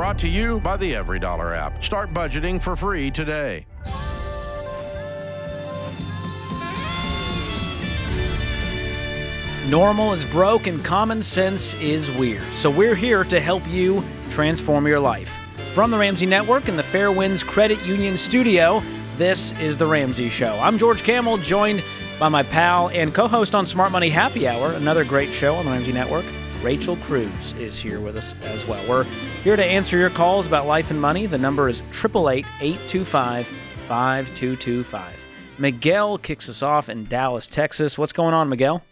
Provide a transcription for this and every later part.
Brought to you by the EveryDollar app. Start budgeting for free today. Normal is broke and common sense is weird. So we're here to help you transform your life. From the Ramsey Network and the Fairwinds Credit Union studio, this is The Ramsey Show. I'm George Kamel, joined by my pal and co-host on Smart Money Happy Hour, another great show on the Ramsey Network. Rachel Cruze is here with us as well. We're here to answer your calls about life and money. The number is 888-825-5225. Miguel kicks us off in Dallas, Texas. What's going on, Miguel?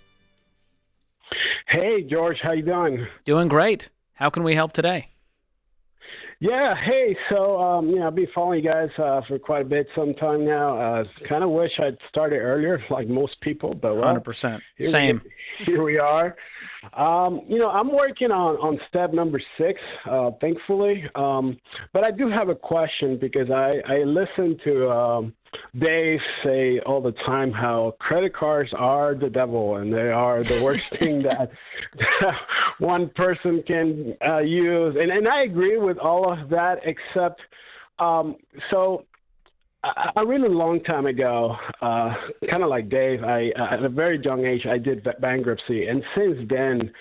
Hey, George, how you doing? Doing great. How can we help today? Yeah, hey, so, I've been following you guys for quite a bit sometime now. Kind of wish I'd started earlier, like most people, but 100%. Same. Here we are. I'm working on step number 6, thankfully. But I do have a question because I listen to Dave say all the time how credit cards are the devil and they are the worst thing that one person can use. And I agree with all of that, except so a really long time ago, kind of like Dave, at a very young age, I did bankruptcy. And since then,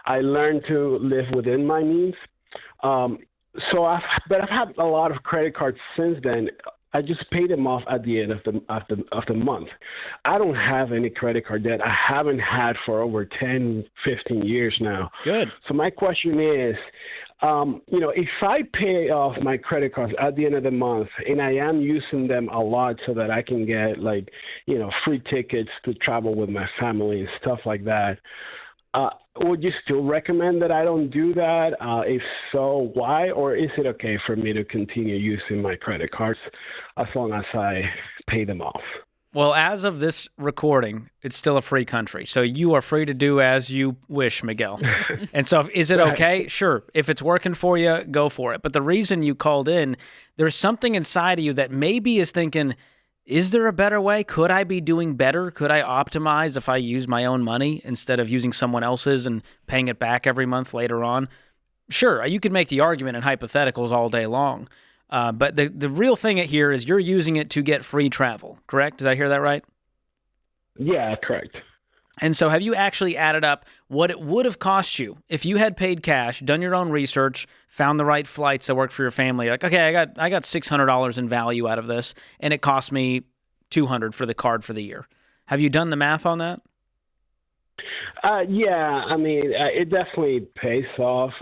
I learned to live within my means. But I've had a lot of credit cards since then. I just pay them off at the end of the month. I don't have any credit card debt. I haven't had for over 10, 15 years now. Good. So my question is, if I pay off my credit cards at the end of the month and I am using them a lot so that I can get free tickets to travel with my family and stuff like that, would you still recommend that I don't do that? If so, why? Or is it okay for me to continue using my credit cards as long as I pay them off? Well, as of this recording, it's still a free country. So you are free to do as you wish, Miguel. And so is it okay? Sure. If it's working for you, go for it. But the reason you called in, there's something inside of you that maybe is thinking, is there a better way? Could I be doing better? Could I optimize if I use my own money instead of using someone else's and paying it back every month later on? Sure, you could make the argument in hypotheticals all day long. But the real thing here is you're using it to get free travel, correct? Did I hear that right? Yeah, correct. And so have you actually added up what it would have cost you if you had paid cash, done your own research, found the right flights that work for your family? Like, okay, I got $600 in value out of this, and it cost me $200 for the card for the year. Have you done the math on that? Yeah, it definitely pays off.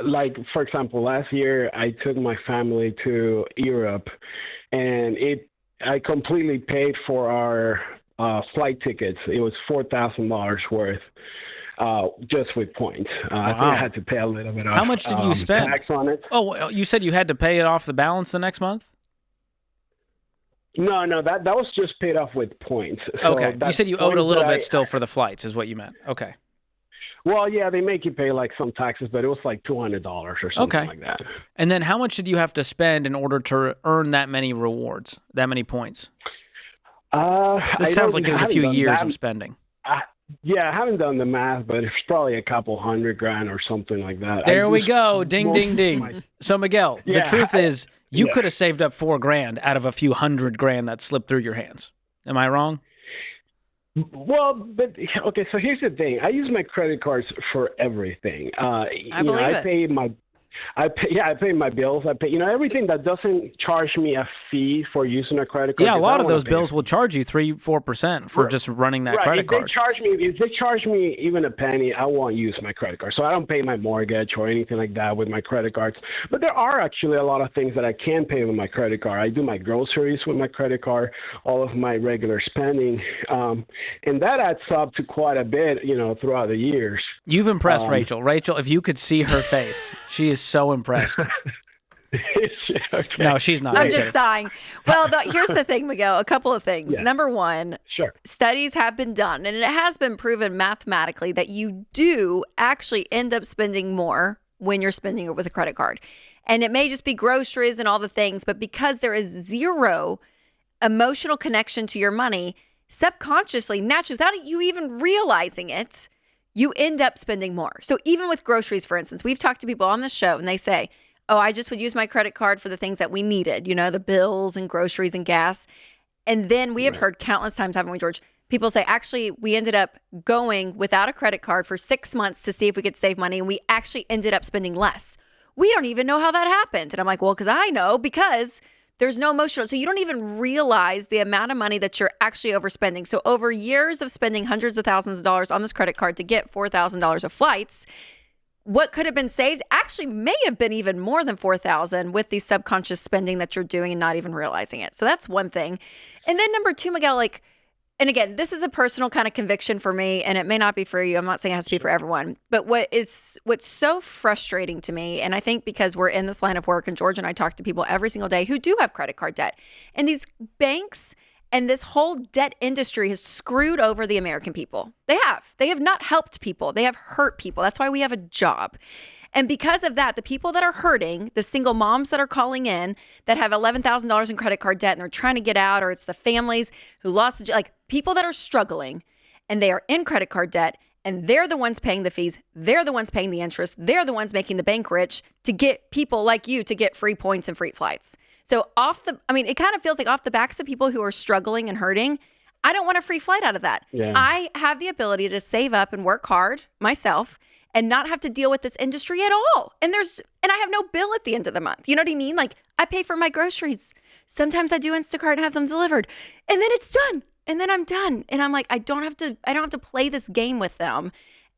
Like, for example, last year I took my family to Europe, and I completely paid for our flight tickets. It was $4,000 worth just with points. Wow. I think I had to pay a little bit of How much did you spend? Tax on it. Oh, you said you had to pay it off the balance the next month? No, that was just paid off with points. So okay, you said you owed a little bit still for the flights is what you meant. Okay. Well, yeah, they make you pay like some taxes, but it was like $200 or something like that. And then how much did you have to spend in order to earn that many rewards, that many points? This sounds like it was a few years of spending. Yeah, I haven't done the math, but it's probably a couple $100,000 or something like that. There we go. Ding, ding, ding. So, Miguel, the truth is you could have saved up $4,000 out of a few $100,000 that slipped through your hands. Am I wrong? Well, but okay, so here's the thing. I use my credit cards for everything. I believe it. I pay my bills. I pay, everything that doesn't charge me a fee for using a credit card. Yeah, a lot of those bills will charge you 3-4% for just running that credit card. If they charge me even a penny, I won't use my credit card. So I don't pay my mortgage or anything like that with my credit cards. But there are actually a lot of things that I can pay with my credit card. I do my groceries with my credit card, all of my regular spending, and that adds up to quite a bit, throughout the years. You've impressed Rachel. Rachel, if you could see her face, she is so impressed. Okay. No, she's not. I'm just sighing. Well, here's the thing, Miguel. A couple of things. Yeah. Number one, sure. Studies have been done, and it has been proven mathematically that you do actually end up spending more when you're spending it with a credit card. And it may just be groceries and all the things, but because there is zero emotional connection to your money, subconsciously, naturally, without you even realizing it, you end up spending more. So even with groceries, for instance, we've talked to people on the show and they say, oh, I just would use my credit card for the things that we needed, the bills and groceries and gas. And then we have heard countless times, haven't we, George? People say, actually, we ended up going without a credit card for 6 months to see if we could save money. And we actually ended up spending less. We don't even know how that happened. And I'm like, well, because I know, because there's no emotional. So you don't even realize the amount of money that you're actually overspending. So over years of spending hundreds of thousands of dollars on this credit card to get $4,000 of flights, what could have been saved actually may have been even more than $4,000 with the subconscious spending that you're doing and not even realizing it. So that's one thing. And then number two, Miguel, and again, this is a personal kind of conviction for me, and it may not be for you. I'm not saying it has to be for everyone. But what's so frustrating to me, and I think because we're in this line of work, and George and I talk to people every single day who do have credit card debt, and these banks and this whole debt industry has screwed over the American people. They have not helped people. They have hurt people. That's why we have a job. And because of that, the people that are hurting, the single moms that are calling in that have $11,000 in credit card debt and they're trying to get out, or it's the families who lost, people that are struggling and they are in credit card debt and they're the ones paying the fees. They're the ones paying the interest. They're the ones making the bank rich to get people like you to get free points and free flights. So it kind of feels like off the backs of people who are struggling and hurting, I don't want a free flight out of that. Yeah. I have the ability to save up and work hard myself and not have to deal with this industry at all. And I have no bill at the end of the month. You know what I mean? I pay for my groceries. Sometimes I do Instacart and have them delivered. And then it's done. And then I'm done. And I'm like, I don't have to play this game with them.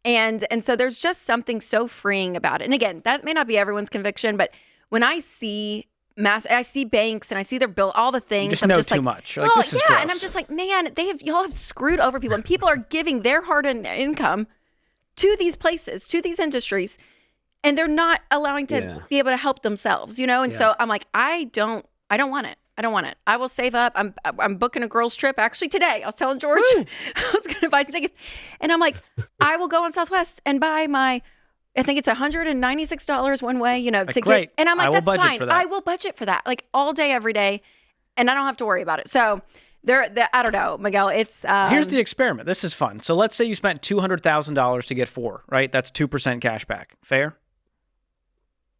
And so there's just something so freeing about it. And again, that may not be everyone's conviction, but when I see banks and I see their bill, all the things. You just know too much. This is gross. And I'm just like, man, y'all have screwed over people. And people are giving their hard-earned income to these places, to these industries, and they're not allowing to be able to help themselves, And so I'm like, I don't want it. I don't want it. I will save up. I'm booking a girls trip actually today. I was telling George I was going to buy some tickets, and I'm like, I will go on Southwest and buy I think it's $196 one way, to great. get. And I'm like, that's fine. For that. I will budget for that, all day, every day, and I don't have to worry about it. So. I don't know, Miguel. It's here's the experiment. This is fun. So let's say you spent $200,000 to get 4, right? That's 2% cash back. Fair?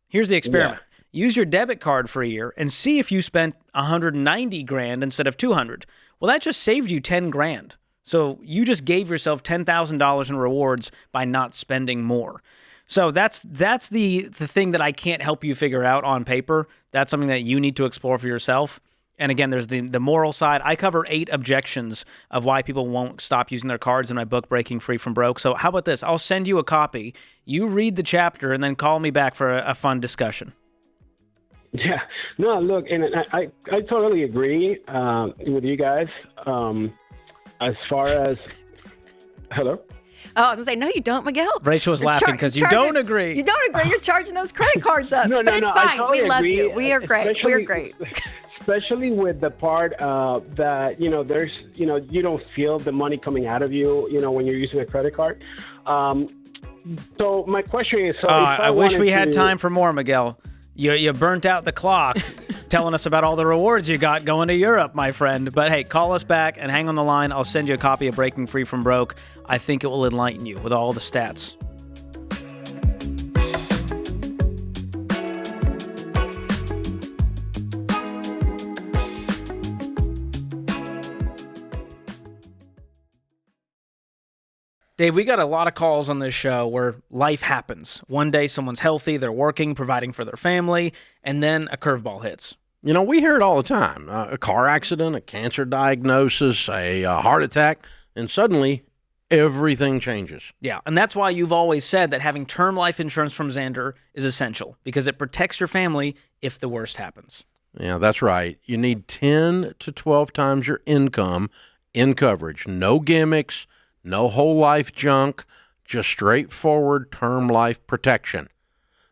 Here's the experiment. Yeah. Use your debit card for a year and see if you spent $190,000 instead of $200,000. Well, that just saved you $10,000. So you just gave yourself $10,000 in rewards by not spending more. So that's the thing that I can't help you figure out on paper. That's something that you need to explore for yourself. And again, there's the moral side. I cover 8 objections of why people won't stop using their cards in my book, Breaking Free from Broke. So how about this? I'll send you a copy. You read the chapter and then call me back for a fun discussion. Yeah. No, look, and I totally agree with you guys. As far as... Hello? Oh, I was going to say, no, you don't, Miguel. Rachel was laughing because you don't agree. You don't agree. You're charging those credit cards up. But it's fine. Totally we love you. We are great. We're great. Especially with the part that, there's, you don't feel the money coming out of you, when you're using a credit card. So my question is... I wish we had time for more, Miguel. You burnt out the clock telling us about all the rewards you got going to Europe, my friend. But hey, call us back and hang on the line. I'll send you a copy of Breaking Free from Broke. I think it will enlighten you with all the stats. Dave, we got a lot of calls on this show where life happens. One day someone's healthy, they're working, providing for their family, and then a curveball hits. We hear it all the time. A car accident, a cancer diagnosis, a heart attack, and suddenly everything changes. Yeah, and that's why you've always said that having term life insurance from Xander is essential, because it protects your family if the worst happens. Yeah, that's right. You need 10 to 12 times your income in coverage. No gimmicks, no whole life junk, just straightforward term life protection.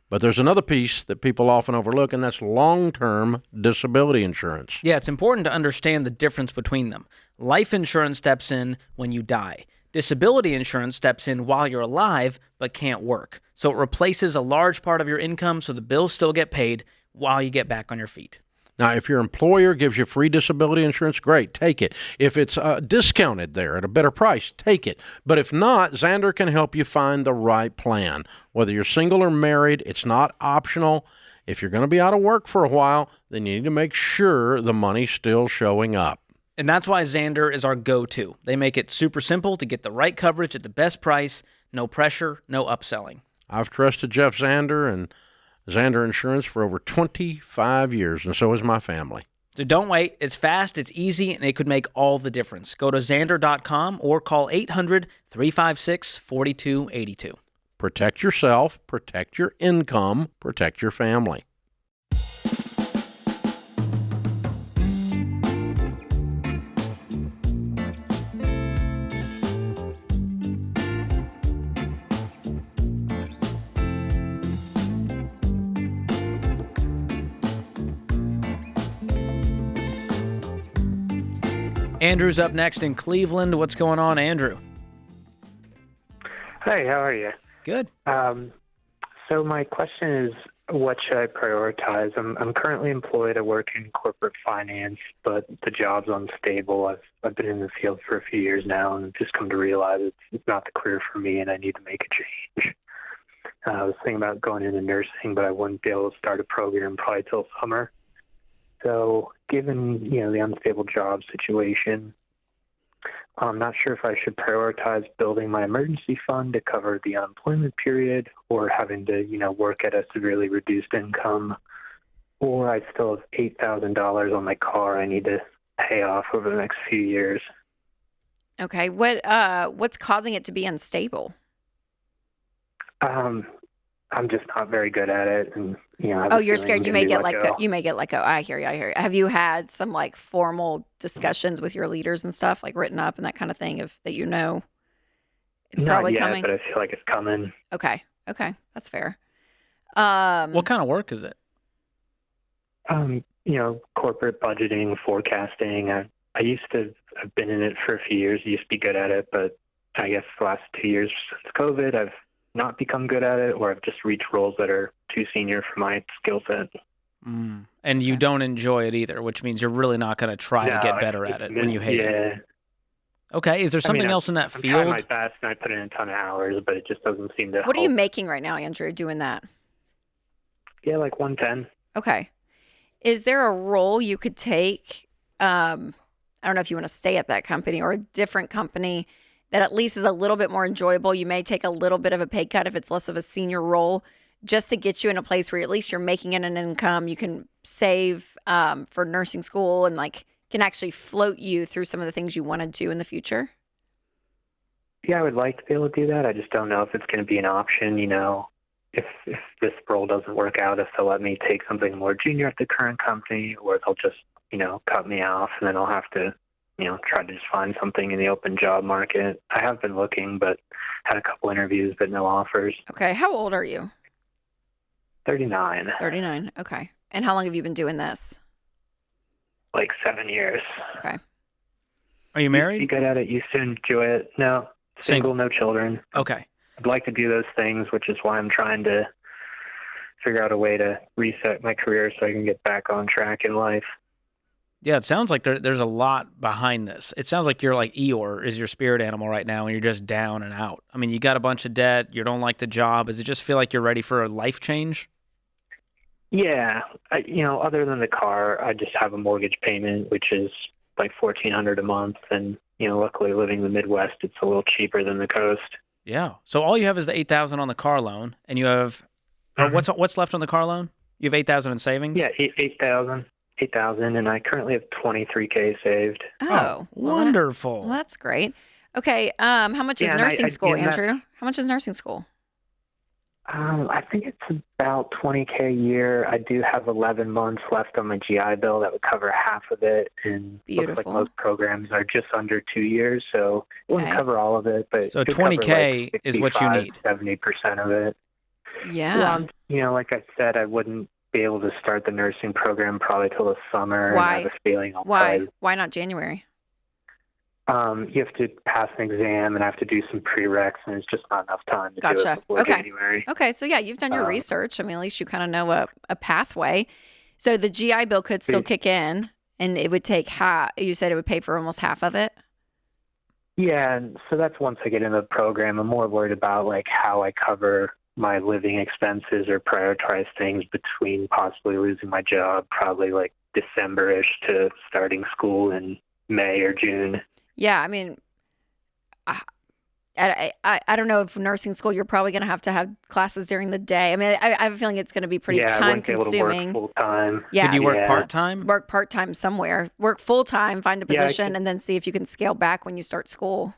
But there's another piece that people often overlook, and that's long-term disability insurance. Yeah, it's important to understand the difference between them. Life insurance steps in when you die. Disability insurance steps in while you're alive but can't work. So it replaces a large part of your income so the bills still get paid while you get back on your feet. Now, if your employer gives you free disability insurance, great, take it. If it's discounted there at a better price, take it. But if not, Xander can help you find the right plan. Whether you're single or married, it's not optional. If you're going to be out of work for a while, then you need to make sure the money's still showing up. And that's why Xander is our go-to. They make it super simple to get the right coverage at the best price, no pressure, no upselling. I've trusted Jeff Xander and Xander Insurance for over 25 years, and so has my family. So don't wait. It's fast, it's easy, and it could make all the difference. Go to Xander.com or call 800-356-4282. Protect yourself, protect your income, protect your family. Andrew's up next in Cleveland. What's going on, Andrew? Hey, how are you? Good. So my question is, what should I prioritize? I'm currently employed. I work in corporate finance, but the job's unstable. I've been in the field for a few years now, and just come to realize it's not the career for me, and I need to make a change. I was thinking about going into nursing, but I wouldn't be able to start a program probably till summer. So given, the unstable job situation, I'm not sure if I should prioritize building my emergency fund to cover the unemployment period or having to, work at a severely reduced income, or I still have $8,000 on my car I need to pay off over the next few years. Okay. What's causing it to be unstable? I'm just not very good at it, and You're scared you may get let go. You may get let go. I hear you. Have you had some formal discussions with your leaders and stuff, written up and that kind of thing, that it's probably coming? But I feel like it's coming. Okay, that's fair. What kind of work is it? Corporate budgeting, forecasting. I used to have been in it for a few years. I used to be good at it, but I guess the last 2 years since COVID, I've not become good at it, or I've just reached roles that are too senior for my skill set. And you don't enjoy it either, which means you're really not going to try to get better at it when you hate it. Okay. Is there something else in that field? I'm trying my best, and I put in a ton of hours, but it just doesn't seem to help. What are you making right now, Andrew, doing that? Yeah, like 110. Okay. Is there a role you could take? I don't know if you want to stay at that company or a different company that at least is a little bit more enjoyable. You may take a little bit of a pay cut if it's less of a senior role, just to get you in a place where at least you're making an income. You can save for nursing school and can actually float you through some of the things you want to do in the future. Yeah, I would like to be able to do that. I just don't know if it's going to be an option. If this role doesn't work out, if they'll let me take something more junior at the current company, or if they'll just cut me off, and then I'll have to try to just find something in the open job market. I have been looking, but had a couple interviews, but no offers. Okay. How old are you? 39. 39. Okay. And how long have you been doing this? Like 7 years. Okay. Are you married? Be good at it. You soon enjoy it. No. Single, no children. Okay. I'd like to do those things, which is why I'm trying to figure out a way to reset my career so I can get back on track in life. Yeah, it sounds like there's a lot behind this. It sounds like you're like Eeyore is your spirit animal right now, and you're just down and out. I mean, you got a bunch of debt. You don't like the job. Does it just feel like you're ready for a life change? Yeah. Other than the car, I just have a mortgage payment, which is like $1,400 a month. And, luckily living in the Midwest, it's a little cheaper than the coast. Yeah. So all you have is the $8,000 on the car loan, and you have what's left on the car loan? You have $8,000 in savings? Yeah, $8,000, and I currently have $23K saved. Oh, wonderful. That's great. Okay, how much is nursing school, Andrew? How much is nursing school? I think it's about $20K a year. I do have 11 months left on my GI Bill that would cover half of it, and Beautiful. Looks like most programs are just under 2 years, so it wouldn't cover all of it. But so $20K is what you need. 70% of it. Yeah. Well, like I said, I wouldn't be able to start the nursing program probably till the summer. Why? And I have a feeling Why? Why not January? You have to pass an exam, and I have to do some prereqs, and it's just not enough time to do it before January. Okay, so yeah, you've done your research. I mean, at least you kind of know a pathway. So the GI Bill could still kick in, and it would take half. You said it would pay for almost half of it? Yeah, and so that's once I get into the program. I'm more worried about like how I cover my living expenses or prioritize things between possibly losing my job, probably like December-ish to starting school in May or June. Yeah, I mean, I don't know if nursing school, you're probably going to have classes during the day. I mean, I have a feeling it's going to be pretty time consuming. I wouldn't be able to work full-time. Yeah. Could you work part-time? Work part-time somewhere. Work full-time, find a position, and then see if you can scale back when you start school.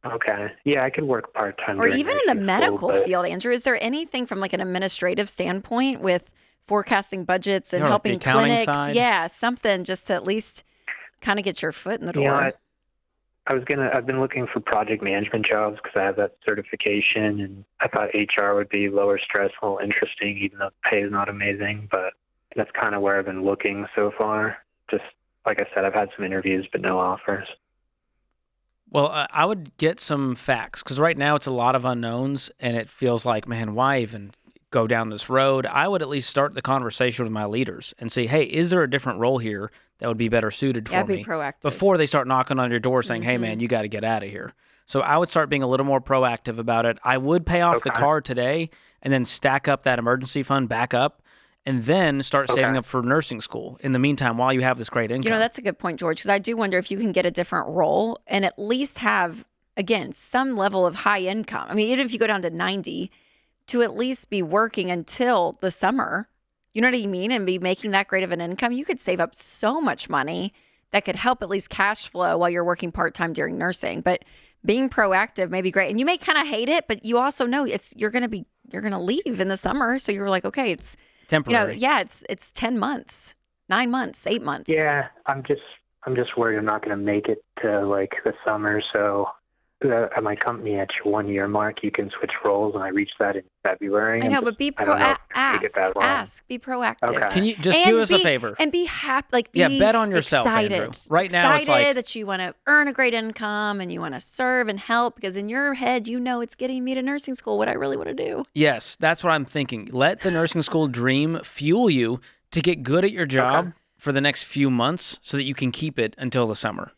Okay. Yeah, I could work part-time. Or even in the medical field, Andrew. Is there anything from like an administrative standpoint with forecasting budgets and helping clinics? Side? Yeah, something just to at least kind of get your foot in the door. Yeah, I've been looking for project management jobs because I have that certification, and I thought HR would be lower stress, a little interesting, even though the pay is not amazing. But that's kind of where I've been looking so far. Just like I said, I've had some interviews, but no offers. Well, I would get some facts because right now it's a lot of unknowns, and it feels like, man, why even go down this road? I would at least start the conversation with my leaders and say, hey, is there a different role here that would be better suited for me? Be proactive. Before they start knocking on your door saying, hey, man, you got to get out of here. So I would start being a little more proactive about it. I would pay off the car today and then stack up that emergency fund back up and then start saving up for nursing school in the meantime while you have this great income. You know, that's a good point, George, because I do wonder if you can get a different role and at least have, again, some level of high income. I mean, even if you go down to 90, to at least be working until the summer, you know what I mean, and be making that great of an income, you could save up so much money that could help at least cash flow while you're working part-time during nursing. But being proactive may be great. And you may kind of hate it, but you also know you're going to leave in the summer. So you're like, okay, it's temporary. It's 10 months, 9 months, 8 months. Yeah, I'm just worried I'm not going to make it to like the summer. So at my company, at your 1 year mark, you can switch roles, and I reached that in February. I know, but be ask, be proactive. Okay. Can you just do us a favor and be happy? Bet on yourself, excited. Andrew. Right now, it's like that you want to earn a great income and you want to serve and help because in your head, you know it's getting me to nursing school. What I really want to do. Yes, that's what I'm thinking. Let the nursing school dream fuel you to get good at your job for the next few months, so that you can keep it until the summer.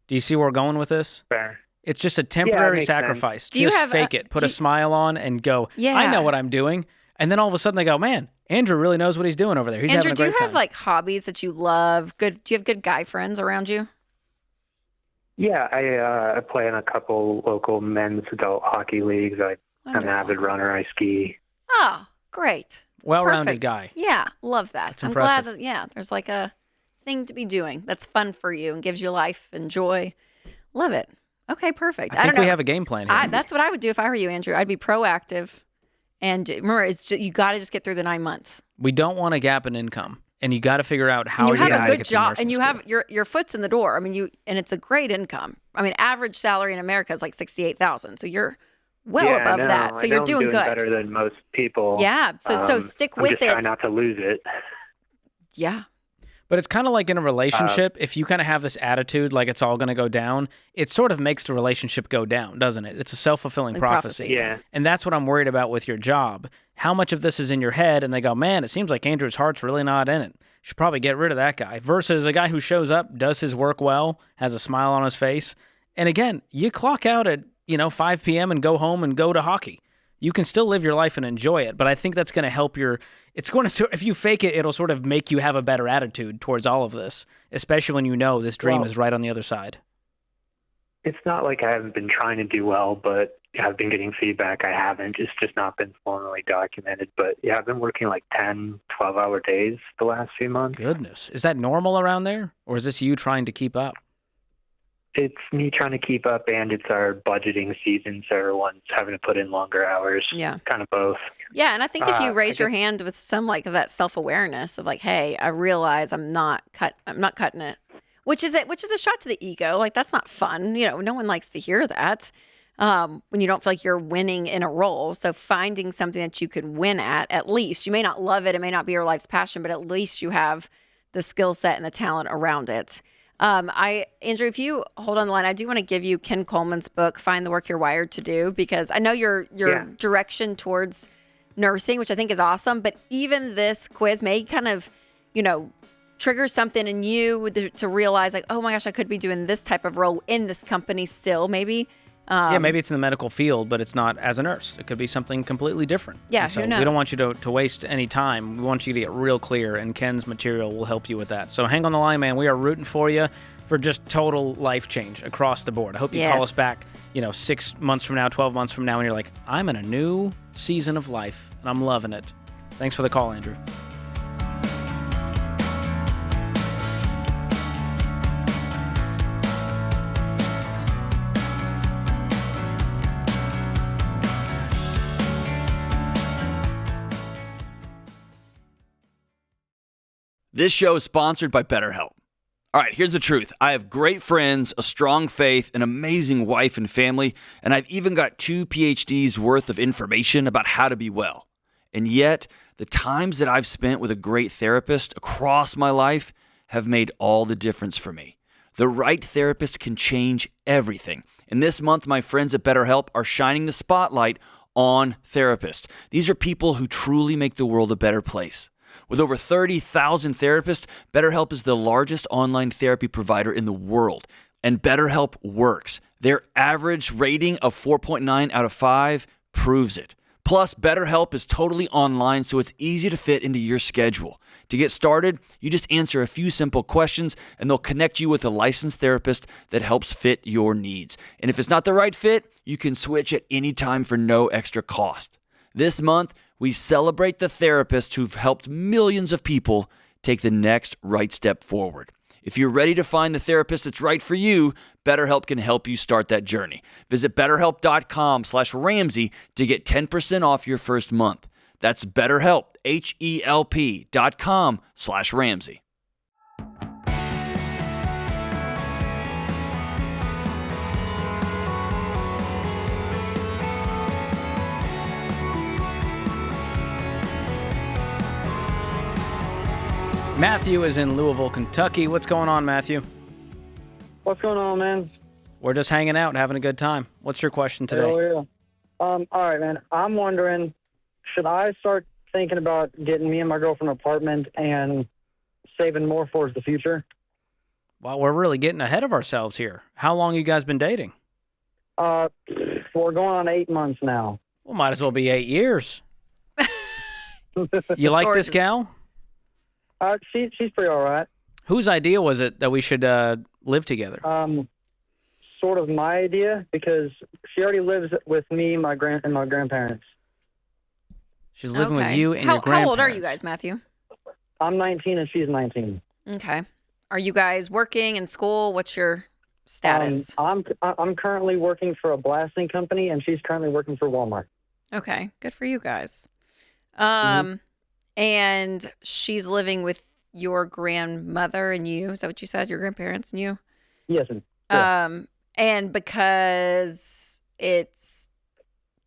Do you see where we're going with this? Fair. It's just a temporary sacrifice. Just fake it. Put a smile on and go, I know what I'm doing. And then all of a sudden they go, man, Andrew really knows what he's doing over there. He's having a great time. Andrew, do you have like hobbies that you love? Do you have good guy friends around you? Yeah, I play in a couple local men's adult hockey leagues. I'm an avid runner. I ski. Oh, great. Well-rounded guy. Yeah, love that. That's I'm impressive. glad that, there's like a thing to be doing that's fun for you and gives you life and joy. Love it. Okay, perfect. I think don't know. we have a game plan here. That's what I would do if I were you, Andrew. I'd be proactive. And remember, you got to just get through the 9 months. We don't want a gap in income. And you got to figure out how you have a good job. And you have your foot's in the door. I mean, and it's a great income. I mean, average salary in America is like $68,000. So you're well above that. So you're doing good. Better than most people. Yeah. So stick with it. Try not to lose it. Yeah. But it's kind of like in a relationship, if you kind of have this attitude like it's all going to go down, it sort of makes the relationship go down, doesn't it? It's a self-fulfilling prophecy. Yeah. And that's what I'm worried about with your job. How much of this is in your head? And they go, man, it seems like Andrew's heart's really not in it. Should probably get rid of that guy. Versus a guy who shows up, does his work well, has a smile on his face. And again, you clock out at 5 p.m. and go home and go to hockey. You can still live your life and enjoy it, but I think that's going to help if you fake it, it'll sort of make you have a better attitude towards all of this, especially when you know this dream is right on the other side. It's not like I haven't been trying to do well, but I've been getting feedback I haven't. It's just not been formally documented. But yeah, I've been working like 10, 12-hour days the last few months. Goodness. Is that normal around there? Or is this you trying to keep up? It's me trying to keep up, and it's our budgeting season, so everyone's having to put in longer hours. Yeah. Kind of both. Yeah, and I think if you raise your hand with some like that self-awareness of like, hey, I realize I'm not cutting it, which is a shot to the ego. Like that's not fun. No one likes to hear that when you don't feel like you're winning in a role. So finding something that you could win at least. You may not love it. It may not be your life's passion, but at least you have the skill set and the talent around it. Andrew, if you hold on the line, I do want to give you Ken Coleman's book, Find the Work You're Wired to Do, because I know your direction towards nursing, which I think is awesome, but even this quiz may kind of trigger something in you to realize like, oh my gosh, I could be doing this type of role in this company still, maybe. Maybe it's in the medical field, but it's not as a nurse. It could be something completely different. Yeah, So who knows? we don't want you to waste any time. We want you to get real clear, and Ken's material will help you with that. So hang on the line, man. We are rooting for you for just total life change across the board. I hope you call us back, 6 months from now, 12 months from now, and you're like, I'm in a new season of life, and I'm loving it. Thanks for the call, Andrew. This show is sponsored by BetterHelp. All right, here's the truth. I have great friends, a strong faith, an amazing wife and family, and I've even got 2 PhDs worth of information about how to be well. And yet, the times that I've spent with a great therapist across my life have made all the difference for me. The right therapist can change everything. And this month, my friends at BetterHelp are shining the spotlight on therapists. These are people who truly make the world a better place. With over 30,000 therapists, BetterHelp is the largest online therapy provider in the world. And BetterHelp works. Their average rating of 4.9 out of 5 proves it. Plus, BetterHelp is totally online, so it's easy to fit into your schedule. To get started, you just answer a few simple questions, and they'll connect you with a licensed therapist that helps fit your needs. And if it's not the right fit, you can switch at any time for no extra cost. This month, we celebrate the therapists who've helped millions of people take the next right step forward. If you're ready to find the therapist that's right for you, BetterHelp can help you start that journey. Visit BetterHelp.com/Ramsey to get 10% off your first month. That's BetterHelp, HELP.com/Ramsey. Matthew is in Louisville, Kentucky. What's going on, Matthew? What's going on, man? We're just hanging out, having a good time. What's your question today? Oh, yeah. All right, man. I'm wondering, should I start thinking about getting me and my girlfriend an apartment and saving more for the future? Well, we're really getting ahead of ourselves here. How long you guys been dating? We're going on 8 months now. Well, might as well be 8 years. You like this gal? She's pretty all right. Whose idea was it that we should live together? Sort of my idea, because she already lives with me, my grandparents. She's living with you and your grandparents. How old are you guys, Matthew? I'm 19 and she's 19. Okay. Are you guys working in school? What's your status? I'm currently working for a blasting company, and she's currently working for Walmart. Okay, good for you guys. And she's living with your grandmother and you. Is that what you said? Your grandparents and you? Yes. Yeah. And because it's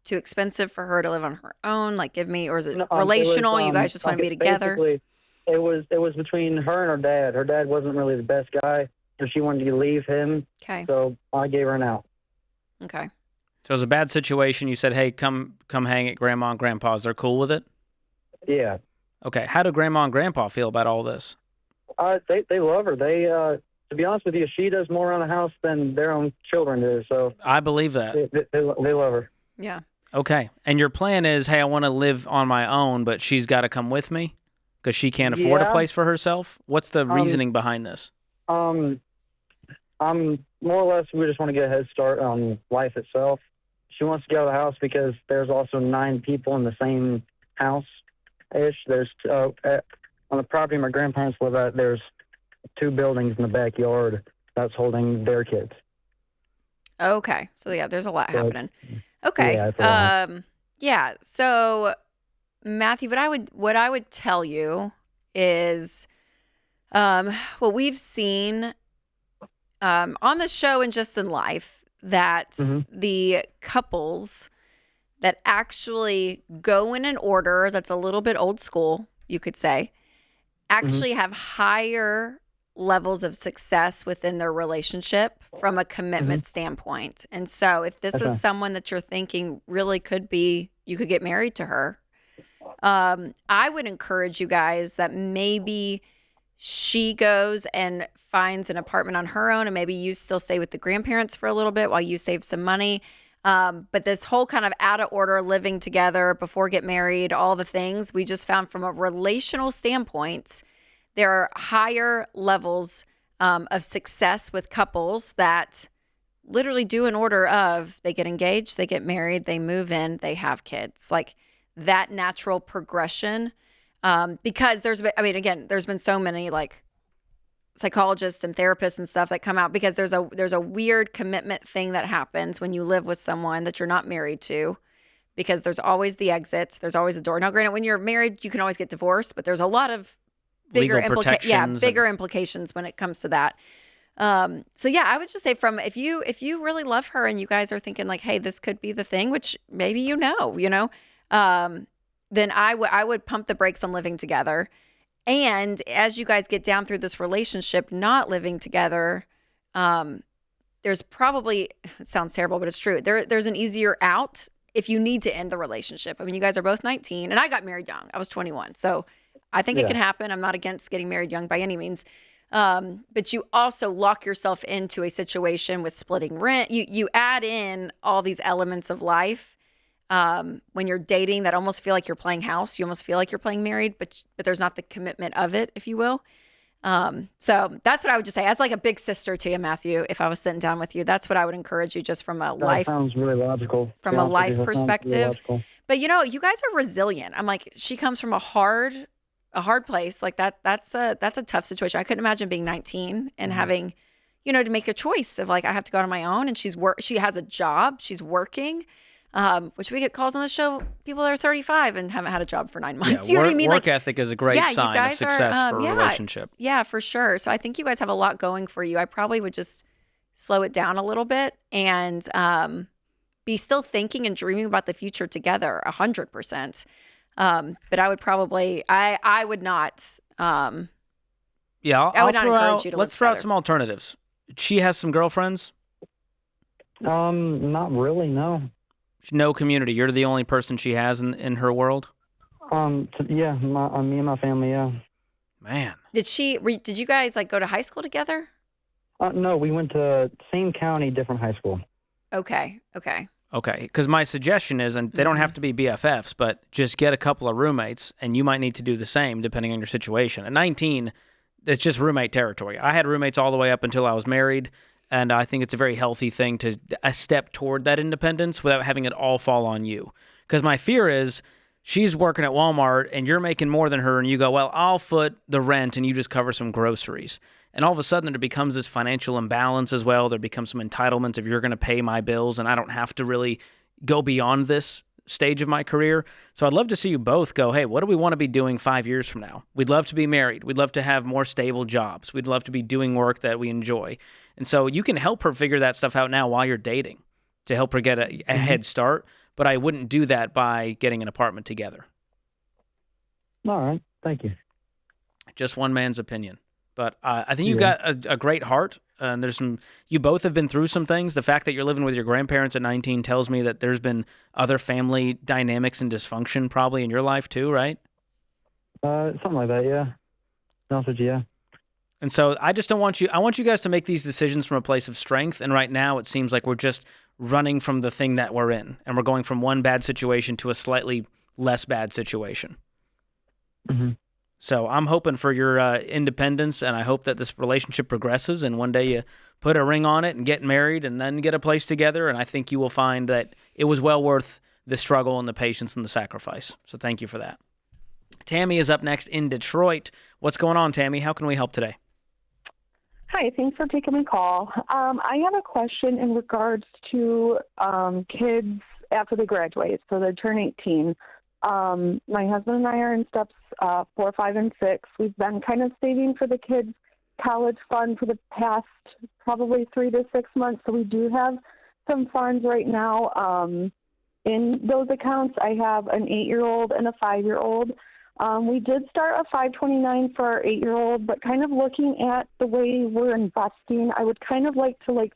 too expensive for her to live on her own, like or is it relational? You guys just want to be together? Basically, it was between her and her dad. Her dad wasn't really the best guy, so she wanted to leave him. Okay. So I gave her an out. Okay. So it was a bad situation. You said, hey, come hang at Grandma and Grandpa's. They're cool with it? Yeah. Okay. How do Grandma and Grandpa feel about all this? They love her. They to be honest with you, she does more around the house than their own children do. So I believe that. They love her. Yeah. Okay. And your plan is, hey, I want to live on my own, but she's got to come with me because she can't afford a place for herself? What's the reasoning behind this? I'm more or less, we just want to get a head start on life itself. She wants to get out of the house because there's also 9 people in the same house-ish. There's on the property my grandparents live at, there's 2 buildings in the backyard that's holding their kids. Okay. So, yeah, there's a lot happening. Okay. Yeah, So, Matthew, what I would tell you is what we've seen on the show and just in life, that the couples that actually go in an order that's a little bit old school, you could say, actually have higher levels of success within their relationship from a commitment standpoint. And so if this is someone that you're thinking really could be, you could get married to her, I would encourage you guys that maybe she goes and finds an apartment on her own, and maybe you still stay with the grandparents for a little bit while you save some money. But this whole kind of out of order living together before get married, all the things we just found from a relational standpoint, there are higher levels of success with couples that literally do in order of they get engaged, they get married, they move in, they have kids, like that natural progression. Because there's been so many like psychologists and therapists and stuff that come out because there's a weird commitment thing that happens when you live with someone that you're not married to, because there's always the exits, there's always a door. Now, granted, when you're married, you can always get divorced, but there's a lot of bigger implications when it comes to that. So yeah, I would just say from if you really love her and you guys are thinking like, hey, this could be the thing, which maybe then I would pump the brakes on living together. And as you guys get down through this relationship, not living together, there's probably, it sounds terrible, but it's true. There's an easier out if you need to end the relationship. I mean, you guys are both 19 and I got married young. I was 21. So I think it can happen. I'm not against getting married young by any means. But you also lock yourself into a situation with splitting rent. You add in all these elements of life. When you're dating that almost feel like you're playing house, you almost feel like you're playing married, but there's not the commitment of it, if you will. So that's what I would just say as like a big sister to you, Matthew, if I was sitting down with you, that's what I would encourage you just from a life. Sounds really logical. From a life perspective. Really, but you guys are resilient. I'm like, she comes from a hard place. Like that's a tough situation. I couldn't imagine being 19 and having, to make a choice of like, I have to go on my own, and she has a job, she's working. Which we get calls on the show, people that are 35 and haven't had a job for 9 months. Yeah, you know what I mean? Work ethic is a great sign of success for a relationship. Yeah, for sure. So I think you guys have a lot going for you. I probably would just slow it down a little bit and be still thinking and dreaming about the future together 100%. But I would probably, I would not. I would not encourage you to let's throw out some alternatives. She has some girlfriends? Not really, no. No community. You're the only person she has in her world? Me and my family, yeah. Man. Did you guys like go to high school together? No, we went to same county, different high school. Okay. Because my suggestion is, and they don't have to be BFFs, but just get a couple of roommates, and you might need to do the same depending on your situation. At 19, it's just roommate territory. I had roommates all the way up until I was married. And I think it's a very healthy thing to a step toward that independence without having it all fall on you. Because my fear is she's working at Walmart and you're making more than her, and you go, well, I'll foot the rent and you just cover some groceries. And all of a sudden there becomes this financial imbalance as well. There becomes some entitlements of you're going to pay my bills and I don't have to really go beyond this stage of my career. So I'd love to see you both go, hey, what do we want to be doing 5 years from now? We'd love to be married. We'd love to have more stable jobs. We'd love to be doing work that we enjoy. And so you can help her figure that stuff out now while you're dating to help her get a head start. But I wouldn't do that by getting an apartment together. All right. Thank you. Just one man's opinion. But I think you've got a great heart. You both have been through some things. The fact that you're living with your grandparents at 19 tells me that there's been other family dynamics and dysfunction probably in your life too, right? Something like that, yeah. Honest with you, yeah. And so I just don't want you, I want you guys to make these decisions from a place of strength. And right now it seems like we're just running from the thing that we're in. And we're going from one bad situation to a slightly less bad situation. Mm-hmm. So I'm hoping for your independence, and I hope that this relationship progresses, and one day you put a ring on it and get married and then get a place together, and I think you will find that it was well worth the struggle and the patience and the sacrifice. So thank you for that. Tammy is up next in Detroit. What's going on, Tammy? How can we help today? Hi, thanks for taking my call. I have a question in regards to kids after they graduate, so they turn 18. My husband and I are in steps 4, 5, and 6. We've been kind of saving for the kids' college fund for the past probably 3 to 6 months. So we do have some funds right now in those accounts. I have an 8-year-old and a 5-year-old. We did start a 529 for our 8-year-old, but kind of looking at the way we're investing, I would kind of like to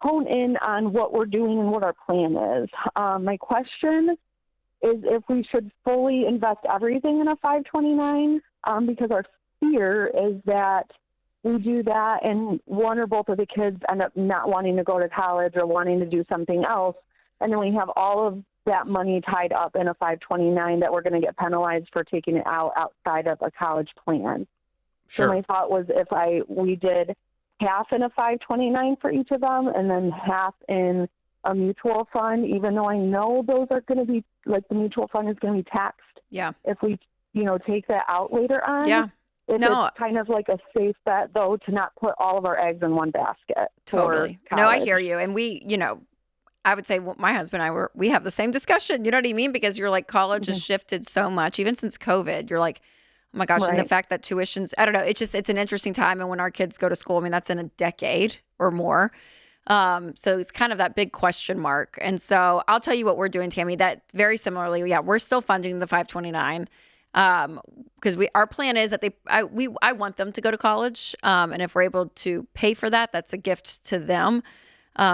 hone in on what we're doing and what our plan is. My question is if we should fully invest everything in a 529 because our fear is that we do that and one or both of the kids end up not wanting to go to college or wanting to do something else. And then we have all of that money tied up in a 529 that we're going to get penalized for taking it out outside of a college plan. Sure. So my thought was if we did half in a 529 for each of them and then half in a mutual fund, even though I know those are going to be, like the mutual fund is going to be taxed. Yeah. If we, take that out later on. Yeah. It's kind of like a safe bet, though, to not put all of our eggs in one basket. Totally. No, I hear you. And we, I would say my husband and we have the same discussion. You know what I mean? Because you're like, college has shifted so much, even since COVID. You're like, oh my gosh. Right. And the fact that tuition's, I don't know, it's an interesting time. And when our kids go to school, I mean, that's in a decade or more. So it's kind of that big question mark. And so I'll tell you what we're doing, Tammy, that very similarly, we're still funding the 529. Because our plan is that I want them to go to college. And if we're able to pay for that, that's a gift to them.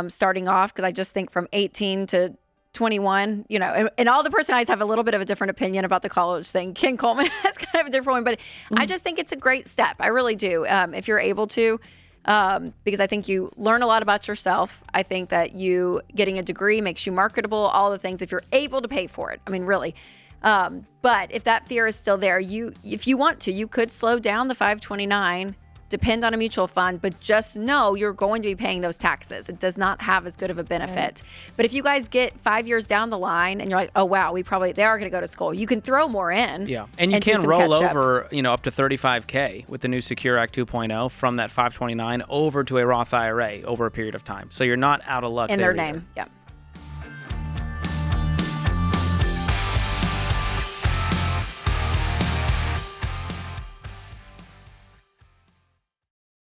Starting off, because I just think from 18 to 21, and all the personalities have a little bit of a different opinion about the college thing. Ken Coleman has kind of a different one, but I just think it's a great step. I really do. If you're able to, because I think you learn a lot about yourself. I think that you getting a degree makes you marketable, all the things, if you're able to pay for it. I mean, really. But if that fear is still there, if you want to, you could slow down the 529, depend on a mutual fund, but just know you're going to be paying those taxes. It does not have as good of a benefit. Right. But if you guys get 5 years down the line and you're like, oh, wow, they are going to go to school, you can throw more in. Yeah. And you can roll over, up to $35K with the new Secure Act 2.0 from that 529 over to a Roth IRA over a period of time. So you're not out of luck in their name. Yeah.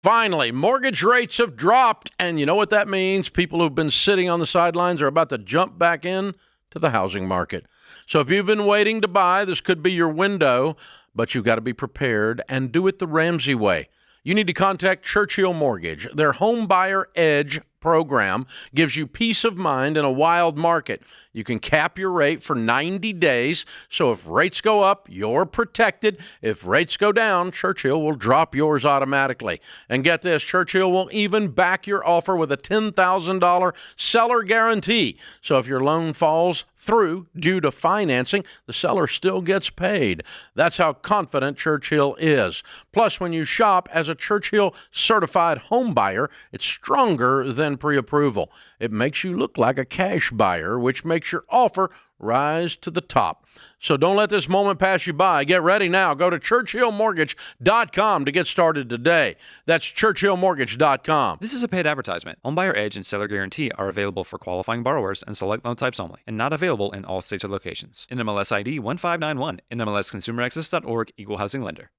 Finally, mortgage rates have dropped, and you know what that means? People who've been sitting on the sidelines are about to jump back in to the housing market. So if you've been waiting to buy, this could be your window, but you've got to be prepared and do it the Ramsey way. You need to contact Churchill Mortgage. Their Home Buyer Edge program gives you peace of mind in a wild market. You can cap your rate for 90 days, so if rates go up, you're protected. If rates go down, Churchill will drop yours automatically. And get this, Churchill will even back your offer with a $10,000 seller guarantee. So if your loan falls through due to financing, the seller still gets paid. That's how confident Churchill is. Plus, when you shop as a Churchill certified home buyer, it's stronger than pre-approval. It makes you look like a cash buyer, which makes your offer rise to the top. So don't let this moment pass you by. Get ready now. Go to ChurchillMortgage.com to get started today. That's ChurchillMortgage.com. This is a paid advertisement. Homebuyer Edge and Seller Guarantee are available for qualifying borrowers and select loan types only, and not available in all states or locations. NMLS ID 1591. NMLSConsumerAccess.org. Equal Housing Lender.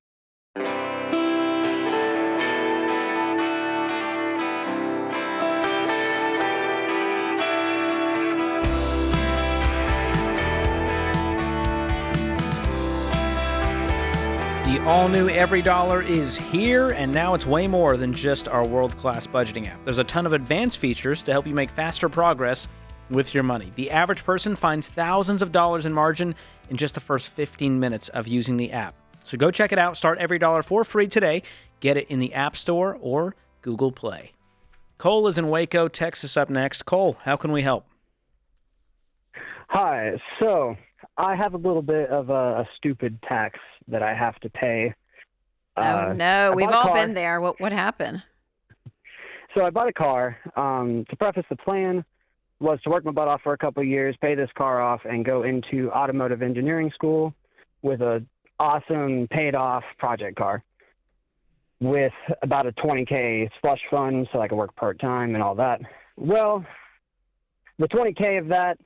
The all-new Every Dollar is here, and now it's way more than just our world-class budgeting app. There's a ton of advanced features to help you make faster progress with your money. The average person finds thousands of dollars in margin in just the first 15 minutes of using the app. So go check it out. Start Every Dollar for free today. Get it in the App Store or Google Play. Cole is in Waco, Texas up next. Cole, how can we help? Hi. So I have a little bit of a stupid tax that I have to pay. Oh, no. We've all been there. What happened? So I bought a car. To preface, the plan was to work my butt off for a couple of years, pay this car off, and go into automotive engineering school with a awesome paid-off project car with about a $20K slush fund so I could work part-time and all that. Well, the $20K of that,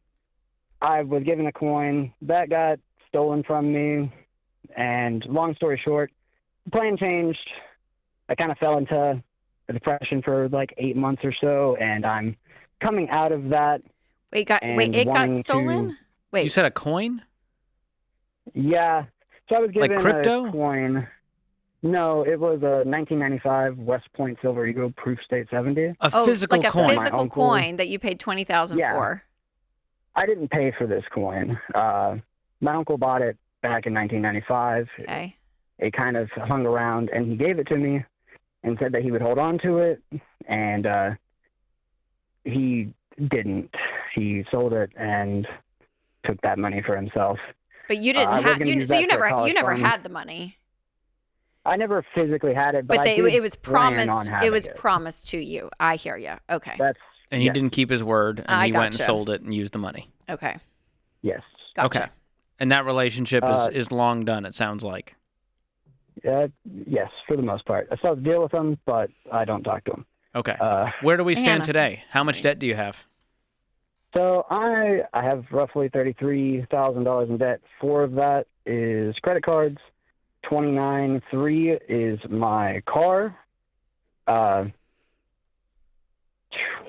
I was given a coin. That got stolen from me. And long story short, the plan changed. I kind of fell into a depression for like 8 months or so, and I'm coming out of that. It got stolen? Wait. You said a coin? Yeah. So I was given like crypto? a coin. No, it was a 1995 West Point Silver Eagle Proof State 70. A physical coin. Like a physical coin that you paid $20,000 for. I didn't pay for this coin. My uncle bought it back in 1995. Okay. it kind of hung around, and he gave it to me and said that he would hold on to it, and he didn't. He sold it and took that money for himself. But you didn't you never had the money. I never physically had it, but it was promised. It was promised to you. I hear you. Okay. And he didn't keep his word, and he went and sold it and used the money. Okay. Yes. Gotcha. Okay. And that relationship is long done, it sounds like. Yes, for the most part. I still have to deal with him, but I don't talk to him. Okay. Where do we stand today? How much debt do you have? So I have roughly $33,000 in debt. 4 of that is credit cards. 29.3 is my car.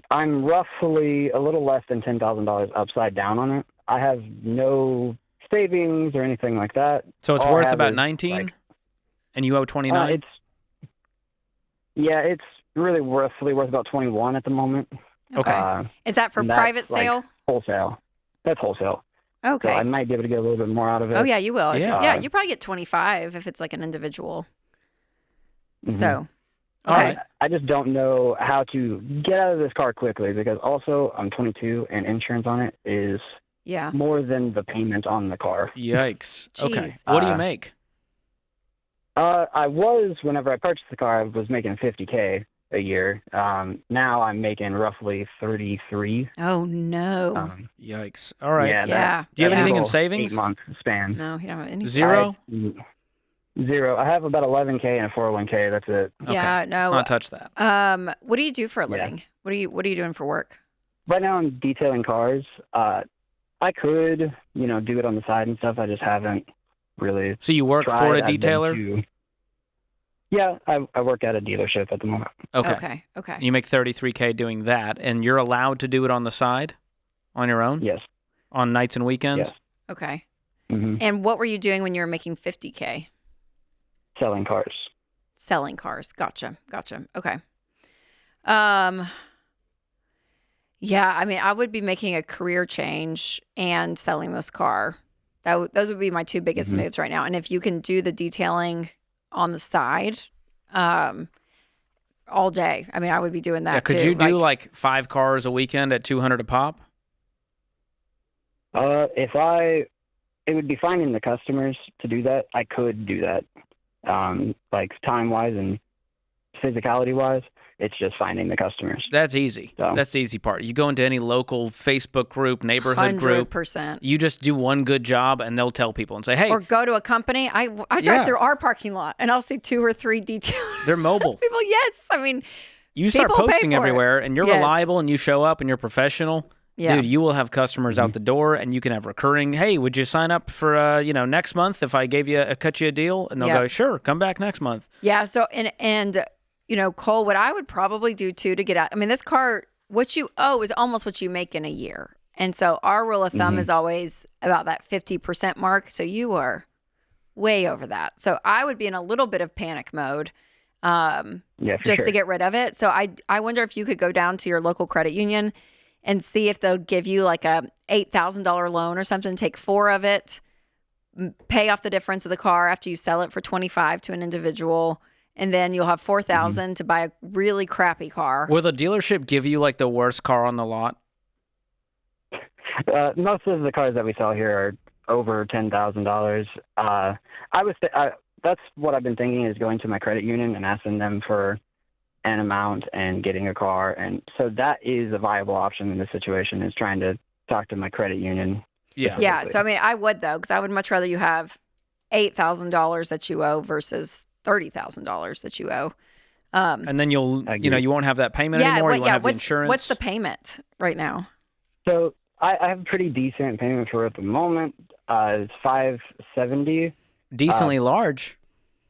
I'm roughly a little less than $10,000 upside down on it. I have no savings or anything like that. So it's worth about 19, and you owe 29. It's really roughly worth about 21 at the moment. Okay. Is that for private sale? Wholesale. That's wholesale. Okay. So I might be able to get a little bit more out of it. Oh yeah, you will. Yeah. You probably get 25 if it's like an individual. Mm-hmm. So. All right. I just don't know how to get out of this car quickly because also I'm 22 and insurance on it is more than the payment on the car. Yikes. Jeez. Okay. What do you make? Whenever I purchased the car, I was making $50K a year. Now I'm making roughly 33. Oh no. Yikes. All right. Yeah. Do you have anything in savings? 8-month span. No, you don't have any. Zero? Zero. I have about 11K and a 401K. That's it. Yeah, no. Let's not touch that. What do you do for a living? What are you doing for work? Right now I'm detailing cars. I could, do it on the side and stuff. I just haven't really. So you work for a detailer? Yeah, I work at a dealership at the moment. Okay. You make $33K doing that, and you're allowed to do it on the side, on your own? Yes. On nights and weekends? Yes. Okay. Mm-hmm. And what were you doing when you were making $50K? Selling cars. Selling cars. Gotcha. Okay. Yeah, I mean, I would be making a career change and selling this car. Those would be my 2 biggest moves right now. And if you can do the detailing on the side, all day. I mean, I would be doing that too. Could you do like 5 cars a weekend at $200 a pop? It would be finding the customers to do that. I could do that. Like time-wise and physicality-wise, it's just finding the customers. That's easy. So. That's the easy part. You go into any local Facebook group, neighborhood group. 100%. You just do one good job, and they'll tell people and say, hey. Or go to a company. I drive through our parking lot, and I'll see 2 or 3 detailers. They're mobile. People, yes. I mean, you start posting everywhere, and you're Yes. reliable, and you show up, and you're professional. Yeah. Dude, you will have customers out the door, and you can have recurring. Hey, would you sign up for next month if I cut you a deal? And they'll go, sure, come back next month. Yeah. So and Cole, what I would probably do too to get out. I mean, this car, what you owe is almost what you make in a year, and so our rule of thumb is always about that 50% mark. So you are way over that. So I would be in a little bit of panic mode, just to get rid of it. So I wonder if you could go down to your local credit union and see if they'll give you like a $8,000 loan or something, take 4 of it, pay off the difference of the car after you sell it for 25 to an individual, and then you'll have 4,000 to buy a really crappy car. Will the dealership give you like the worst car on the lot? Most of the cars that we sell here are over $10,000. That's what I've been thinking, is going to my credit union and asking them for an amount and getting a car. And so that is a viable option in this situation, is trying to talk to my credit union. Yeah. So, I mean, I would, though, because I would much rather you have $8,000 that you owe versus $30,000 that you owe. And then you won't have that payment anymore. You won't have the insurance. What's the payment right now? So I have a pretty decent payment for it at the moment. It's $570. Decently large.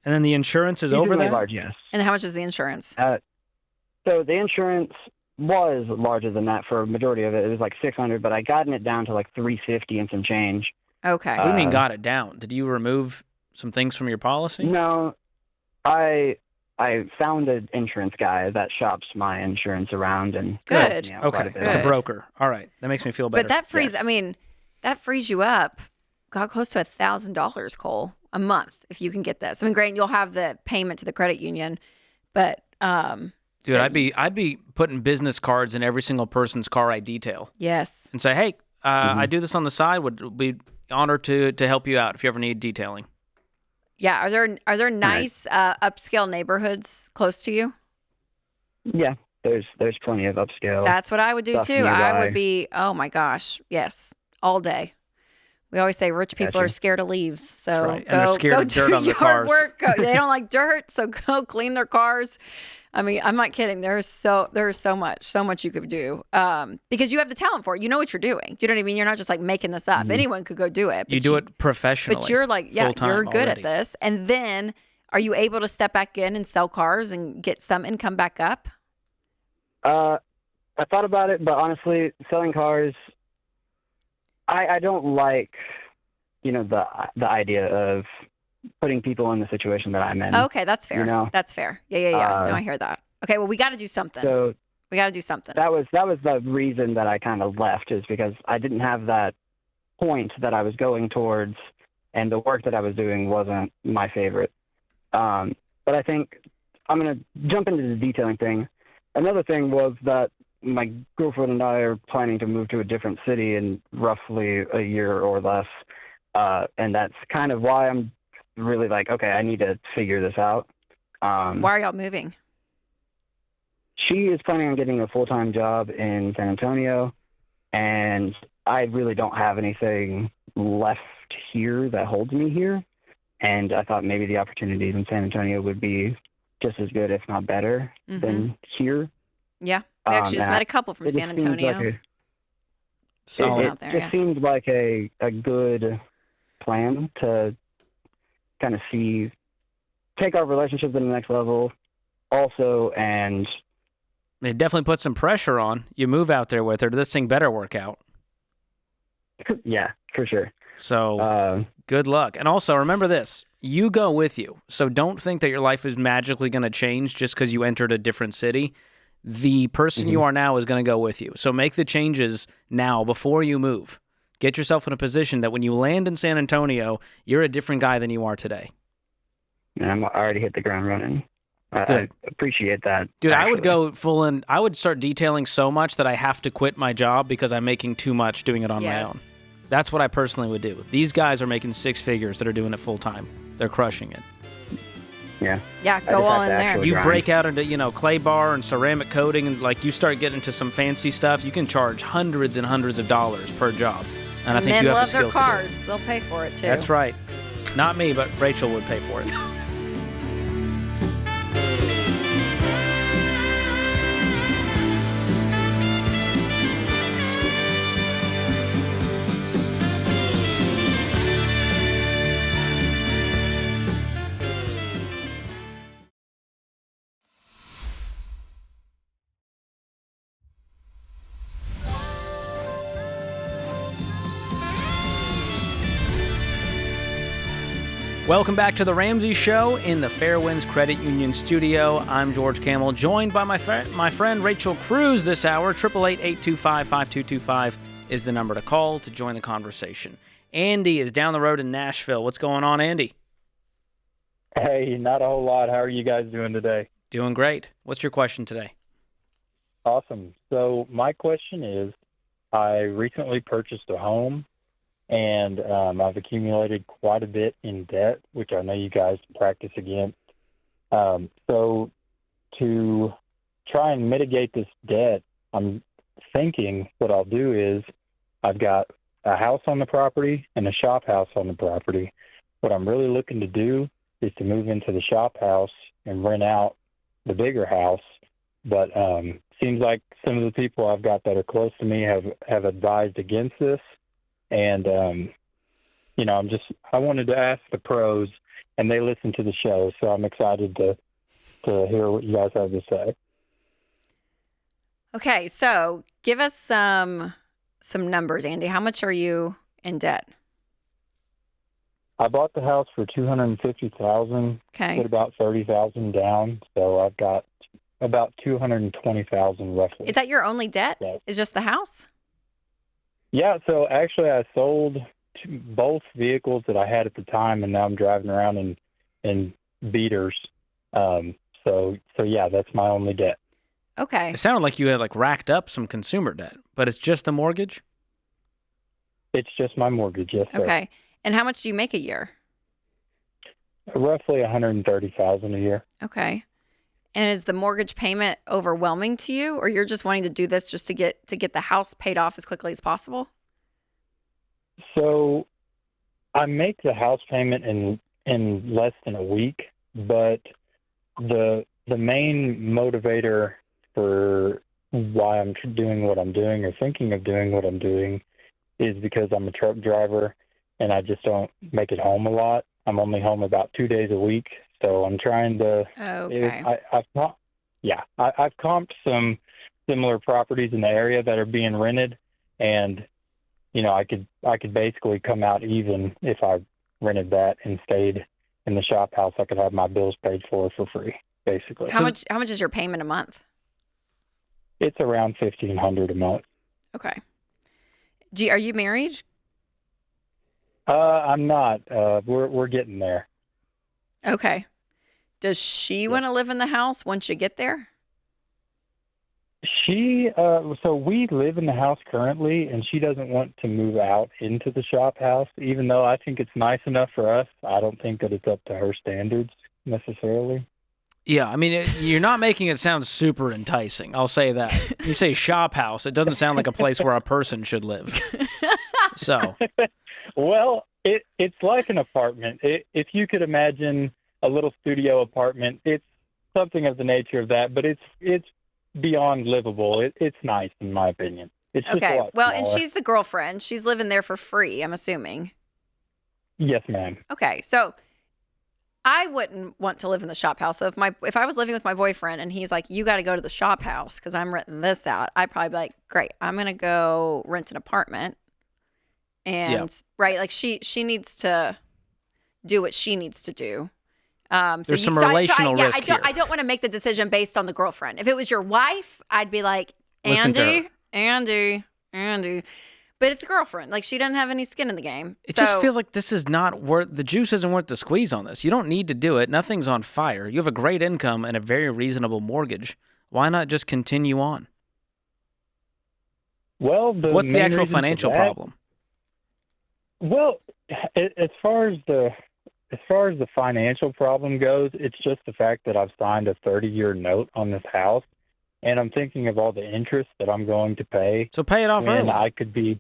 And then the insurance is over that? Large, yes. And how much is the insurance? So the insurance was larger than that for a majority of it. It was like $600, but I gotten it down to like $350 and some change. Okay. What do you mean got it down? Did you remove some things from your policy? No. I found an insurance guy that shops my insurance around and good. Okay, it's a broker. All right, that makes me feel better. But that frees you up. Got close to $1,000, Cole. a month if you can get this. I mean, granted, you'll have the payment to the credit union, but dude, I'd be putting business cards in every single person's car I detail. Yes. And say, hey, I do this on the side. Would be honored to help you out if you ever need detailing. Yeah. Are there nice upscale neighborhoods close to you? Yeah, there's plenty of upscale. That's what I would do stuff too. nearby. I would be, oh my gosh, yes, all day. We always say rich people are scared of leaves. So That's right. And they're scared go of dirt do on their yard cars. work. They don't like dirt, so go clean their cars. I mean, I'm not kidding. There's so much you could do because you have the talent for it. You know what you're doing. Do you know what I mean? You're not just like making this up. Anyone could go do it. You do it professionally. But you're like, yeah, full-time you're good already. at this. And then are you able to step back in and sell cars and get some income back up? I thought about it, but honestly, selling cars, I don't like, the idea of putting people in the situation that I'm in. Okay, that's fair. You know? That's fair. Yeah. No, I hear that. Okay, well, we got to do something. So we got to do something. that was the reason that I kind of left, is because I didn't have that point that I was going towards, and the work that I was doing wasn't my favorite. But I think I'm going to jump into the detailing thing. Another thing was that my girlfriend and I are planning to move to a different city in roughly a year or less. And that's kind of why I'm really like, okay, I need to figure this out. Why are y'all moving? She is planning on getting a full-time job in San Antonio, and I really don't have anything left here that holds me here. And I thought maybe the opportunities in San Antonio would be just as good, if not better, than here. Yeah. We actually just met a couple from San Antonio. It just seemed like a good plan to kind of take our relationship to the next level also, and it definitely puts some pressure on. You move out there with her, this thing better work out. Yeah, for sure. So good luck. And also remember this, you go with you. So don't think that your life is magically going to change just because you entered a different city. The person you are now is going to go with you. So make the changes now before you move. Get yourself in a position that when you land in San Antonio, you're a different guy than you are today. And I already hit the ground running. I appreciate that. Dude, actually. I would go full in. I would start detailing so much that I have to quit my job because I'm making too much doing it on my own. That's what I personally would do. These guys are making six figures that are doing it full time. They're crushing it. Yeah. Yeah, go all in there. You break out into, clay bar and ceramic coating, and you start getting into some fancy stuff, you can charge hundreds and hundreds of dollars per job. And I think men you have love the their skills cars. to do it. They'll pay for it too. That's right. Not me, but Rachel would pay for it. Welcome back to the Ramsey Show in the Fairwinds Credit Union studio. I'm George Kamel, joined by my friend Rachel Cruze this hour. 888-825-5225 is the number to call to join the conversation. Andy is down the road in Nashville. What's going on, Andy? Hey, not a whole lot. How are you guys doing today? Doing great. What's your question today? Awesome. So my question is, I recently purchased a home, and I've accumulated quite a bit in debt, which I know you guys practice against. So to try and mitigate this debt, I'm thinking what I'll do is I've got a house on the property and a shop house on the property. What I'm really looking to do is to move into the shop house and rent out the bigger house. But seems like some of the people I've got that are close to me have advised against this. And, I wanted to ask the pros, and they listen to the show, so I'm excited to hear what you guys have to say. Okay, so give us some numbers, Andy. How much are you in debt? I bought the house for $250,000. Okay. Put about $30,000 down, so I've got about $220,000 roughly. Is that your only debt? Yes. Is just the house? Yeah, so actually I sold both vehicles that I had at the time, and now I'm driving around in beaters. So yeah, that's my only debt. Okay. It sounded like you had like racked up some consumer debt, but it's just the mortgage? It's just my mortgage, yes, sir. Okay. And how much do you make a year? Roughly $130,000 a year. Okay. And is the mortgage payment overwhelming to you, or you're just wanting to do this just to get the house paid off as quickly as possible? So I make the house payment in less than a week, but the main motivator for why I'm doing what I'm doing or thinking of doing what I'm doing is because I'm a truck driver and I just don't make it home a lot. I'm only home about 2 days a week, so I'm trying to. Okay. I've comped some similar properties in the area that are being rented, and I could basically come out even if I rented that and stayed in the shop house. I could have my bills paid for free, basically. How much is your payment a month? It's around $1,500 a month. Okay. Are you married? I'm not. We're getting there. Okay. Does she want to live in the house once you get there? So we live in the house currently, and she doesn't want to move out into the shop house, even though I think it's nice enough for us. I don't think that it's up to her standards necessarily. Yeah, I mean, you're not making it sound super enticing. I'll say that. You say shop house, it doesn't sound like a place where a person should live. So, well, it's like an apartment. If you could imagine a little studio apartment, it's something of the nature of that, but it's beyond livable. It's nice, in my opinion. It's just okay. A lot Well, smaller. and she's the girlfriend. She's living there for free, I'm assuming. Yes, ma'am. Okay, so I wouldn't want to live in the shop house. So if I was living with my boyfriend and he's like, you got to go to the shop house because I'm renting this out, I'd probably be like, great, I'm going to go rent an apartment. And right, like she needs to do what she needs to do. There's some relational risk here. I don't want to make the decision based on the girlfriend. If it was your wife, I'd be like, Listen to Andy. But it's a girlfriend. Like, she doesn't have any skin in the game. It just feels like this is not worth, the juice isn't worth the squeeze on this. You don't need to do it. Nothing's on fire. You have a great income and a very reasonable mortgage. Why not just continue on? Well, what's the actual financial problem? Well, as far as the financial problem goes, it's just the fact that I've signed a 30-year note on this house, and I'm thinking of all the interest that I'm going to pay. So pay it off early. I could be.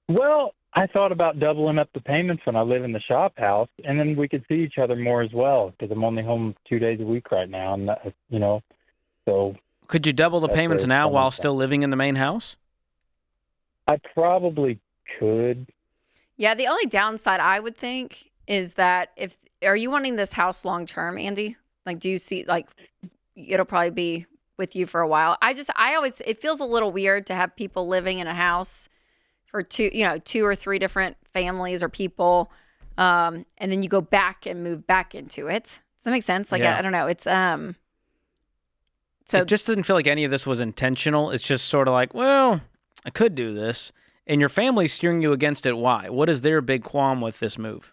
Well, I thought about doubling up the payments when I live in the shop house, and then we could see each other more as well, because I'm only home 2 days a week right now, and so. Could you double the payments now while still living in the main house? I probably could. Yeah, the only downside I would think is that are you wanting this house long term, Andy? Like, do you see, like, it'll probably be with you for a while? It feels a little weird to have people living in a house for two or three different families or people, and then you go back and move back into it. Does that make sense? Like, I don't know. It's so it just doesn't feel like any of this was intentional. It's just sort of like, well, I could do this, and your family's steering you against it. Why? What is their big qualm with this move?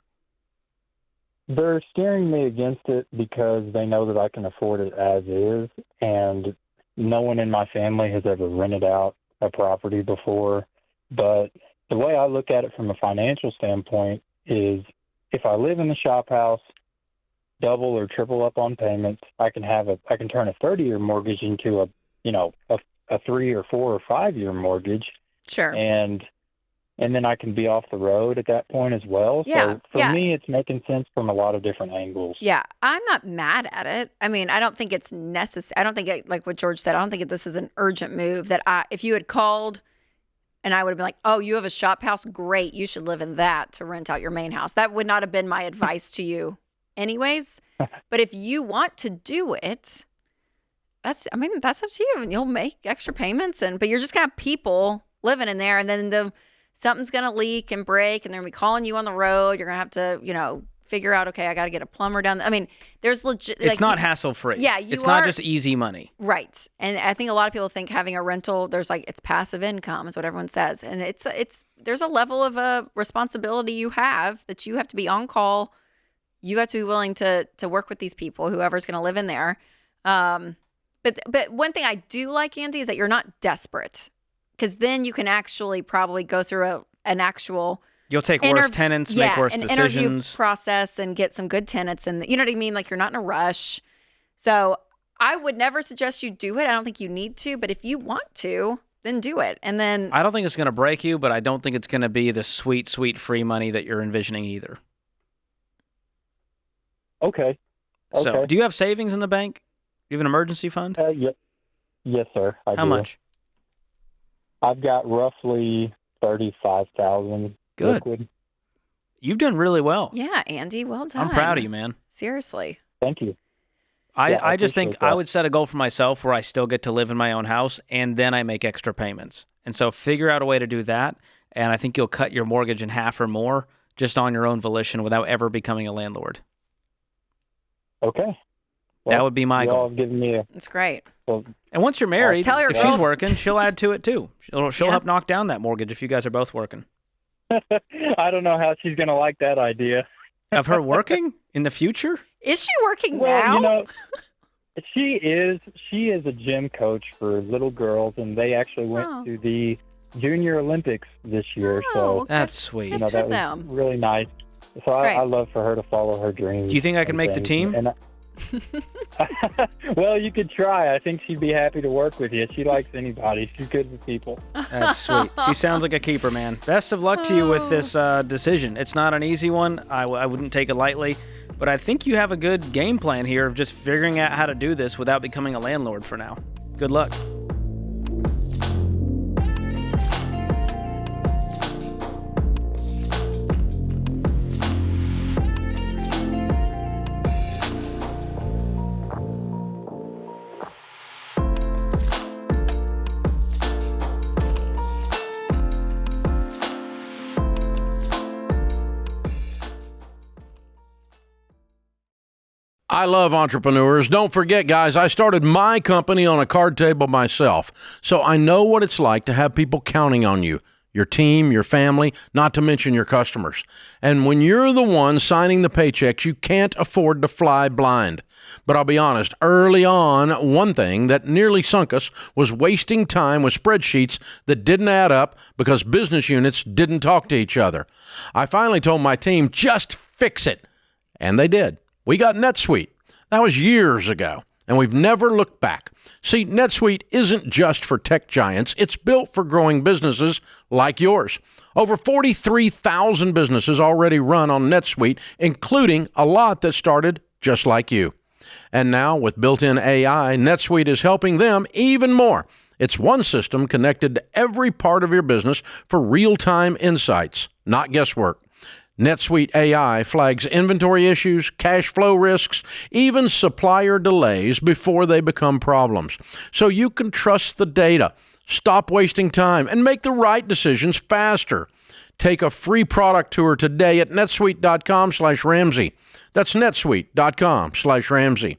They're steering me against it because they know that I can afford it as is, and no one in my family has ever rented out a property before. But the way I look at it from a financial standpoint is if I live in the shop house, double or triple up on payments, I can turn a 30-year mortgage into a 3 or 4 or 5 year mortgage. Sure. And then I can be off the road at that point as well. Yeah, so for me, it's making sense from a lot of different angles. Yeah, I'm not mad at it. I mean, I don't think it's necessary. I don't think, like what George said, I don't think this is an urgent move if you had called and I would have been like, oh, you have a shop house? Great. You should live in that to rent out your main house. That would not have been my advice to you anyways. But if you want to do it, that's up to you. And you'll make extra payments. But you're just going to have people living in there, and then something's going to leak and break, and they're going to be calling you on the road. You're going to have to, figure out, okay, I got to get a plumber down. I mean, there's legit. It's not hassle-free. Yeah, it's not just easy money. Right. And I think a lot of people think having a rental, there's like, it's passive income is what everyone says. And there's a level of responsibility you have that you have to be on call. You have to be willing to work with these people, whoever's going to live in there. But one thing I do like, Andy, is that you're not desperate, because then you can actually probably go through an actual You'll take worse tenants, make worse decisions. Interview process and get some good tenants. And you know what I mean? Like, you're not in a rush. So I would never suggest you do it. I don't think you need to. But if you want to, then do it. And then I don't think it's going to break you, but I don't think it's going to be the sweet, sweet free money that you're envisioning either. Okay. So do you have savings in the bank? Do you have an emergency fund? Yes, sir. I do. How much? I've got roughly 35,000 Good. liquid. You've done really well. yeah, Andy, well done. I'm proud of you, man. Seriously. Thank you. I just think appreciate that. I would set a goal for myself where I still get to live in my own house and then I make extra payments. And so figure out a way to do that. And I think you'll cut your mortgage in half or more just on your own volition without ever becoming a landlord. Okay. That would be my goal. Y'all have given me It's great. well, And once you're married, Tell your if she's girlfriend. working, she'll add to it too. She'll Yeah. help knock down that mortgage if you guys are both working. I don't know how she's going to like that idea. Of her working in the future? Is she working Well, now? you know, she is a gym coach for little girls, and they actually went Oh. to the Junior Olympics this year. Oh, So good. That's sweet. you know, for that was them. really nice. So great. I love for her to follow her dreams. Do you think I can and make the things. team? And well, you could try. I think she'd be happy to work with you. She likes anybody. She's good with people. That's sweet. She sounds like a keeper, man. Best of luck to you with this decision. It's not an easy one. I wouldn't take it lightly. But I think you have a good game plan here of just figuring out how to do this without becoming a landlord for now. Good luck. I love entrepreneurs. Don't forget, guys, I started my company on a card table myself, so I know what it's like to have people counting on you, your team, your family, not to mention your customers. And when you're the one signing the paychecks, you can't afford to fly blind. But I'll be honest, early on, one thing that nearly sunk us was wasting time with spreadsheets that didn't add up because business units didn't talk to each other. I finally told my team, just fix it. And they did. We got NetSuite. That was years ago, and we've never looked back. See, NetSuite isn't just for tech giants. It's built for growing businesses like yours. Over 43,000 businesses already run on NetSuite, including a lot that started just like you. And now, with built-in AI, NetSuite is helping them even more. It's one system connected to every part of your business for real-time insights, not guesswork. NetSuite AI flags inventory issues, cash flow risks, even supplier delays before they become problems. So you can trust the data, stop wasting time, and make the right decisions faster. Take a free product tour today at netsuite.com/Ramsey. That's netsuite.com/Ramsey.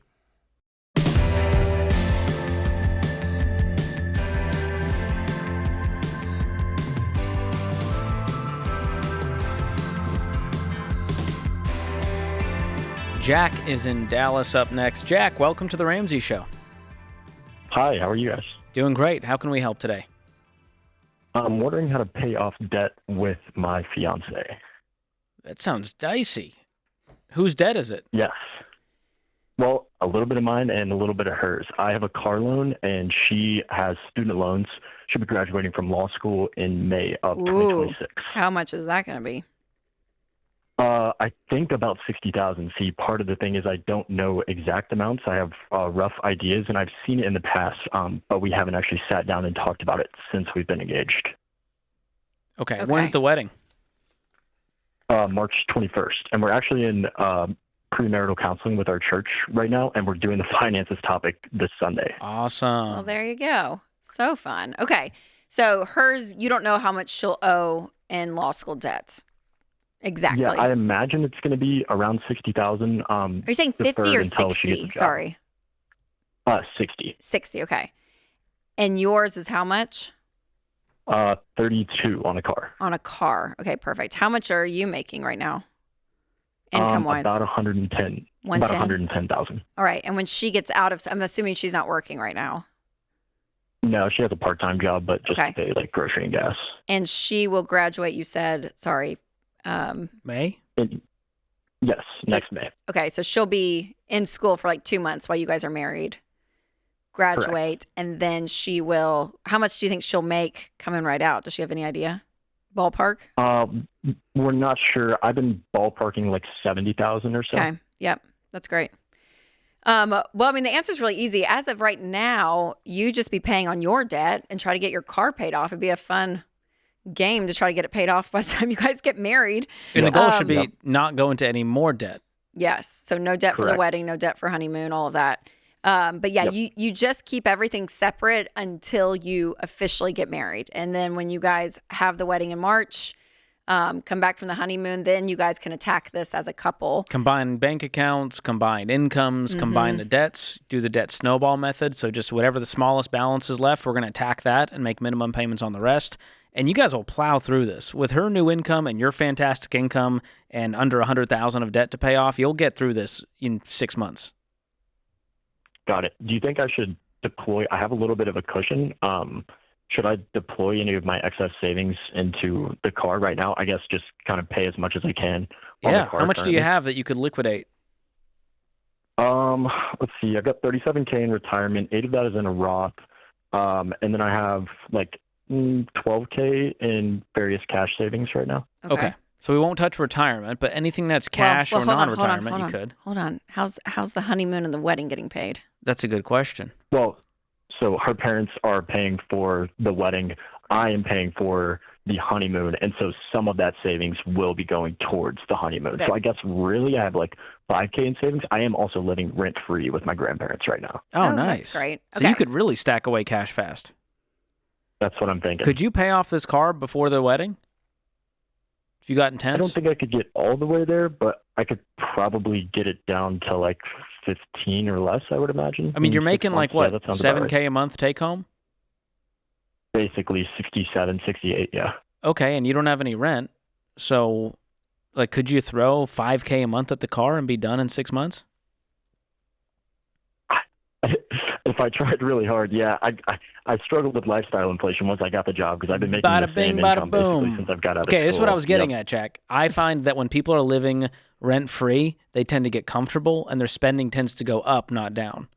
Jack is in Dallas up next. Jack, welcome to the Ramsey Show. Hi, how are you guys? Doing great. How can we help today? I'm wondering how to pay off debt with my fiance. That sounds dicey. Whose debt is it? Yes. Well, a little bit of mine and a little bit of hers. I have a car loan, and she has student loans. She'll be graduating from law school in May of 2026. How much is that going to be? I think about 60,000. See, part of the thing is I don't know exact amounts. I have rough ideas, and I've seen it in the past, but we haven't actually sat down and talked about it since we've been engaged. Okay. When's the wedding? March 21st, and we're actually in premarital counseling with our church right now, and we're doing the finances topic this Sunday. Awesome. Well, there you go. So fun. Okay. So hers, you don't know how much she'll owe in law school debts. Exactly. Yeah, I imagine it's going to be around 60,000. Are you saying 50 or 60? Sorry. 60. 60, okay. And yours is how much? 32 on a car. On a car. Okay, perfect. How much are you making right now? Income-wise? About 110. 110? About 110,000. All right. And when she gets out of, I'm assuming she's not working right now. No, she has a part-time job, but just Okay. to pay like grocery and gas. And she will graduate, you said, sorry. May? Yes, next May. Okay, so she'll be in school for like 2 months while you guys are married. Graduate, Correct. and then she will, how much do you think she'll make coming right out? Does she have any idea? Ballpark? We're not sure. I've been ballparking like 70,000 or so. Okay. Yep. That's great. Well, I mean, the answer is really easy. As of right now, you just be paying on your debt and try to get your car paid off. It'd be a fun game to try to get it paid off by the time you guys get married. And the goal should be not go into any more debt. Yes. So no debt for the wedding, no debt for honeymoon, all of that. But yeah, you just keep everything separate until you officially get married. And then when you guys have the wedding in March, come back from the honeymoon, then you guys can attack this as a couple. Combine bank accounts, combine incomes, combine the debts, do the debt snowball method. So just whatever the smallest balance is left, we're going to attack that and make minimum payments on the rest. And you guys will plow through this. With her new income and your fantastic income and under $100,000 of debt to pay off, you'll get through this in 6 months. Got it. Do you think I should deploy? I have a little bit of a cushion. Should I deploy any of my excess savings into the car right now? I guess just kind of pay as much as I can. Yeah. How much do you have that you could liquidate? Let's see. I've got $37K in retirement. 8 of that is in a Roth. And then I have like $12K in various cash savings right now. Okay. So we won't touch retirement, but anything that's cash or non-retirement, you could. Hold on. How's the honeymoon and the wedding getting paid? That's a good question. Well, so her parents are paying for the wedding. I am paying for the honeymoon. And so some of that savings will be going towards the honeymoon. Okay. So I guess really I have like $5K in savings. I am also living rent-free with my grandparents right now. Oh, nice. That's great. So you could really stack away cash fast. That's what I'm thinking. Could you pay off this car before the wedding? If you got intense? I don't think I could get all the way there, but I could probably get it down to like 15 or less, I would imagine. I mean, you're making like what, that sounds about $7K right. a month take home? Basically 67, 68, yeah. Okay, and you don't have any rent. So, like, could you throw $5K a month at the car and be done in 6 months? If I tried really hard, yeah. I struggled with lifestyle inflation once I got the job because I've been making Bada the bing, same bada income basically boom. since I've got out of Okay, school. this is what I was getting Yep. at, Jack. I find that when people are living rent-free, they tend to get comfortable, and their spending tends to go up, not down.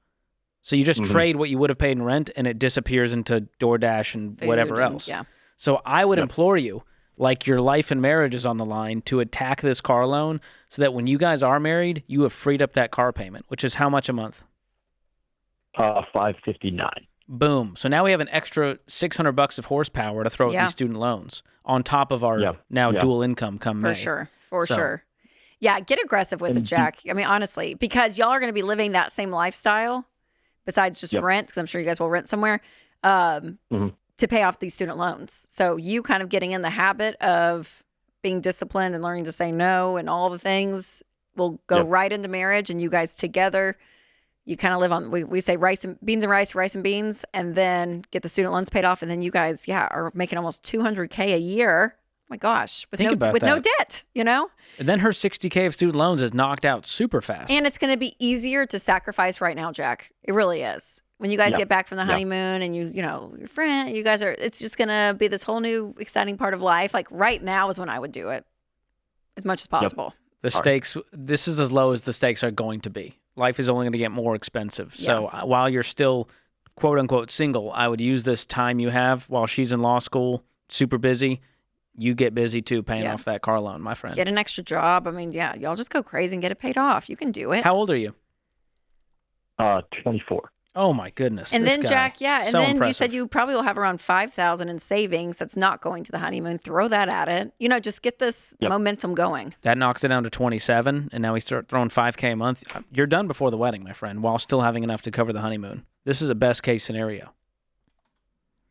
So you just trade what you would have paid in rent, and it disappears into DoorDash and whatever Food and- else. yeah. So I would implore you, like your life and marriage is on the line, to attack this car loan so that when you guys are married, you have freed up that car payment, which is how much a month? $559. Boom. So now we have an extra $600 of horsepower to throw at these student loans on top of our dual income come May. For sure. Yeah, get aggressive with it, Jack. I mean, honestly, because y'all are going to be living that same lifestyle besides just rent, because I'm sure you guys will rent somewhere, to pay off these student loans. So you kind of getting in the habit of being disciplined and learning to say no and all the things will go right into marriage, and you guys together, you kind of live on, we say rice and beans, and then get the student loans paid off. And then you guys, are making almost $200K a year. Oh my gosh. With no debt, you know? And then her $60K of student loans is knocked out super fast. And it's going to be easier to sacrifice right now, Jack. It really is. When you guys get back from the honeymoon and your friend, you guys it's just going to be this whole new exciting part of life. Like right now is when I would do it as much as possible. The stakes, this is as low as the stakes are going to be. Life is only going to get more expensive. So while you're still, quote unquote, single, I would use this time you have while she's in law school, super busy. You get busy too, paying off that car loan, my friend. Get an extra job. I mean, y'all just go crazy and get it paid off. You can do it. How old are you? 24. Oh my goodness. And then Jack, and so then impressive. you said you probably will have around $5,000 in savings that's not going to the honeymoon. Throw that at it. Just get this momentum going. That knocks it down to 27, and now we start throwing $5K a month. You're done before the wedding, my friend, while still having enough to cover the honeymoon. This is a best case scenario.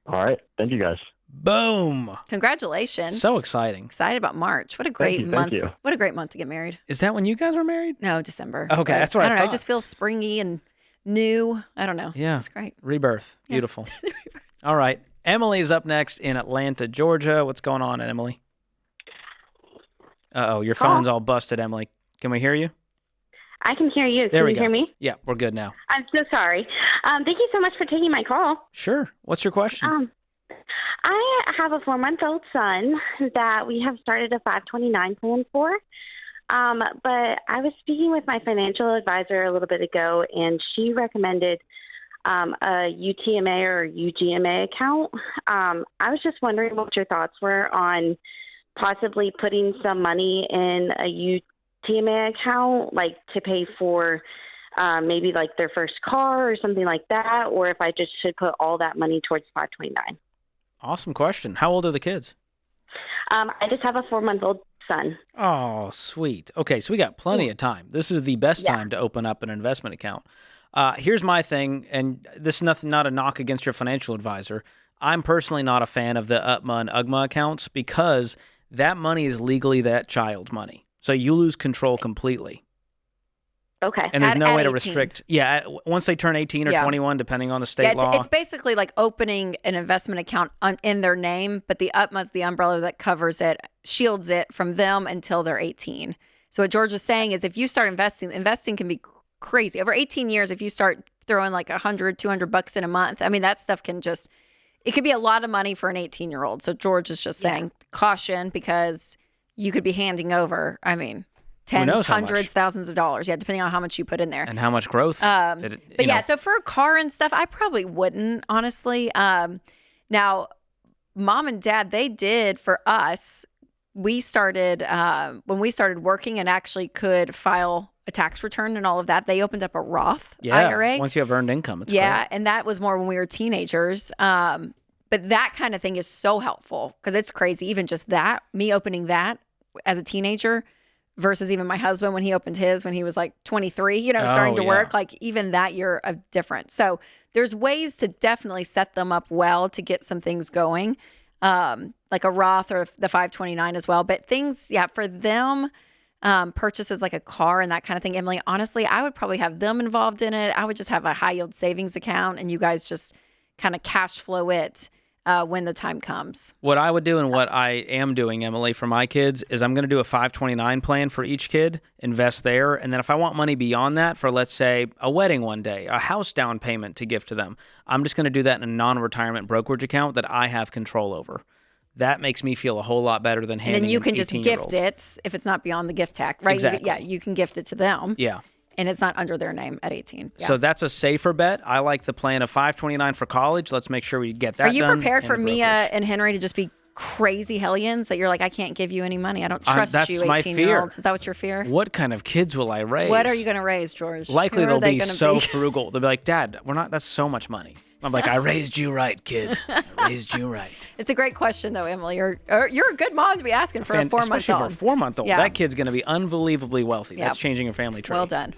All right. Thank you, guys. Boom. Congratulations. So exciting. Excited about March. What a great month. Thank you. What a great month to get married. Is that when you guys were married? No, December. Okay, But that's what I don't know. It thought. just feels springy and new. I don't know. Yeah. It's great. Rebirth. Beautiful. All right. Emily is up next in Atlanta, Georgia. What's going on, Emily? Uh-oh, your phone's all busted, Emily. Can we hear you? I can hear you. There Can we you go. hear me? Yeah, we're good now. I'm so sorry. Thank you so much for taking my call. Sure. What's your question? I have a 4-month-old son that we have started a 529 plan for. But I was speaking with my financial advisor a little bit ago, and she recommended a UTMA or UGMA account. I was just wondering what your thoughts were on possibly putting some money in a UTMA account, like to pay for maybe like their first car or something like that, or if I just should put all that money towards 529. Awesome question. How old are the kids? I just have a 4-month-old son. Oh, sweet. Okay, so we got plenty of time. This is the best time to open up an investment account. Here's my thing, and this is not a knock against your financial advisor. I'm personally not a fan of the UTMA and UGMA accounts because that money is legally that child's money. So you lose control completely. Okay. And there's no way to 18. restrict. Yeah, once they turn 18 or 21, depending on the state Yeah, law. it's basically like opening an investment account in their name, but the UTMA is the umbrella that covers it, shields it from them until they're 18. So what George is saying is if you start investing can be crazy. Over 18 years, if you start throwing like $100, $200 in a month, I mean, that stuff can just, it could be a lot of money for an 18-year-old. So George is just saying caution because you could be handing over, I mean, tens, hundreds, thousands of dollars. Yeah, depending on how much you put in there. And how much growth. But yeah, so for a car and stuff, I probably wouldn't, honestly. Now, Mom and Dad, they did for us. We started, when we started working and actually could file a tax return and all of that, they opened up a Roth IRA. Once you have earned income, it's great. And that was more when we were teenagers. But that kind of thing is so helpful because it's crazy. Even just that, me opening that as a teenager versus even my husband when he opened his when he was like 23, starting to work, like even that year of difference. So there's ways to definitely set them up well to get some things going, like a Roth or the 529 as well. But things, for them, purchases like a car and that kind of thing, Emily, honestly, I would probably have them involved in it. I would just have a high yield savings account and you guys just kind of cash flow it when the time comes. What I would do and what I am doing, Emily, for my kids is I'm going to do a 529 plan for each kid, invest there. And then if I want money beyond that for, let's say, a wedding one day, a house down payment to give to them, I'm just going to do that in a non-retirement brokerage account that I have control over. That makes me feel a whole lot better than handing. And then you can just gift it if it's not beyond the gift tax, right? Exactly. You can gift it to them. Yeah. And it's not under their name at 18. Yeah. So that's a safer bet. I like the plan of 529 for college. Let's make sure we get that done. Are you prepared for Mia and Henry to just be crazy hellions that you're like, I can't give you any money. I don't trust you, 18-year-olds. Is that what your fear? What kind of kids will I raise? What are you going to raise, George? Likely they'll be so frugal. They'll be like, Dad, that's so much money. I'm like, I raised you right, kid. I raised you right. It's a great question, though, Emily. You're a good mom to be asking for a 4-month-old. Especially for a 4-month-old. Yeah. That kid's going to be unbelievably wealthy. That's changing your family tree. Well done.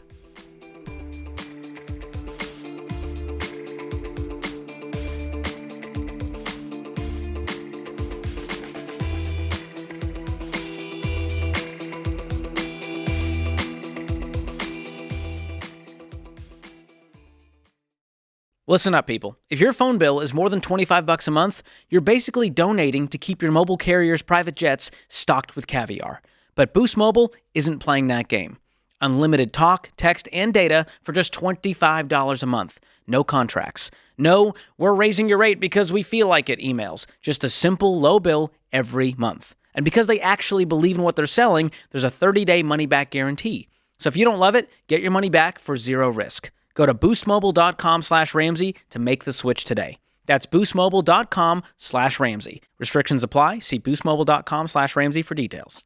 Listen up, people. If your phone bill is more than $25 a month, you're basically donating to keep your mobile carrier's private jets stocked with caviar. But Boost Mobile isn't playing that game. Unlimited talk, text, and data for just $25 a month. No contracts. No, we're raising your rate because we feel like it emails. Just a simple, low bill every month. And because they actually believe in what they're selling, there's a 30-day money-back guarantee. So if you don't love it, get your money back for zero risk. Go to boostmobile.com/Ramsey to make the switch today. That's boostmobile.com/Ramsey. Restrictions apply. See boostmobile.com/Ramsey for details.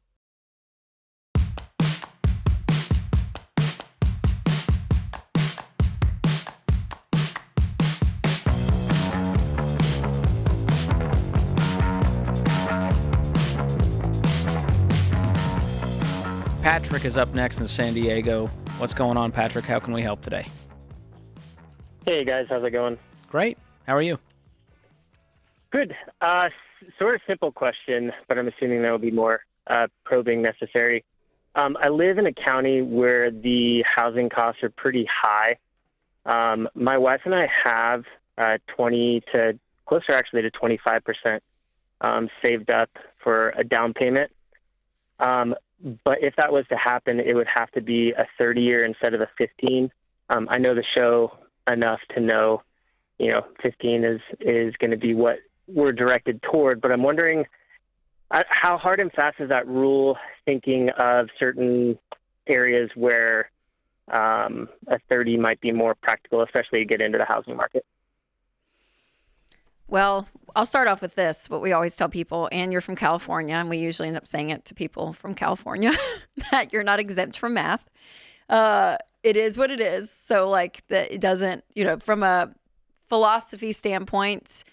Patrick is up next in San Diego. What's going on, Patrick? How can we help today? Hey guys, how's it going? Great. How are you? Good. sort of simple question, but I'm assuming there will be more probing necessary. I live in a county where the housing costs are pretty high. My wife and I have 20 to closer actually to 25% saved up for a down payment. But if that was to happen, it would have to be a 30-year instead of a 15. I know the show enough to know, 15 is going to be what we're directed toward. But I'm wondering how hard and fast is that rule, thinking of certain areas where a 30 might be more practical, especially to get into the housing market? Well, I'll start off with this, what we always tell people, and you're from California, and we usually end up saying it to people from California, that you're not exempt from math. It is what it is. So it doesn't, from a philosophy standpoint,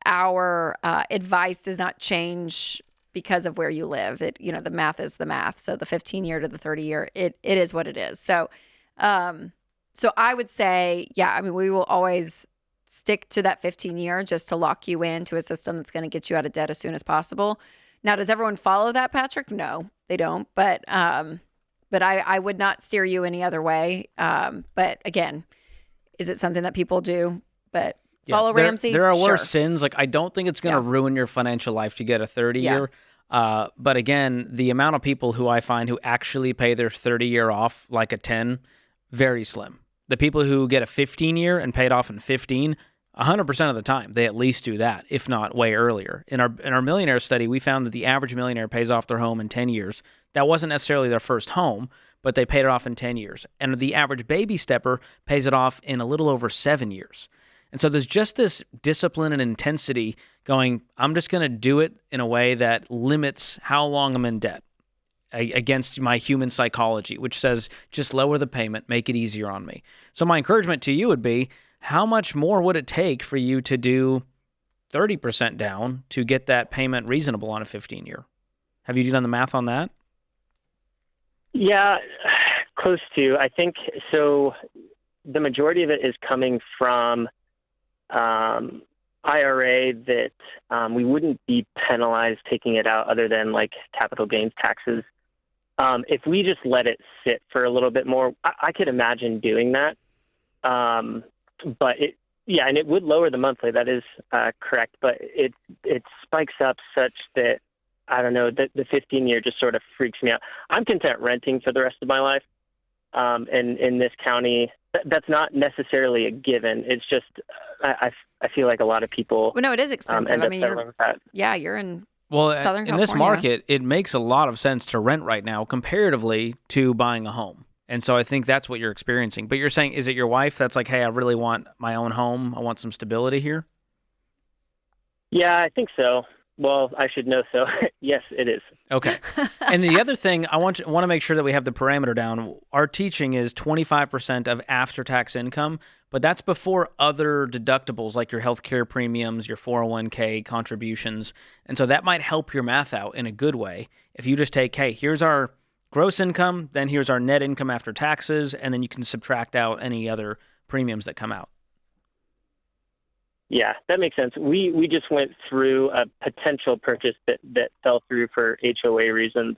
our advice does not change because of where you live. The math is the math. So the 15-year to the 30-year, it is what it is. So, so I would say, we will always stick to that 15-year just to lock you into a system that's going to get you out of debt as soon as possible. Now, does everyone follow that, Patrick? No, they don't. But I would not steer you any other way. But again, is it something that people do? But follow Ramsey. There are worse Sure. sins. I don't think it's going to ruin your financial life to get a 30-year. But again, the amount of people who I find who actually pay their 30-year off like a 10, very slim. The people who get a 15-year and pay it off in 15, 100% of the time, they at least do that, if not way earlier. In our millionaire study, we found that the average millionaire pays off their home in 10 years. That wasn't necessarily their first home, but they paid it off in 10 years. And the average baby stepper pays it off in a little over 7 years. And so there's just this discipline and intensity going, I'm just going to do it in a way that limits how long I'm in debt against my human psychology, which says just lower the payment, make it easier on me. So my encouragement to you would be, how much more would it take for you to do 30% down to get that payment reasonable on a 15-year? Have you done the math on that? Yeah, close to. I think so. The majority of it is coming from IRA that we wouldn't be penalized taking it out other than like capital gains taxes. If we just let it sit for a little bit more, I could imagine doing that. But and it would lower the monthly. That is correct. But it spikes up such that, I don't know, the 15-year just sort of freaks me out. I'm content renting for the rest of my life. And in this county, that's not necessarily a given. It's just, I feel like a lot of people. Well, no, it is expensive. End up settling with that. You're in Southern California. In this market, it makes a lot of sense to rent right now comparatively to buying a home. And so I think that's what you're experiencing. But you're saying, is it your wife that's like, hey, I really want my own home. I want some stability here? Yeah, I think so. Well, I should know so. Yes, it is. Okay. And the other thing, I want to make sure that we have the parameter down. Our teaching is 25% of after-tax income, but that's before other deductibles like your healthcare premiums, your 401k contributions. And so that might help your math out in a good way. If you just take, hey, here's our gross income, then here's our net income after taxes, and then you can subtract out any other premiums that come out. Yeah, that makes sense. We just went through a potential purchase that fell through for HOA reasons.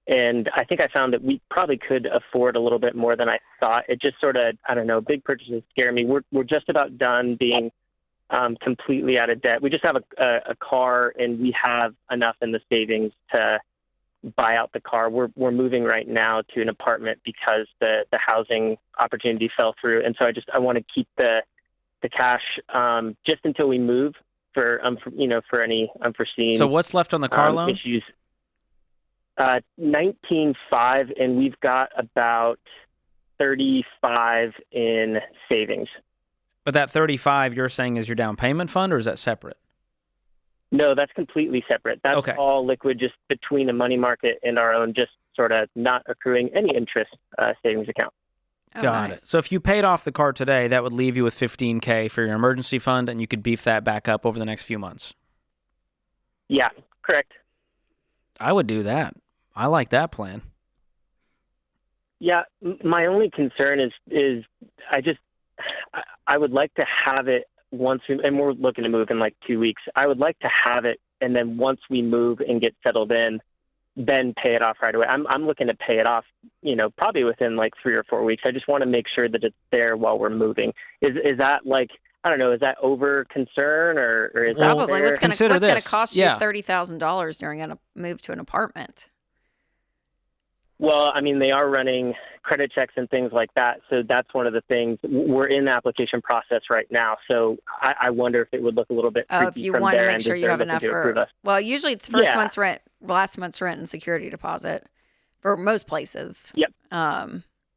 And I think I found that we probably could afford a little bit more than I thought. It just sort of, I don't know, big purchases scare me. We're just about done being completely out of debt. We just have a car, and we have enough in the savings to buy out the car. We're moving right now to an apartment because the housing opportunity fell through. And so I want to keep the cash just until we move for any unforeseen. So what's left on the car loan? Issues. 19.5, and we've got about 35 in savings. But that 35 you're saying is your down payment fund, or is that separate? No, that's completely separate. That's okay. All liquid, just between the money market and our own, just sort of not accruing any interest savings account. Got it. So if you paid off the car today, that would leave you with $15K for your emergency fund, and you could beef that back up over the next few months. Yeah, correct. I would do that. I like that plan. Yeah, my only concern is I would like to have it once, and we're looking to move in like 2 weeks. I would like to have it and then once we move and get settled in, then pay it off right away. I'm looking to pay it off, probably within like 3 or 4 weeks. I just want to make sure that it's there while we're moving. Is that like, I don't know, is that over concern or is that probably fair? what's going to cost you Yeah. $30,000 during a move to an apartment? Well, I mean, they are running credit checks and things like that. So that's one of the things. We're in the application process right now. So I wonder if it would look a little bit Oh, if creepy you from want to their make end sure if you they're have looking enough to approve for, us. well, usually it's first Yeah. month's rent, last month's rent, and security deposit for most places. Yep.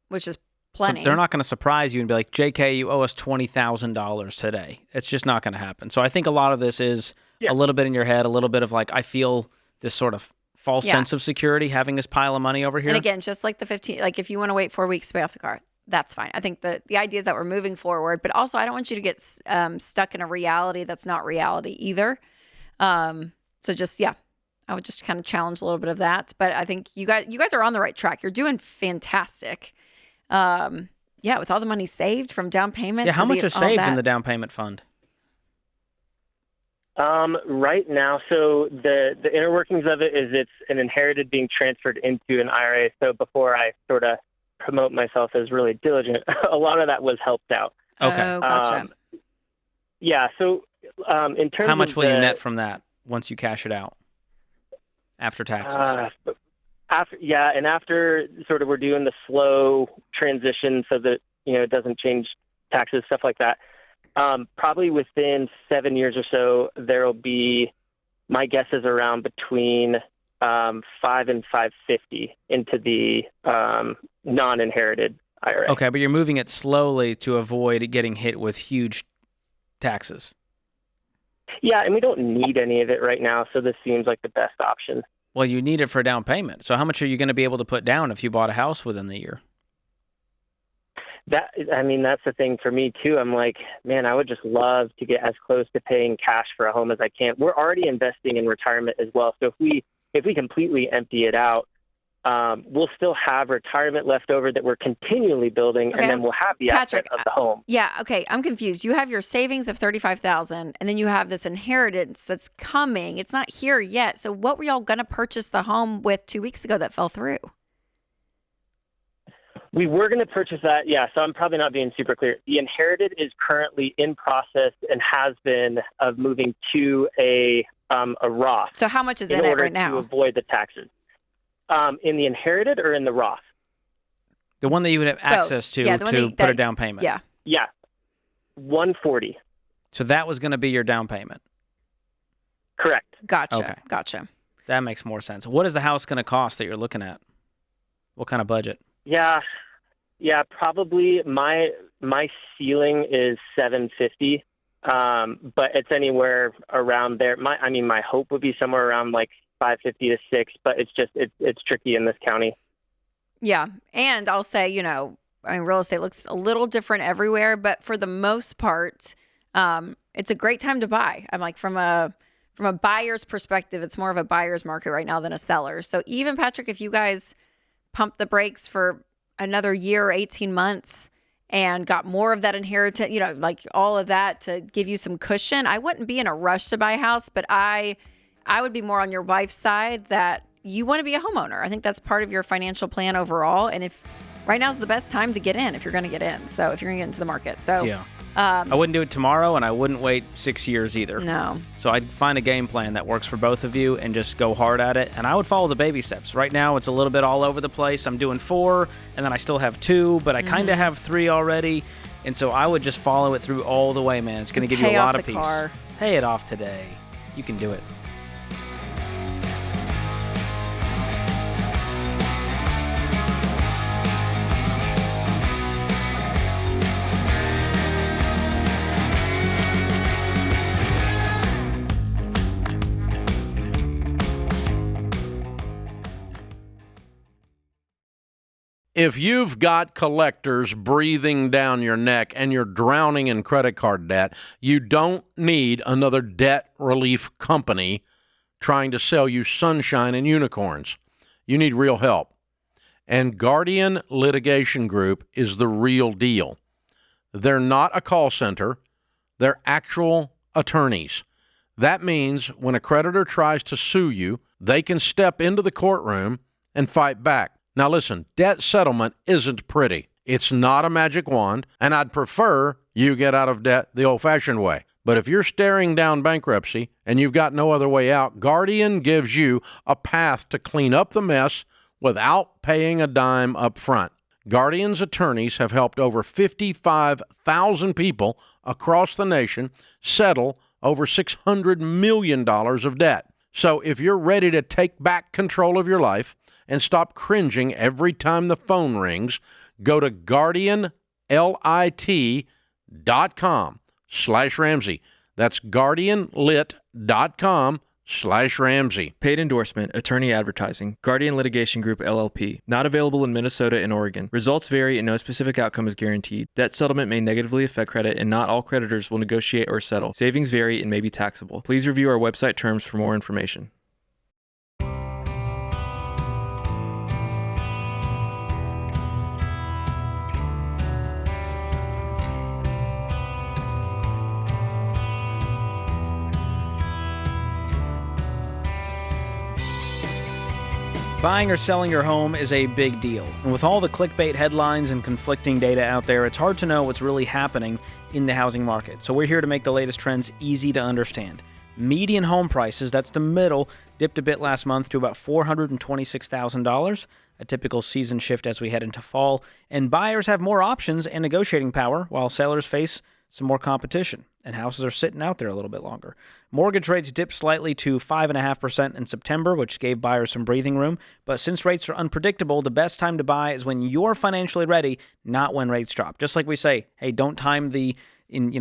Which is So plenty. they're not going to surprise you and be like, JK, you owe us $20,000 today. It's just not going to happen. So I think a lot of this is a little bit in your head, a little bit of like, I feel this sort of false sense of security having this pile of money over here. And again, just like the 15, like if you want to wait 4 weeks to pay off the car, that's fine. I think the idea is that we're moving forward, but also I don't want you to get stuck in a reality that's not reality either. So just, I would just kind of challenge a little bit of that. But I think you guys are on the right track. You're doing fantastic. With all the money saved from down payment. Yeah, how much is saved in the down payment fund? Right now, so the inner workings of it is it's an inherited being transferred into an IRA. So before I sort of promote myself as really diligent, a lot of that was helped out. Okay. Oh, gotcha. So in terms How much of will you net from that once you cash it out after taxes? After sort of we're doing the slow transition so that, it doesn't change taxes, stuff like that. Probably within 7 years or so, there'll be, my guess is around between 5 and 550 into the non-inherited IRA. Okay, but you're moving it slowly to avoid getting hit with huge taxes. Yeah, and we don't need any of it right now, so this seems like the best option. Well, you need it for a down payment. So how much are you going to be able to put down if you bought a house within the year? That's the thing for me too. I'm like, man, I would just love to get as close to paying cash for a home as I can. We're already investing in retirement as well. So if we completely empty it out, we'll still have retirement left over that we're continually building, and then we'll have the asset of the home. Yeah, okay, I'm confused. You have your savings of $35,000, and then you have this inheritance that's coming. It's not here yet. So what were y'all going to purchase the home with 2 weeks ago that fell through? We were going to purchase that, so I'm probably not being super clear. The inherited is currently in process and has been of moving to a Roth. So how much is in it right now? To avoid the taxes. In the inherited or in the Roth? The one that you would have access to put a down payment. Yeah. Yeah, 140. So that was going to be your down payment. Correct. Gotcha. Okay. Gotcha. That makes more sense. What is the house going to cost that you're looking at? What kind of budget? Yeah, probably my ceiling is 750, but it's anywhere around there. My hope would be somewhere around like 550 to 6, but it's tricky in this county. Yeah, and I'll say, real estate looks a little different everywhere, but for the most part, it's a great time to buy. I'm like from a buyer's perspective, it's more of a buyer's market right now than a seller's. So even Patrick, if you guys pump the brakes for another year or 18 months and got more of that inheritance, like all of that to give you some cushion, I wouldn't be in a rush to buy a house, but I would be more on your wife's side that you want to be a homeowner. I think that's part of your financial plan overall. And if right now is the best time to get in, if you're going to get in. So if you're going to get into the market. So yeah. I wouldn't do it tomorrow, and I wouldn't wait 6 years either. No. So I'd find a game plan that works for both of you and just go hard at it. And I would follow the baby steps. Right now, it's a little bit all over the place. I'm doing 4, and then I still have 2, but I kind of have 3 already. And so I would just follow it through all the way, man. It's going to give you a lot of peace. Car. Pay it off today. You can do it. If you've got collectors breathing down your neck and you're drowning in credit card debt, you don't need another debt relief company trying to sell you sunshine and unicorns. You need real help. And Guardian Litigation Group is the real deal. They're not a call center. They're actual attorneys. That means when a creditor tries to sue you, they can step into the courtroom and fight back. Now listen, debt settlement isn't pretty. It's not a magic wand, and I'd prefer you get out of debt the old-fashioned way. But if you're staring down bankruptcy and you've got no other way out, Guardian gives you a path to clean up the mess without paying a dime up front. Guardian's attorneys have helped over 55,000 people across the nation settle over $600 million of debt. So if you're ready to take back control of your life and stop cringing every time the phone rings, go to guardianlit.com/Ramsey. That's guardianlit.com/Ramsey. Paid endorsement, attorney advertising, Guardian Litigation Group LLP. Not available in Minnesota and Oregon. Results vary and no specific outcome is guaranteed. Debt settlement may negatively affect credit and not all creditors will negotiate or settle. Savings vary and may be taxable. Please review our website terms for more information. Buying or selling your home is a big deal. And with all the clickbait headlines and conflicting data out there, it's hard to know what's really happening in the housing market. So we're here to make the latest trends easy to understand. Median home prices, that's the middle, dipped a bit last month to about $426,000, a typical season shift as we head into fall. And buyers have more options and negotiating power, while sellers face some more competition, and houses are sitting out there a little bit longer. Mortgage rates dipped slightly to 5.5% in September, which gave buyers some breathing room. But since rates are unpredictable, the best time to buy is when you're financially ready, not when rates drop. Just like we say, hey, don't time the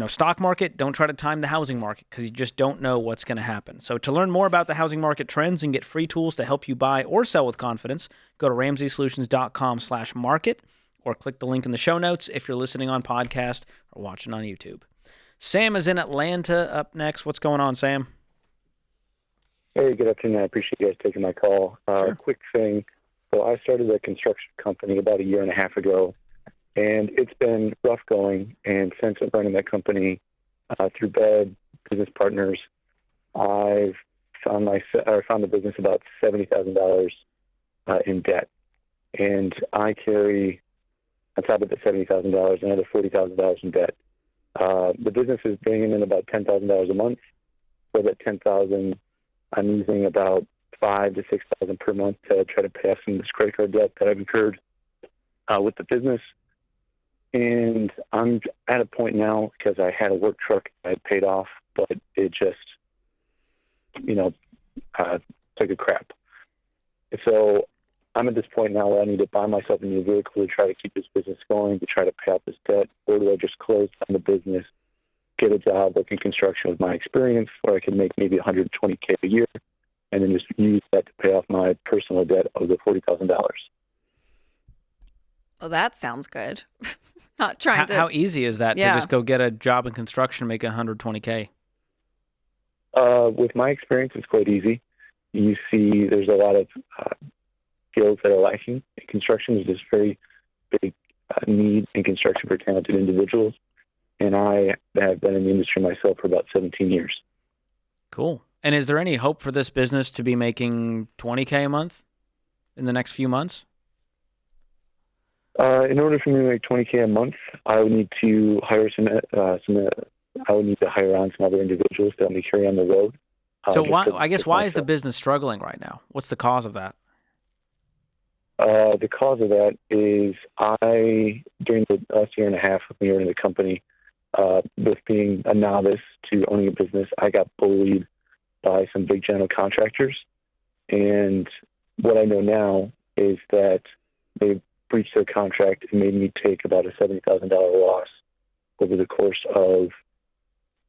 stock market, don't try to time the housing market because you just don't know what's going to happen. So to learn more about the housing market trends and get free tools to help you buy or sell with confidence, go to RamseySolutions.com/market. or click the link in the show notes if you're listening on podcast or watching on YouTube. Sam is in Atlanta up next. What's going on, Sam? Hey, good afternoon. I appreciate you guys taking my call. Sure. Quick thing. So I started a construction company about 1.5 years ago, and it's been rough going. And since I'm running that company through business partners, I've found the business about $70,000 in debt. And I carry, on top of the $70,000, another $40,000 in debt. The business is bringing in about $10,000 a month. For that $10,000, I'm using about $5,000 to $6,000 per month to try to pay off some of this credit card debt that I've incurred with the business. And I'm at a point now because I had a work truck I had paid off, but it just, took a crap. So I'm at this point now where I need to buy myself a new vehicle to try to keep this business going, to try to pay off this debt, or do I just close down the business, get a job working construction with my experience where I can make maybe $120K a year, and then just use that to pay off my personal debt of the $40,000. Well, that sounds good. Not trying to. How easy is that to just go get a job in construction and make $120K? With my experience, it's quite easy. You see there's a lot of skills that are lacking in construction. There's this very big need in construction for talented individuals. And I have been in the industry myself for about 17 years. Cool. And is there any hope for this business to be making $20K a month in the next few months? In order for me to make $20K a month, I would need to hire I would need to hire on some other individuals to help me carry on the road. So why is the business struggling right now? What's the cause of that? The cause of that is during the last 1.5 years when we were in the company, with being a novice to owning a business, I got bullied by some big general contractors. And what I know now is that they breached their contract and made me take about a $70,000 loss over the course of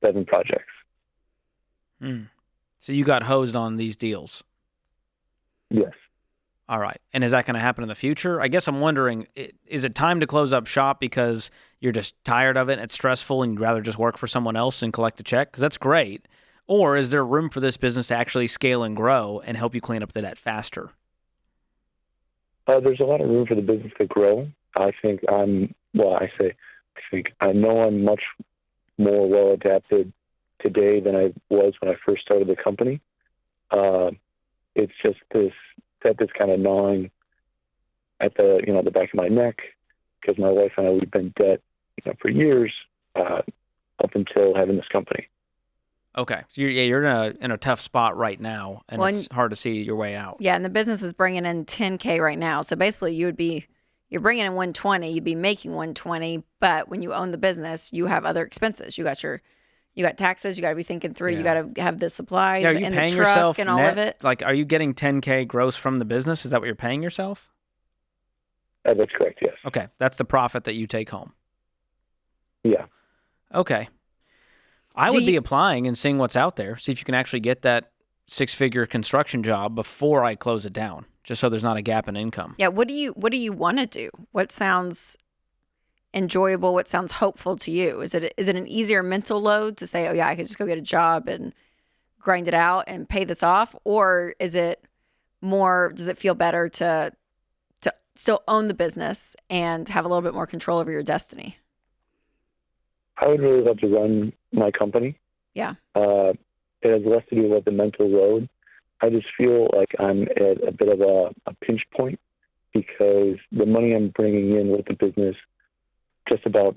7 projects. So you got hosed on these deals? Yes. All right. And is that going to happen in the future? I guess I'm wondering, is it time to close up shop because you're just tired of it and it's stressful and you'd rather just work for someone else and collect a check? Because that's great. Or is there room for this business to actually scale and grow and help you clean up the debt faster? There's a lot of room for the business to grow. I know I'm much more well adapted to today than I was when I first started the company. It's just this kind of gnawing at the the back of my neck, because my wife and I, we've been debt for years up until having this company. Okay, so you're in a tough spot right now, and it's hard to see your way out. Yeah, and the business is bringing in $10K right now. So basically, you're bringing in $120. You'd be making $120, but when you own the business, you have other expenses. You got taxes. You got to be thinking through. Yeah. You got to have the supplies Yeah, are you and paying the truck yourself and all net? of it. Like, are you getting $10K gross from the business? Is that what you're paying yourself? That's correct. Yes. Okay, that's the profit that you take home. Yeah. Okay. I would be applying and seeing what's out there. See if you can actually get that 6-figure construction job before I close it down, just so there's not a gap in income. Yeah. What do you want to do? What sounds enjoyable? What sounds hopeful to you? Is it an easier mental load to say, oh yeah, I could just go get a job and grind it out and pay this off, or is it more? Does it feel better to still own the business and have a little bit more control over your destiny? I would really love to run my company. Yeah. It has less to do with the mental load. I just feel like I'm at a bit of a pinch point, because the money I'm bringing in with the business, just about,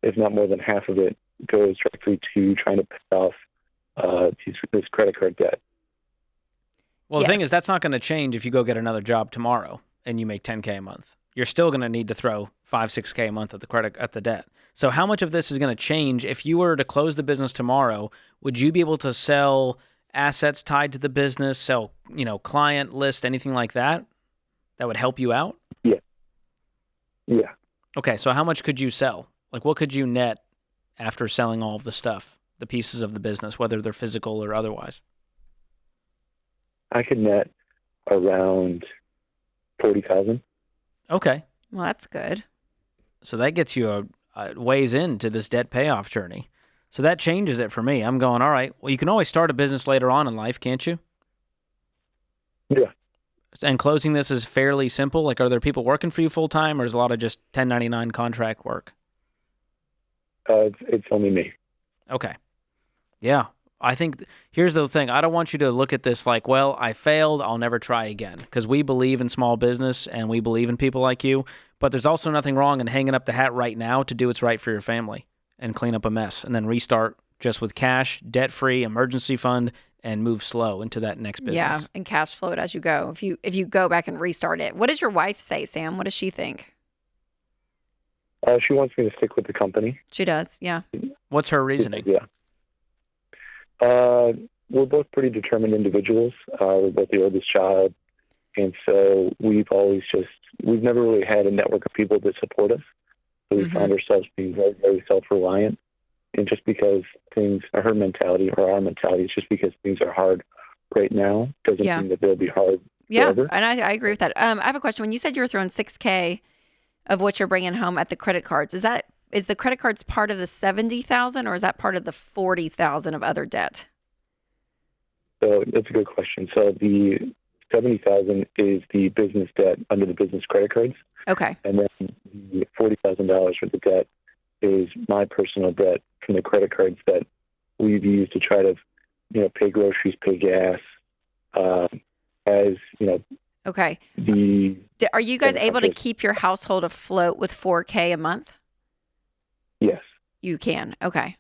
if not more than half of it, goes directly to trying to pay off this credit card debt. Well, the thing is, that's not going to change if you go get another job tomorrow and you make $10K a month. You're still going to need to throw $5-6K a month at the debt. So how much of this is going to change if you were to close the business tomorrow? Would you be able to sell assets tied to the business, sell, client list, anything like that would help you out? Yeah. Yeah. Okay, so how much could you sell? Like, what could you net after selling all of the stuff, the pieces of the business, whether they're physical or otherwise? I could net around $40,000. Okay. Well, that's good. So that gets you a ways into this debt payoff journey. So that changes it for me. I'm going, all right, well, you can always start a business later on in life, can't you? Yeah. And closing this is fairly simple. Like, are there people working for you full time, or is a lot of just 1099 contract work? It's only me. Okay. Yeah. I think here's the thing. I don't want you to look at this like, well, I failed, I'll never try again. Because we believe in small business and we believe in people like you. But there's also nothing wrong in hanging up the hat right now to do what's right for your family and clean up a mess and then restart just with cash, debt-free, emergency fund, and move slow into that next business. Yeah, and cash flow it as you go. If you go back and restart it. What does your wife say, Sam? What does she think? She wants me to stick with the company. She does, yeah. What's her reasoning? Yeah. We're both pretty determined individuals. We're both the oldest child. And so we've never really had a network of people that support us. So we found ourselves being very, very self-reliant. And just because our mentality is just because things are hard right now, doesn't mean that they'll be hard forever. And I agree with that. I have a question. When you said you were throwing $6K of what you're bringing home at the credit cards, is the credit cards part of the $70,000, or is that part of the $40,000 of other debt? So that's a good question. So the $70,000 is the business debt under the business credit cards. Okay. And then the $40,000 for the debt is my personal debt from the credit cards that we've used to try to, pay groceries, pay gas, Okay. Are you guys able to keep your household afloat with $4K a month? Yes. You can. Okay.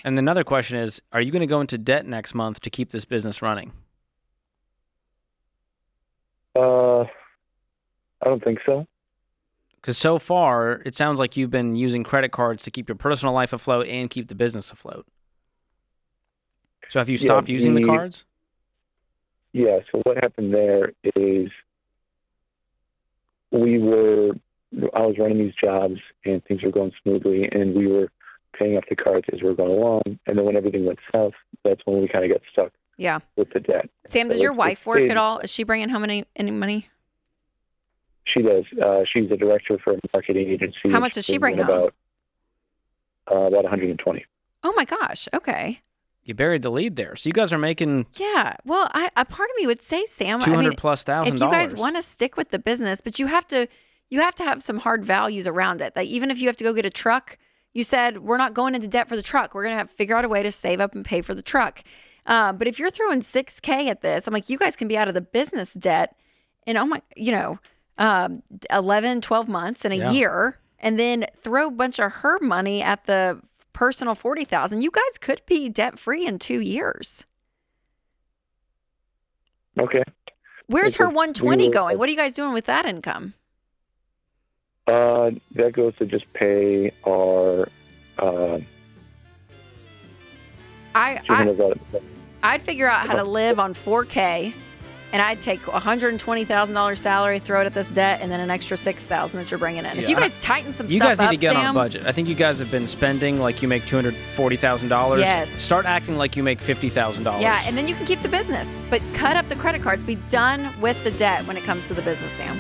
And another question is, are you going to go into debt next month to keep this business running? I don't think so. Because so far, it sounds like you've been using credit cards to keep your personal life afloat and keep the business afloat. So have you stopped using the cards? Yeah, so what happened there is I was running these jobs and things were going smoothly, and we were paying off the cards as we were going along. And then when everything went south, that's when we kind of got stuck with the debt. Sam, does your wife work at all? Is she bringing home any money? She does. She's a director for a marketing agency. How much does she bring home? About 120. Oh my gosh. Okay. You buried the lead there. So you guys are making Well, a part of me would say, Sam, $200,000+. If you guys want to stick with the business, but you have to have some hard values around it. That even if you have to go get a truck, You said, we're not going into debt for the truck. We're going to have to figure out a way to save up and pay for the truck. But if you're throwing $6K at this, I'm like, you guys can be out of the business debt in, 11, 12 months in a year, and then throw a bunch of her money at the personal $40,000. You guys could be debt free in 2 years. Okay. Where's her 120 going? What are you guys doing with that income? That goes to just pay our. I'd figure out how to live on $4K, and I'd take $120,000 salary, throw it at this debt, and then an extra $6,000 that you're bringing in. Yeah, if you guys tighten some you stuff guys need up, to get Sam, on budget. I think you guys have been spending like you make $240,000. Yes. Start acting like you make $50,000. Yeah, and then you can keep the business, but cut up the credit cards. Be done with the debt when it comes to the business, Sam.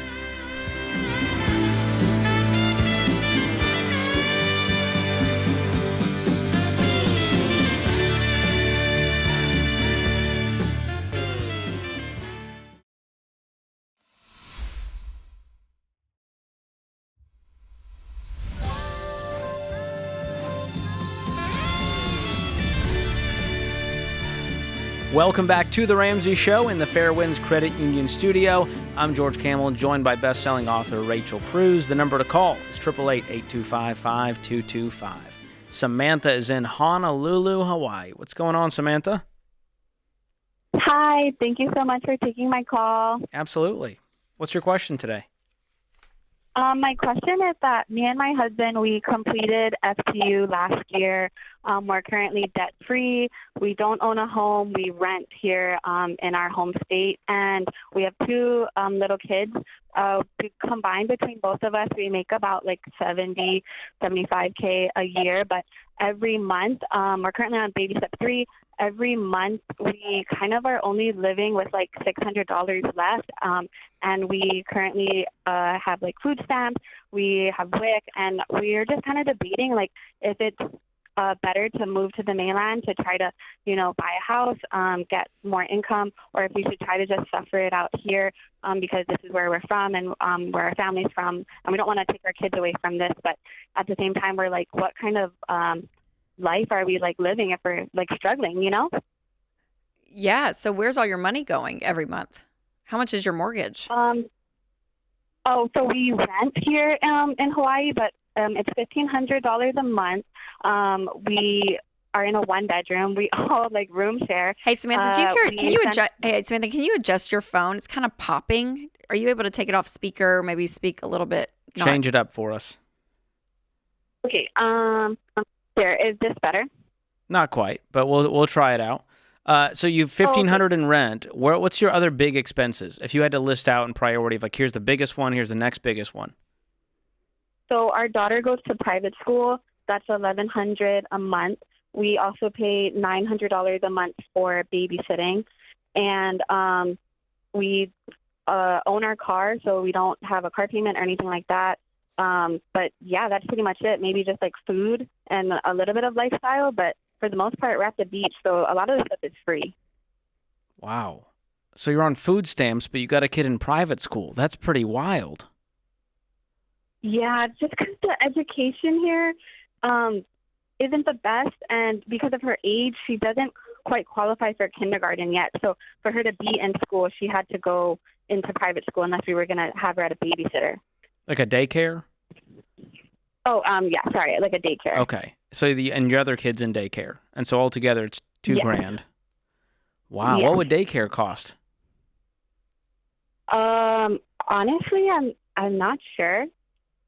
Welcome back to The Ramsey Show in the Fairwinds Credit Union studio. I'm George Kamel, joined by best-selling author Rachel Cruze. The number to call is 888-825-5225. Samantha is in Honolulu, Hawaii. What's going on, Samantha? Hi, thank you so much for taking my call. Absolutely. What's your question today? My question is that me and my husband, we completed FTU last year. We're currently debt-free. We don't own a home. We rent here in our home state, and we have two little kids. Combined between both of us, we make about like $75K a year, but every month, we're currently on baby step 3. Every month, we kind of are only living with like $600 left, and we currently have like food stamps, we have WIC, and we're just kind of debating like if it's better to move to the mainland to try to, buy a house, get more income, or if we should try to just suffer it out here because this is where we're from and where our family's from, and we don't want to take our kids away from this, but at the same time, we're like, what kind of life are we like living if we're like struggling, Yeah. So where's all your money going every month? How much is your mortgage? So we rent here in Hawaii, but it's $1,500 a month. We are in a 1-bedroom. We all like room share. Hey Samantha, do you hear? Can you adjust? Hey Samantha, can you adjust your phone? It's kind of popping. Are you able to take it off speaker? Maybe speak a little bit. Change it up for us. Okay. There. Is this better? Not quite, but we'll try it out. So you've $1,500 in rent. What's your other big expenses? If you had to list out in priority, of like here's the biggest one, here's the next biggest one. So our daughter goes to private school. That's $1,100 a month. We also pay $900 a month for babysitting, and we own our car, so we don't have a car payment or anything like that. But yeah, that's pretty much it. Maybe just like food and a little bit of lifestyle, but for the most part, we're at the beach, so a lot of the stuff is free. Wow. So you're on food stamps, but you got a kid in private school. That's pretty wild. Yeah, it's just because the education here isn't the best, and because of her age, she doesn't quite qualify for kindergarten yet. So for her to be in school, she had to go into private school unless we were going to have her at a babysitter. Like a daycare? Oh, yeah, sorry, like a daycare. Okay. So and your other kid's in daycare. And so altogether it's $2,000. Wow. Yeah. What would daycare cost? Honestly, I'm not sure.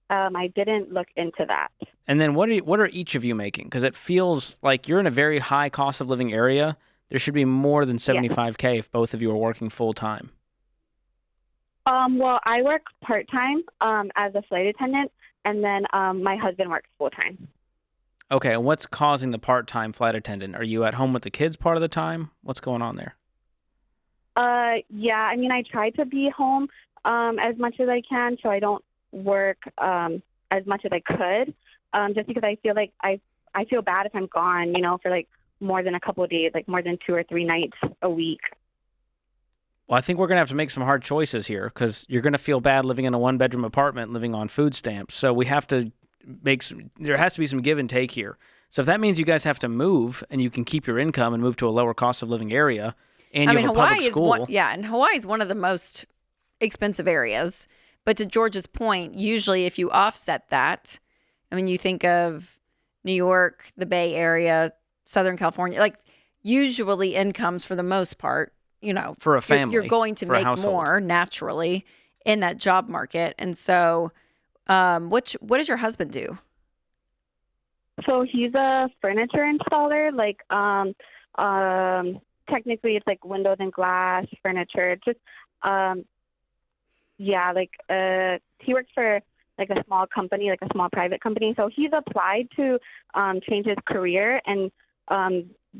I didn't look into that. And then what are each of you making? Because it feels like you're in a very high cost of living area. There should be more than $75K if both of you are working full time. Well, I work part-time as a flight attendant, and then my husband works full-time. Okay, and what's causing the part-time flight attendant? Are you at home with the kids part of the time? What's going on there? Yeah, I mean, I try to be home as much as I can, so I don't work as much as I could, just because I feel like I feel bad if I'm gone, for like more than a couple of days, like more than 2 or 3 nights a week. Well, I think we're going to have to make some hard choices here because you're going to feel bad living in a 1-bedroom apartment, living on food stamps. So we have to there has to be some give and take here. So if that means you guys have to move and you can keep your income and move to a lower cost of living area, and you have a public school. And Hawaii is one of the most expensive areas. But to George's point, usually if you offset that, I mean, you think of New York, the Bay Area, Southern California, like usually incomes for the most part, for a family, you're going to make more naturally in that job market. And so what does your husband do? So he's a furniture installer, like technically it's like windows and glass furniture. Just he works for like a small company, like a small private company. So he's applied to change his career, and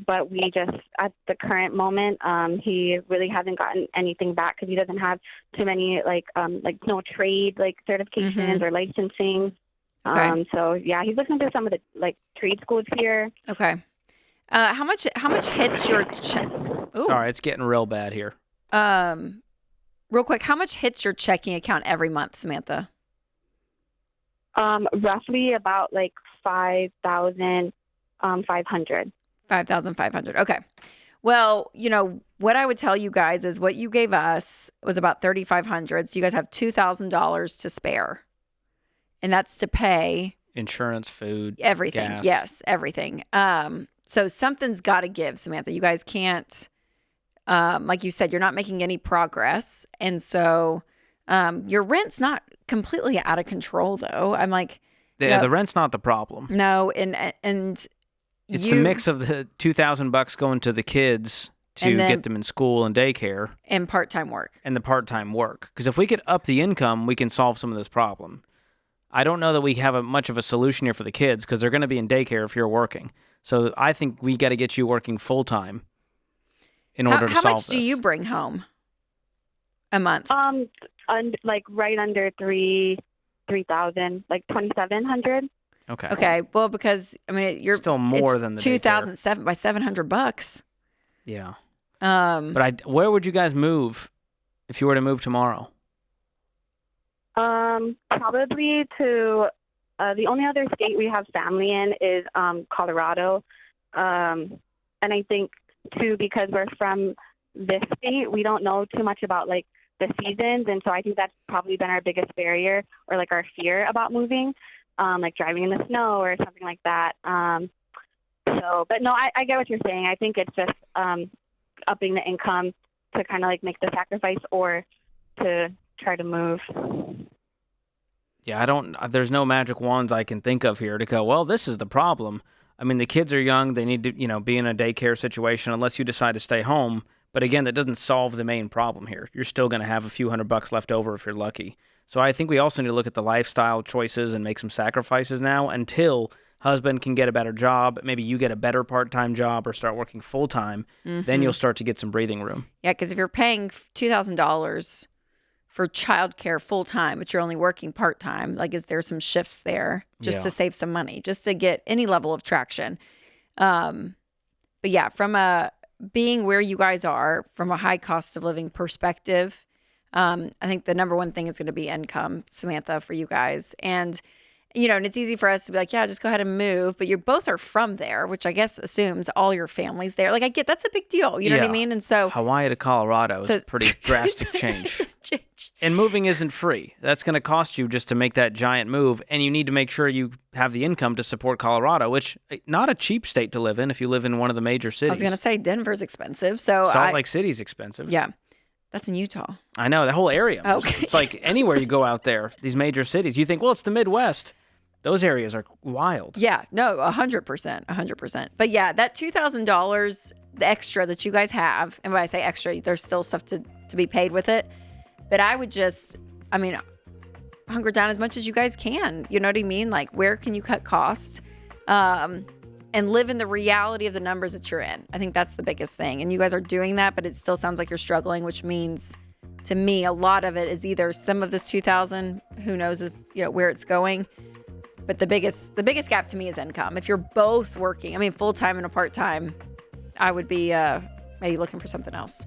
but we just at the current moment he really hasn't gotten anything back because he doesn't have too many like no trade like certifications or licensing. Okay. So yeah, he's looking to some of the like trade schools here. Okay. How much hits your Sorry, it's getting real bad here. Real quick, how much hits your checking account every month, Samantha? Roughly about like 5,500. 5,500. Okay. Well, what I would tell you guys is what you gave us was about 3,500. So you guys have $2,000 to spare. And that's to pay insurance, food, everything. gas. Yes, everything. So something's got to give, Samantha. You guys can't, like you said, you're not making any progress. And so your rent's not completely out of control, though. I'm like, the rent's not the problem. No, and it's the mix of the $2,000 going to the kids to get them in school and daycare and part-time work. And the part-time work. Because if we could up the income, we can solve some of this problem. I don't know that we have much of a solution here for the kids because they're going to be in daycare if you're working. So I think we got to get you working full-time in order to solve this. How much do you bring home a month? Like right under 3,000, like 2,700. Okay. Okay. Well, because I mean, you're still more than the 2,007 by $700. Yeah. But where would you guys move if you were to move tomorrow? Probably to the only other state we have family in is Colorado, and I think too because we're from this state, we don't know too much about like the seasons, and so I think that's probably been our biggest barrier or like our fear about moving, like driving in the snow or something like that. But no, I get what you're saying. I think it's just upping the income to kind of like make the sacrifice or to try to move. Yeah, there's no magic wands I can think of here to go, well, this is the problem. I mean, the kids are young. They need to, be in a daycare situation unless you decide to stay home. But again, that doesn't solve the main problem here. You're still going to have a few $100 left over if you're lucky. So I think we also need to look at the lifestyle choices and make some sacrifices now until husband can get a better job. Maybe you get a better part-time job or start working full-time. Mm-hmm. Then you'll start to get some breathing room. Yeah, because if you're paying $2,000 for childcare full-time, but you're only working part-time, like is there some shifts there just to save some money, just to get any level of traction? But yeah, from being where you guys are, from a high cost of living perspective, I think the number one thing is going to be income, Samantha, for you guys. And it's easy for us to be like, yeah, just go ahead and move. But you both are from there, which I guess assumes all your family's there. Like I get that's a big deal. You know what I mean? And so Hawaii to Colorado is a pretty drastic change. And moving isn't free. That's going to cost you just to make that giant move. And you need to make sure you have the income to support Colorado, which not a cheap state to live in if you live in one of the major cities. I was going to say Denver's expensive. So Salt Lake City's expensive. Yeah. That's in Utah. I know. The whole area. Okay. It's like anywhere you go out there, these major cities, you think, well, it's the Midwest. Those areas are wild. Yeah, no, 100%, 100%. But yeah, that $2,000, the extra that you guys have, and when I say extra, there's still stuff to be paid with it. But I would hunker down as much as you guys can. You know what I mean? Like, where can you cut costs and live in the reality of the numbers that you're in? I think that's the biggest thing. And you guys are doing that, but it still sounds like you're struggling, which means to me, a lot of it is either some of this $2,000, who knows if, where it's going. But the biggest gap to me is income. If you're both working, full-time and a part-time, I would be maybe looking for something else.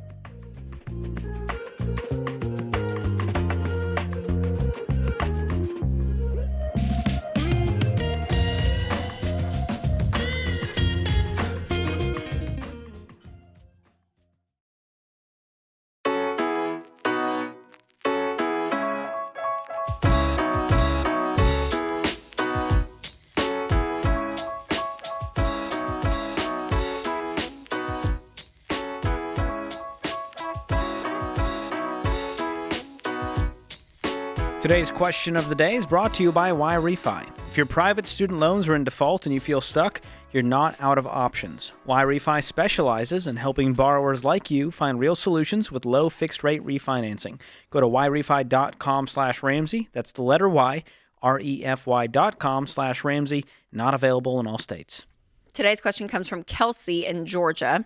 Today's question of the day is brought to you by Why Refi. If your private student loans are in default and you feel stuck, you're not out of options. Why Refi specializes in helping borrowers like you find real solutions with low fixed-rate refinancing. Go to whyrefi.com/Ramsey. That's the letter Y, REFY.com/Ramsey. Not available in all states. Today's question comes from Kelsey in Georgia.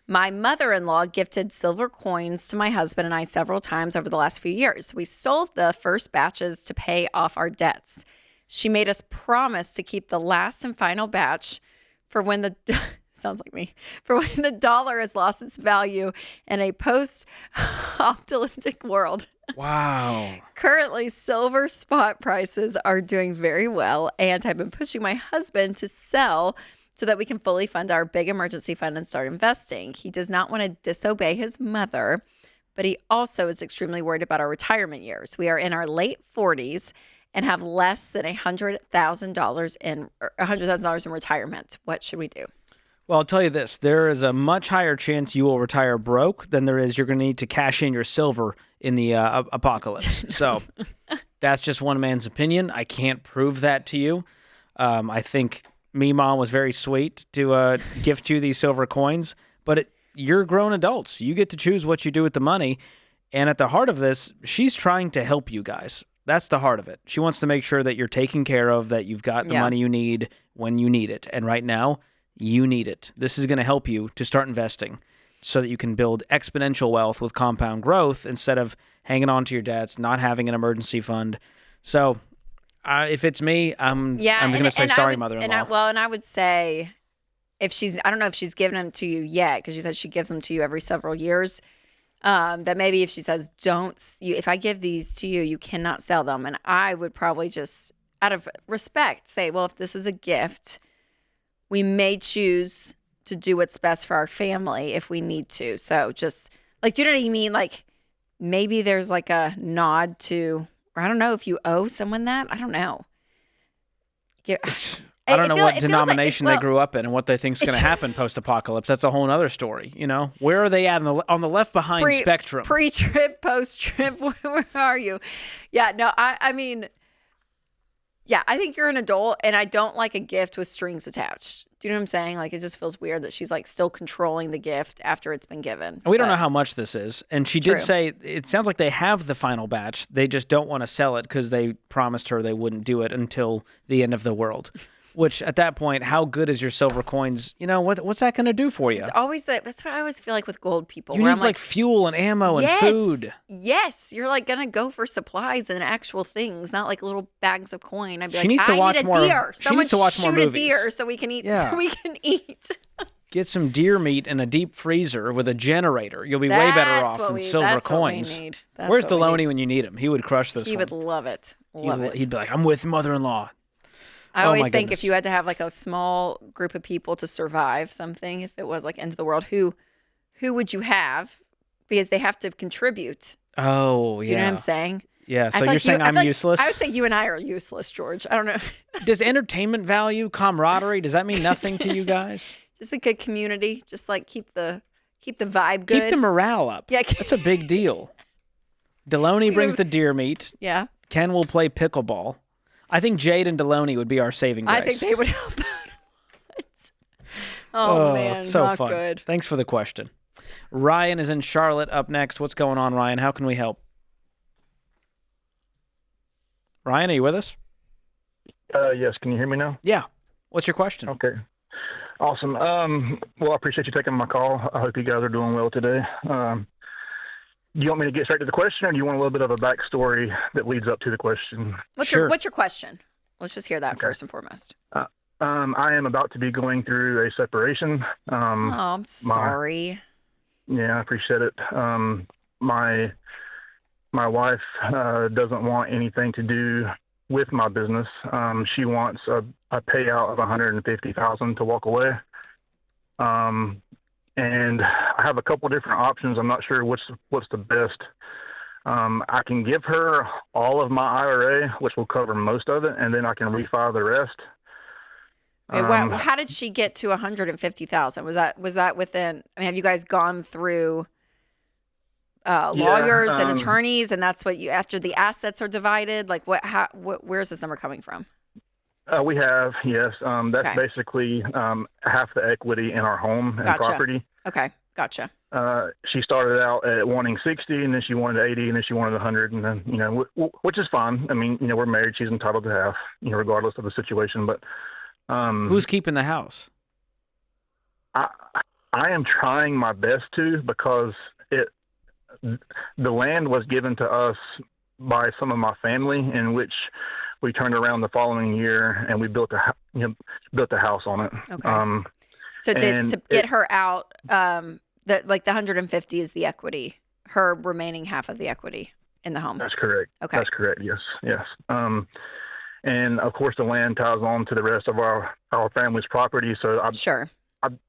My mother-in-law gifted silver coins to my husband and I several times over the last few years. We sold the first batches to pay off our debts. She made us promise to keep the last and final batch for when the sounds like me, for when the dollar has lost its value in a post-apocalyptic world. Wow. Currently, silver spot prices are doing very well, and I've been pushing my husband to sell so that we can fully fund our big emergency fund and start investing. He does not want to disobey his mother, but he also is extremely worried about our retirement years. We are in our late 40s and have less than $100,000 in retirement. What should we do? Well, I'll tell you this. There is a much higher chance you will retire broke than there is you're going to need to cash in your silver in the apocalypse. So that's just one man's opinion. I can't prove that to you. I think Mom was very sweet to gift you these silver coins, but you're grown adults. You get to choose what you do with the money. And at the heart of this, she's trying to help you guys. That's the heart of it. She wants to make sure that you're taken care of, that you've got the money you need when you need it. And right now, you need it. This is going to help you to start investing so that you can build exponential wealth with compound growth instead of hanging on to your debts, not having an emergency fund. So if it's me, I'm going to say sorry, mother-in-law. And I would say I don't know if she's given them to you yet, because she said she gives them to you every several years. That maybe if she says, if I give these to you, you cannot sell them. And I would probably just, out of respect, say, well, if this is a gift, we may choose to do what's best for our family if we need to. So just, like, do you know what I mean? Like, maybe there's like a nod to, or I don't know if you owe someone that. I don't know. I don't know what denomination they grew up in and what they think is going to happen post-apocalypse. That's a whole other story, you know? Where are they at on the left behind spectrum? Pre-trip, post-trip, where are you? Yeah, no, I mean, yeah, I think you're an adult, and I don't like a gift with strings attached. Do you know what I'm saying? Like, it just feels weird that she's, like, still controlling the gift after it's been given. And we don't know how much this is. And she did say, it sounds like they have the final batch. They just don't want to sell it because they promised her they wouldn't do it until the end of the world. Which, at that point, how good is your silver coins? You know, what's that going to do for you? It's always that's what I always feel like with gold people. You need, like, fuel and ammo and food. Yes. You're, like, going to go for supplies and actual things, not, like, little bags of coin. I'd be I need a deer. Someone shoot more movies. A deer so we can eat. Yeah. So we can eat. Get some deer meat in a deep freezer with a generator. You'll be way better off than silver coins. What we need. Where's Deloney when you need him? He would crush this one. He would love it. He'd be like, I'm with mother-in-law. I always think if you had to have like a small group of people to survive something, if it was like end of the world, who would you have? Because they have to contribute. Oh, yeah. Do you know what I'm saying? Yeah, so you're saying I'm useless? I would say you and I are useless, George. I don't know. Does entertainment value, camaraderie, does that mean nothing to you guys? Just a good community. Just like keep the vibe good. Keep the morale up. Yeah. That's a big deal. Deloney brings the deer meat. Yeah. Ken will play pickleball. I think Jade and Deloney would be our saving grace. I think they would help out a lot. Oh man, it's so not fun. good. Thanks for the question. Ryan is in Charlotte up next. What's going on, Ryan? How can we help? Ryan, are you with us? Yes. Can you hear me now? Yeah. What's your question? Okay. Awesome. Well, I appreciate you taking my call. I hope you guys are doing well today. Do you want me to get straight to the question, or do you want a little bit of a backstory that leads up to the question? What's your question? Let's just hear that first and foremost. I am about to be going through a separation. I'm sorry. I appreciate it. My wife doesn't want anything to do with my business. She wants a payout of $150,000 to walk away. And I have a couple different options. I'm not sure what's the best. I can give her all of my IRA, which will cover most of it, and then I can refi the rest. How did she get to $150,000? Was that within? I mean, have you guys gone through lawyers and attorneys, and that's what you after the assets are divided. Like where's this number coming from? We have, yes. That's basically half the equity in our home and property. Okay, gotcha. She started out at wanting 60, and then she wanted 80, and then she wanted 100, and then, which is fine. I mean, we're married. She's entitled to half, regardless of the situation. But who's keeping the house? I am trying my best to, because the land was given to us by some of my family, in which we turned around the following year and we built a house on it. Okay. So to get her out, the 150 is the equity, her remaining half of the equity in the home. That's correct. Okay. That's correct. Yes. And of course the land ties on to the rest of our family's property. So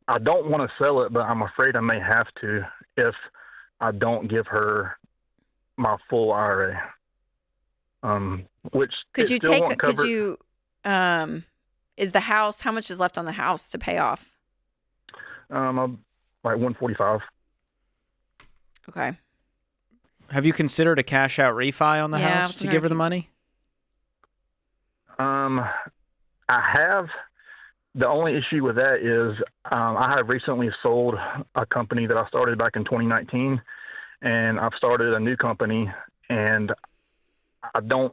I don't want to sell it, but I'm afraid I may have to if I don't give her my full IRA. Which is the house, how much is left on the house to pay off? Like 145. Okay. Have you considered a cash out refi on the house to give her the money? I have. The only issue with that is I have recently sold a company that I started back in 2019, and I've started a new company, and from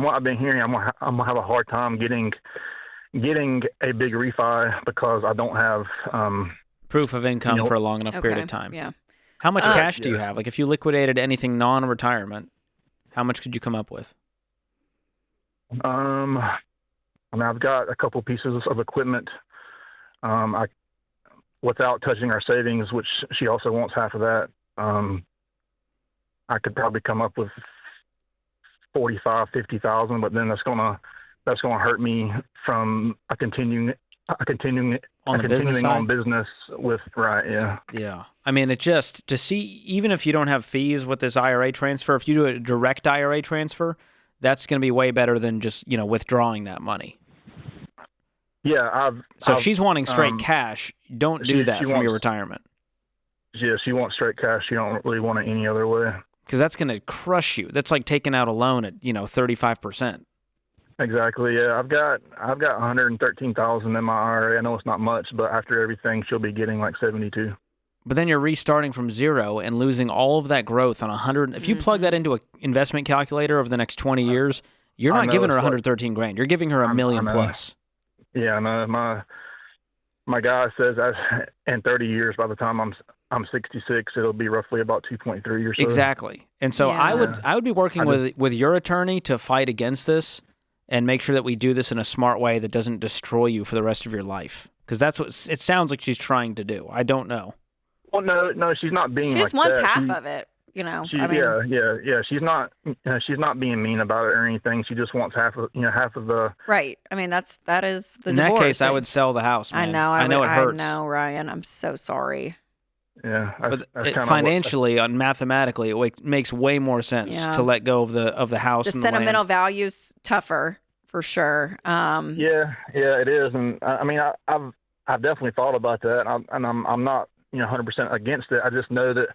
what I've been hearing, I'm gonna have a hard time getting a big refi because I don't have proof of income for a long enough period of time. Yeah. How much cash do you have? Like if you liquidated anything non-retirement, how much could you come up with? I've got a couple pieces of equipment. Without touching our savings, which she also wants half of that. I could probably come up with 50,000, but then that's gonna hurt me from a continuing on business with Yeah. I mean, it just to see, even if you don't have fees with this IRA transfer, if you do a direct IRA transfer, that's going to be way better than just withdrawing that money. Yeah, if she's wanting straight cash, don't do that from your retirement. Yeah, she wants straight cash. She don't really want it any other way. Because that's going to crush you. That's like taking out a loan at 35%. Exactly. Yeah, I've got 113,000 in my IRA. I know it's not much, but after everything, she'll be getting like 72. But then you're restarting from zero and losing all of that growth on 100. If you plug that into an investment calculator over the next 20 years, you're not giving her 113 grand. You're giving her $1 million plus. Yeah, I know. My guy says in 30 years, by the time I'm 66, it'll be roughly about 2.3 or so. Exactly. And so I would be working with your attorney to fight against this and make sure that we do this in a smart way that doesn't destroy you for the rest of your life. Because that's what it sounds like she's trying to do. I don't know. Well, no, she's not being. She just wants half of it. Yeah. She's not being mean about it or anything. She just wants half of the. Right. I mean, that is the in divorce. that case, I would sell the house. Man. I know. It hurts. I know, Ryan. I'm so sorry. Yeah, but financially and mathematically, it makes way more sense to let go of the house. The and sentimental the land. value's tougher for sure. Yeah, it is, and I mean, I've definitely thought about that, and I'm not 100% against it. I just know that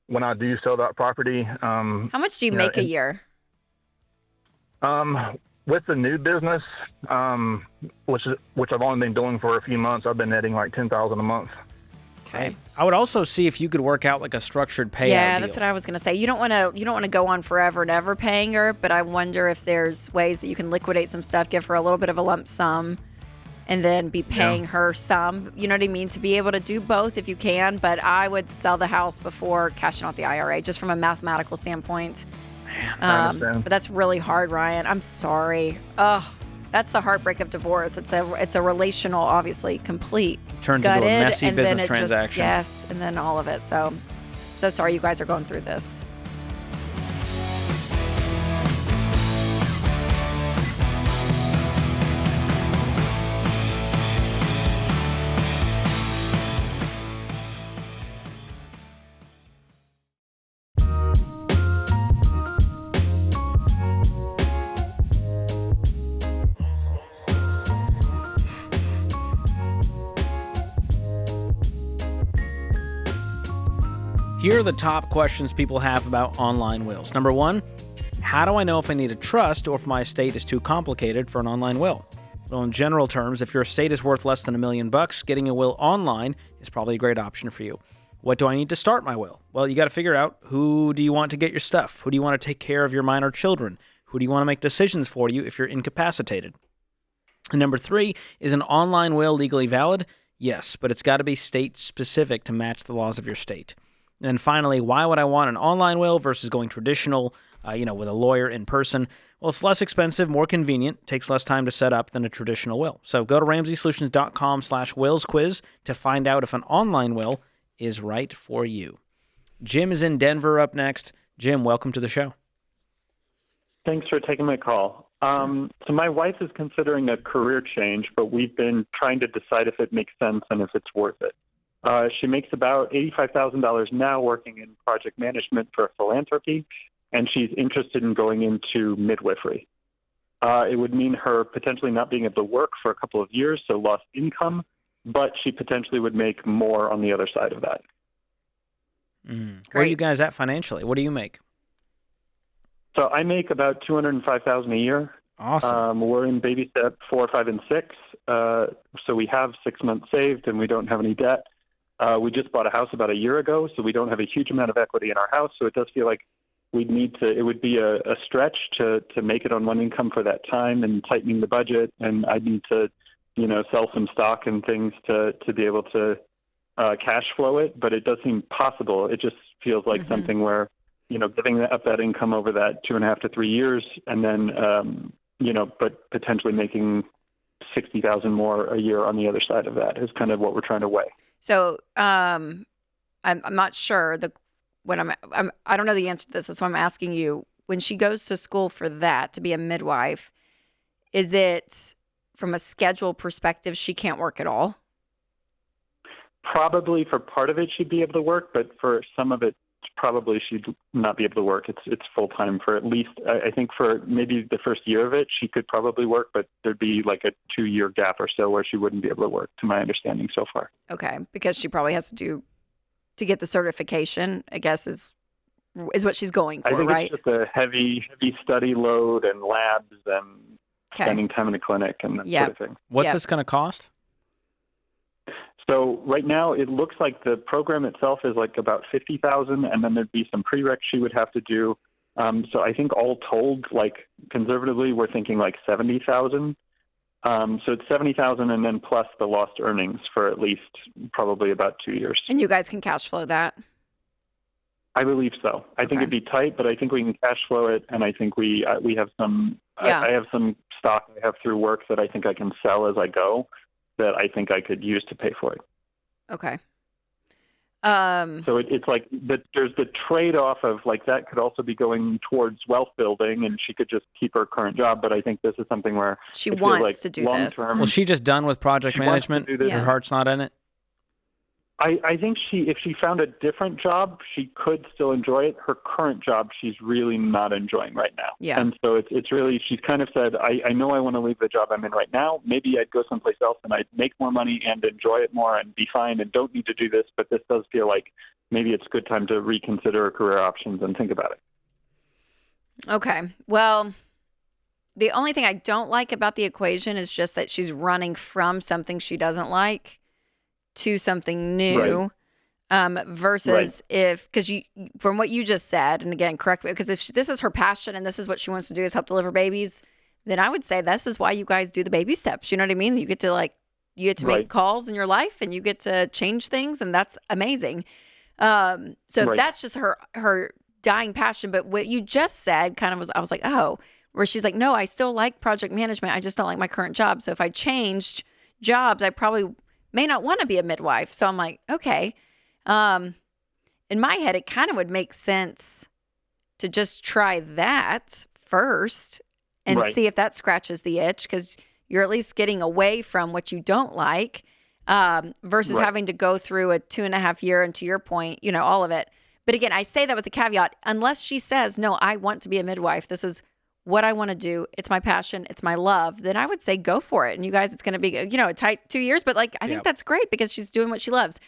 when I do sell that property, how much do you make a year? With the new business, which I've only been doing for a few months, I've been netting like $10,000 a month. Okay. I would also see if you could work out like a structured payout. Yeah, deal. that's what I was going to say. You don't want to go on forever and ever paying her, but I wonder if there's ways that you can liquidate some stuff, give her a little bit of a lump sum, and then be paying her some. You know what I mean? To be able to do both if you can, but I would sell the house before cashing out the IRA, just from a mathematical standpoint. I understand. But that's really hard, Ryan. I'm sorry. Ugh. That's the heartbreak of divorce. It's a relational, obviously, complete. Turns into a gutted, messy and business then it transaction. Yes, and then all of it. So sorry you guys are going through this. Here are the top questions people have about online wills. Number one, how do I know if I need a trust or if my estate is too complicated for an online will? Well, in general terms, if your estate is worth less than $1 million, getting a will online is probably a great option for you. What do I need to start my will? Well, you got to figure out, who do you want to get your stuff? Who do you want to take care of your minor children? Who do you want to make decisions for you if you're incapacitated? And number three, is an online will legally valid? Yes, but it's got to be state-specific to match the laws of your state. And then finally, why would I want an online will versus going traditional, with a lawyer in person? Well, it's less expensive, more convenient, takes less time to set up than a traditional will. So go to RamseySolutions.com/willsquiz to find out if an online will is right for you. Jim is in Denver up next. Jim, welcome to the show. Thanks for taking my call. So my wife is considering a career change, but we've been trying to decide if it makes sense and if it's worth it. She makes about $85,000 now working in project management for philanthropy, and she's interested in going into midwifery. It would mean her potentially not being able to work for a couple of years, so lost income, but she potentially would make more on the other side of that. Where are you guys at financially? What do you make? So I make about $205,000 a year. Awesome. We're in baby step 4, 5, and 6. So we have 6 months saved, and we don't have any debt. We just bought a house about a year ago, so we don't have a huge amount of equity in our house. So it does feel like it would be a stretch to make it on one income for that time, and tightening the budget. And I'd need to, sell some stock and things to be able to cash flow it. But it does seem possible. It just feels like something where, giving up that income over that 2.5 to 3 years, and then, but potentially making $60,000 more a year on the other side of that is kind of what we're trying to weigh. So I'm not sure I don't know the answer to this. That's why I'm asking you. When she goes to school for that, to be a midwife, is it from a schedule perspective she can't work at all? Probably for part of it she'd be able to work, but for some of it probably she'd not be able to work. It's full time for at least, I think for maybe the first year of it she could probably work, but there'd be like a 2-year gap or so where she wouldn't be able to work, to my understanding so far. Okay, because she probably has to get the certification, I guess is what she's going for, I think right? It's just a heavy study load and labs and spending time in the clinic and that sort of thing. What's this going to cost? So right now it looks like the program itself is like about $50,000, and then there'd be some prereqs she would have to do. So I think all told, like conservatively, we're thinking like $70,000. So it's $70,000, and then plus the lost earnings for at least probably about 2 years. And you guys can cash flow that? I believe so. I think it'd be tight, but I think we can cash flow it, and I think we have some. I have some stock I have through work that I think I can sell as I go, that I think I could use to pay for it. Okay. So it's like there's the trade-off of like that could also be going towards wealth building, and she could just keep her current job. But I think this is something where she it wants feels like to do this. Was she just done with project management? Her heart's not in it? I think if she found a different job, she could still enjoy it. Her current job, she's really not enjoying right now. Yeah. And so it's really, she's kind of said, I know I want to leave the job I'm in right now. Maybe I'd go someplace else and I'd make more money and enjoy it more and be fine and don't need to do this. But this does feel like maybe it's a good time to reconsider her career options and think about it. Okay. Well, the only thing I don't like about the equation is just that she's running from something she doesn't like to something new, versus because from what you just said, and again, correct me, because if this is her passion and this is what she wants to do is help deliver babies, then I would say this is why you guys do the baby steps. You know what I mean? You get to make calls in your life and you get to change things, and that's amazing. So if that's just her dying passion, but what you just said kind of was, I was like, oh, where she's like, no, I still like project management. I just don't like my current job. So if I changed jobs, I probably may not want to be a midwife. So I'm like, okay. In my head, it kind of would make sense to just try that first and see if that scratches the itch, because you're at least getting away from what you don't like, versus having to go through a 2.5 year, and to your point, all of it. But again, I say that with the caveat, unless she says, no, I want to be a midwife. This is what I want to do. It's my passion. It's my love. Then I would say go for it. And you guys, it's going to be, a tight 2 years, but I think that's great because she's doing what she loves.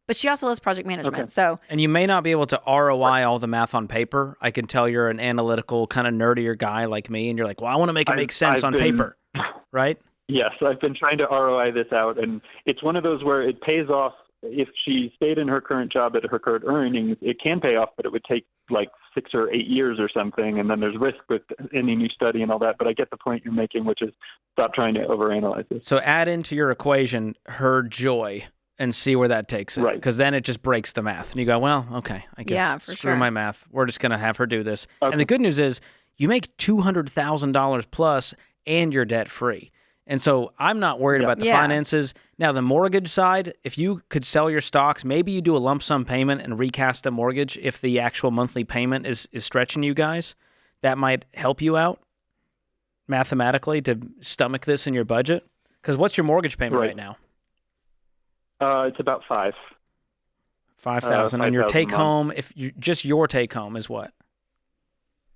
But she also loves project management. Okay. So And you may not be able to ROI all the math on paper. I can tell you're an analytical, kind of nerdier guy like me, and you're like, well, I want to make it make sense on paper, right? Yes, I've been trying to ROI this out, and it's one of those where it pays off. If she stayed in her current job at her current earnings, it can pay off, but it would take like 6 or 8 years or something, and then there's risk with any new study and all that. But I get the point you're making, which is stop trying to overanalyze it. So add into your equation her joy and see where that takes it. Right. Because then it just breaks the math. And you go, well, okay, I guess Yeah, for screw sure. my math. We're just going to have her do this. And the good news is you make $200,000 plus and you're debt free. And so I'm not worried about the finances. Now, the mortgage side, if you could sell your stocks, maybe you do a lump sum payment and recast the mortgage if the actual monthly payment is stretching you guys. That might help you out mathematically to stomach this in your budget. Because what's your mortgage payment right now? It's about 5. 5,000. And your 5,000 take a month. home, if you, just your take home is what?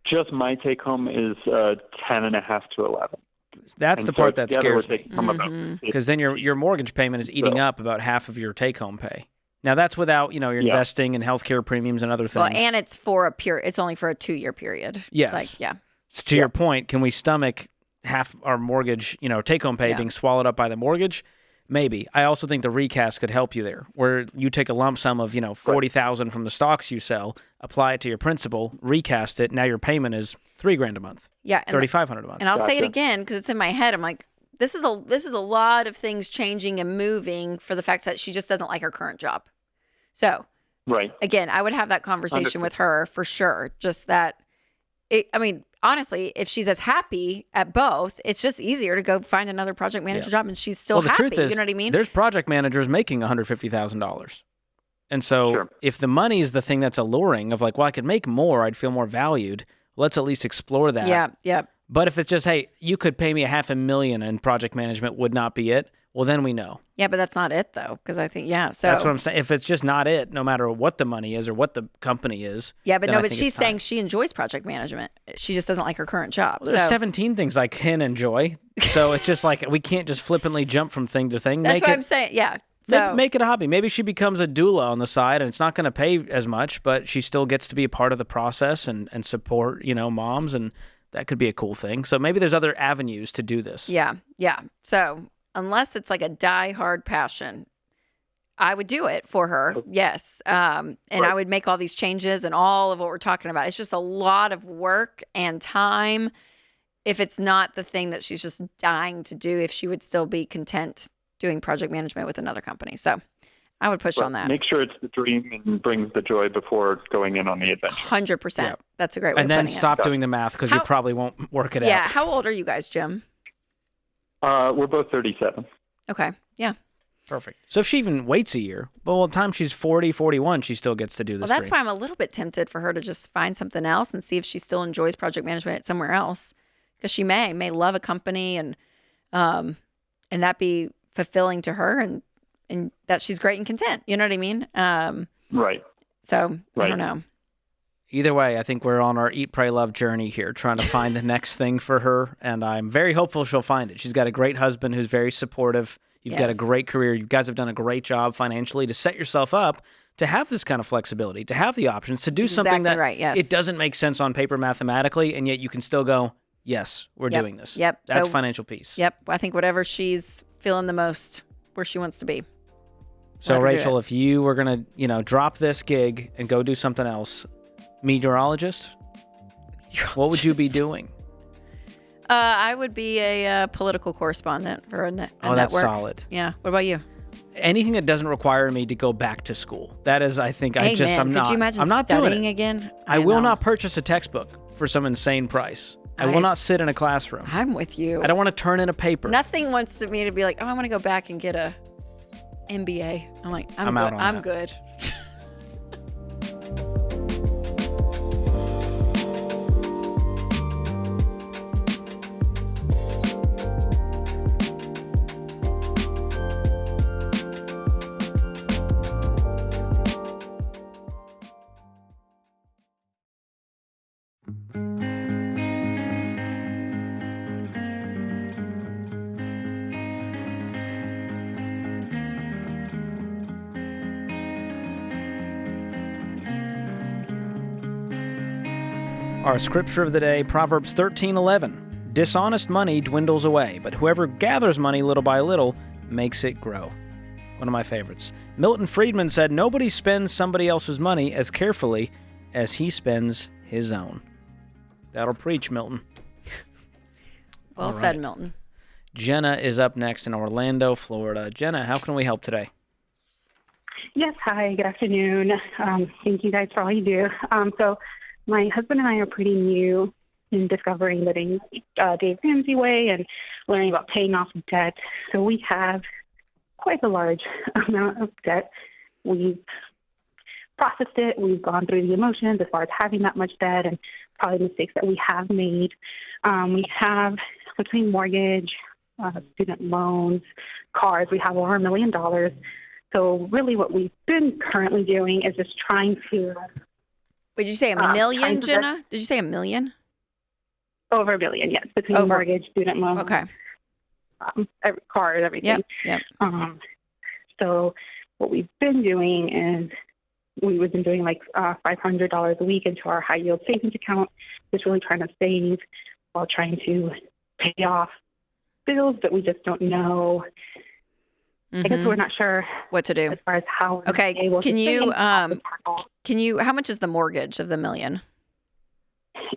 Just my take home is 10.5 to 11. That's And the so part that together we're scares me. taking home about Because then your mortgage payment is eating up about half of your take home pay. Now that's without, you're investing in healthcare premiums and other things. well, and it's it's only for a 2-year period. Yes. Like, yeah. So to your point, can we stomach half our mortgage, take home pay being swallowed up by the mortgage? Maybe. I also think the recast could help you there, where you take a lump sum of, $40,000 from the stocks you sell, apply it to your principal, recast it. Now your payment is $3,000 a month. Yeah. And $3,500 a month. And I'll say it again because it's in my head. I'm like, this is a lot of things changing and moving for the fact that she just doesn't like her current job. So Right. again, I would have that conversation with her for sure. Just that, honestly, if she's as happy at both, it's just easier to go find another project manager job, and she's still the happy. truth is, you know what I mean? There's project managers making $150,000. And so if the money is the thing that's alluring of like, well, I could make more, I'd feel more valued. Let's at least explore that. Yeah. But if it's just, hey, you could pay me $500,000 and project management would not be it, well, then we know. Yeah, but that's not it though, because I think so That's what I'm saying. If it's just not it, no matter what the money is or what the company is. Yeah, but then no, I but think she's it's time. saying she enjoys project management. She just doesn't like her current job. Well, there's so 17 things I can enjoy. So it's just like we can't just flippantly jump from thing to thing. that's what I'm saying. Yeah. So Make it a hobby. Maybe she becomes a doula on the side, and it's not going to pay as much, but she still gets to be a part of the process and support, moms, and that could be a cool thing. So maybe there's other avenues to do this. Yeah. So unless it's like a die-hard passion, I would do it for her. Yes. And I would make all these changes and all of what we're talking about. It's just a lot of work and time if it's not the thing that she's just dying to do, if she would still be content doing project management with another company. So I would push on that. Make sure it's the dream and brings the joy before going in on the adventure. 100%. That's a great way And of then putting stop it. doing the math because you How- probably won't work it Yeah. out. How old are you guys, Jim? We're both 37. Okay. Yeah. Perfect. So if she even waits a year, well, by the time she's 40, 41, she still gets to do this. Well, that's why I'm a little bit tempted for her to just find something else and see if she still enjoys project management somewhere else, because she may love a company and that be fulfilling to her and that she's great and content. You know what I mean? Right. So I don't know. Either way, I think we're on our Eat, Pray, Love journey here, trying to find the next thing for her, and I'm very hopeful she'll find it. She's got a great husband who's very supportive. You've got a great career. You guys have done a great job financially to set yourself up to have this kind of flexibility, to have the options, to do That's something exactly that right, yes. it doesn't make sense on paper mathematically, and yet you can still go, yes, we're doing this. Yep. That's So- financial peace. Yep. I think whatever she's feeling the most, where she wants to be. So, Let her do Rachel, it. if you were going to, drop this gig and go do something else, meteorologist, what would you be doing? I would be a political correspondent for a network. That's solid. Yeah. What about you? Anything that doesn't require me to go back to school. That is, I think, I'm Could not. you imagine I'm not doing studying it. again? I will know. not purchase a textbook for some insane price. I will not sit in a classroom. I'm with you. I don't want to turn in a paper. Nothing wants me to be like, oh, I want to go back and get a MBA. I'm like, I'm out good. on I'm that. good. Our scripture of the day, Proverbs 13:11. Dishonest money dwindles away, but whoever gathers money little by little makes it grow. One of my favorites. Milton Friedman said, nobody spends somebody else's money as carefully as he spends his own. That'll preach, Milton. Well said, Milton. Jenna is up next in Orlando, Florida. Jenna, how can we help today? Yes, hi, good afternoon. Thank you guys for all you do. So my husband and I are pretty new in discovering living Dave Ramsey way and learning about paying off debt. So we have quite a large amount of debt. We've processed it. We've gone through the emotions as far as having that much debt and probably mistakes that we have made. We have, between mortgage, student loans, cars, we have over $1 million. So really what we've been currently doing is just trying to... Did you say $1 million, Jenna? Did you say $1 million? Over $1 million, yes, between mortgage, student loans, okay, cars, everything. Yep. So what we've been doing is we've been doing like $500 a week into our high yield savings account, just really trying to save while trying to pay off bills that we just don't know. I guess we're not sure what to do as far as how. Okay, can you how much is the mortgage of the $1 million?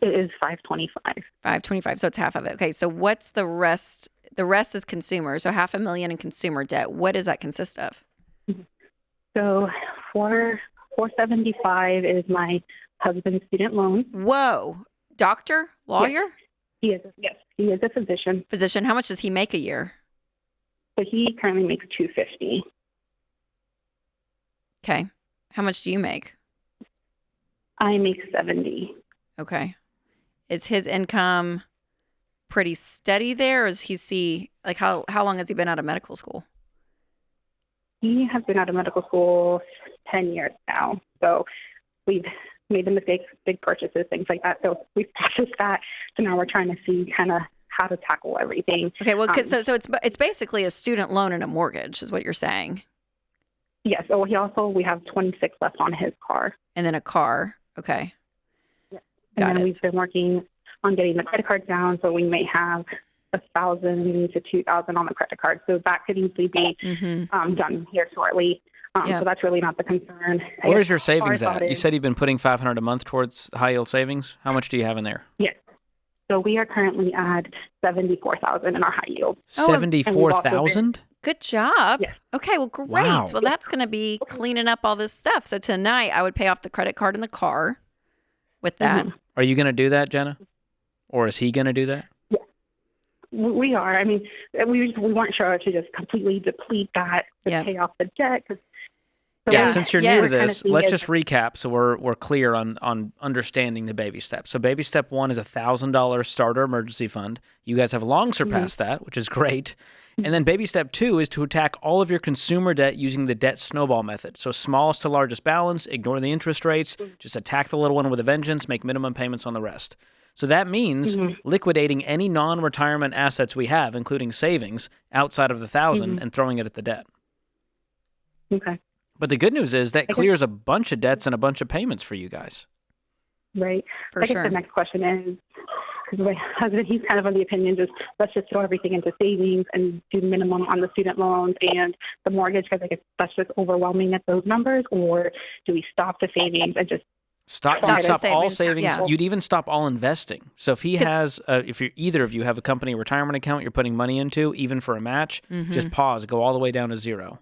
It is $525. $525, so it's half of it. Okay, so what's the rest? The rest is consumer, so $500,000 in consumer debt. What does that consist of? So $475 is my husband's student loan. Whoa, doctor, lawyer? Yes, he is a physician. Physician. How much does he make a year? So he currently makes $250. Okay. How much do you make? I make $70. Okay. Is his income pretty steady there, or is like how long has he been out of medical school? He has been out of medical school 10 years now. So we've made the mistakes, big purchases, things like that. So we've processed that. So now we're trying to see kind of how to tackle everything. Okay, well, so it's basically a student loan and a mortgage is what you're saying. Yes. So we have 26 left on his car. And then a car. Okay. Yes. And then we've been working on getting the credit card down, so we may have $1,000 to $2,000 on the credit card. So that could easily be done here shortly. So that's really not the concern. Where's your savings at? You said you've been putting $500 a month towards high yield savings. How much do you have in there? Yes. So we are currently at $74,000 in our high yield. $74,000? Good job. Yes. Okay, well, great. Wow. Well, that's going to be cleaning up all this stuff. So tonight I would pay off the credit card and the car with that. Are you going to do that, Jenna? Or is he going to do that? Yeah, we are. I mean, we weren't sure to just completely deplete that to pay off the debt. Since you're new to this, let's just recap so we're clear on understanding the baby steps. So baby step 1 is a $1,000 starter emergency fund. You guys have long surpassed that, which is great. And then baby step 2 is to attack all of your consumer debt using the debt snowball method. So smallest to largest balance, ignore the interest rates, just attack the little one with a vengeance, make minimum payments on the rest. So that means liquidating any non-retirement assets we have, including savings, outside of the $1,000 and throwing it at the debt. Okay. But the good news is that clears a bunch of debts and a bunch of payments for you guys. Right. For sure. I guess the next question is, because my husband, he's kind of of the opinion, let's just throw everything into savings and do minimum on the student loans and the mortgage, because I guess that's just overwhelming at those numbers, or do we stop the savings and just Stop all savings. Yeah. You'd even stop all investing. So if he has, either of you have a company retirement account you're putting money into, even for a match, just pause, go all the way down to zero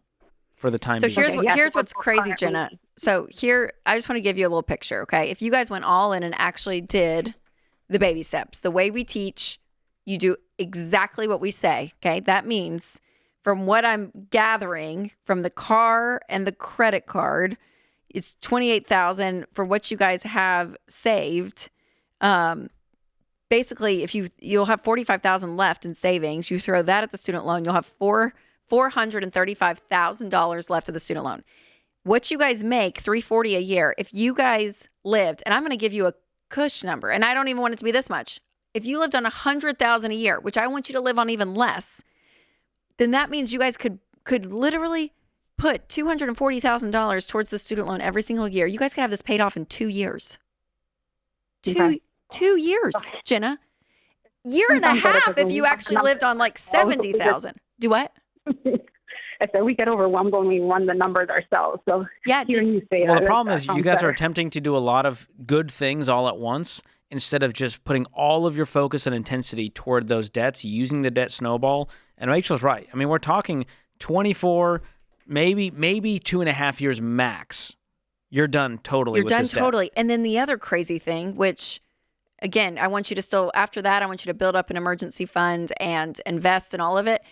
for the time being. So here's what's crazy, Jenna. So here, I just want to give you a little picture, okay? If you guys went all in and actually did the baby steps, the way we teach, you do exactly what we say, okay? That means, from what I'm gathering from the car and the credit card, it's $28,000 for what you guys have saved. Basically, if you'll have $45,000 left in savings, you throw that at the student loan, you'll have $435,000 left of the student loan. What you guys make, $340 a year. If you guys lived, and I'm going to give you a cush number, and I don't even want it to be this much. If you lived on $100,000 a year, which I want you to live on even less, then that means you guys could literally put $240,000 towards the student loan every single year. You guys could have this paid off in 2 years. 2 years, Jenna. Year and a Sometimes that half if you actually lived on like 70,000. Do what? I said we get overwhelmed when we run the numbers ourselves. So yeah, hearing you say Well, that, the problem that is you sounds guys better. are attempting to do a lot of good things all at once instead of just putting all of your focus and intensity toward those debts, using the debt snowball. And Rachel's right. I mean, we're talking 24, maybe 2.5 years max. You're done totally. You're with done this debt. totally. And then the other crazy thing, which again, I want you to still, after that, I want you to build up an emergency fund and invest in all of it.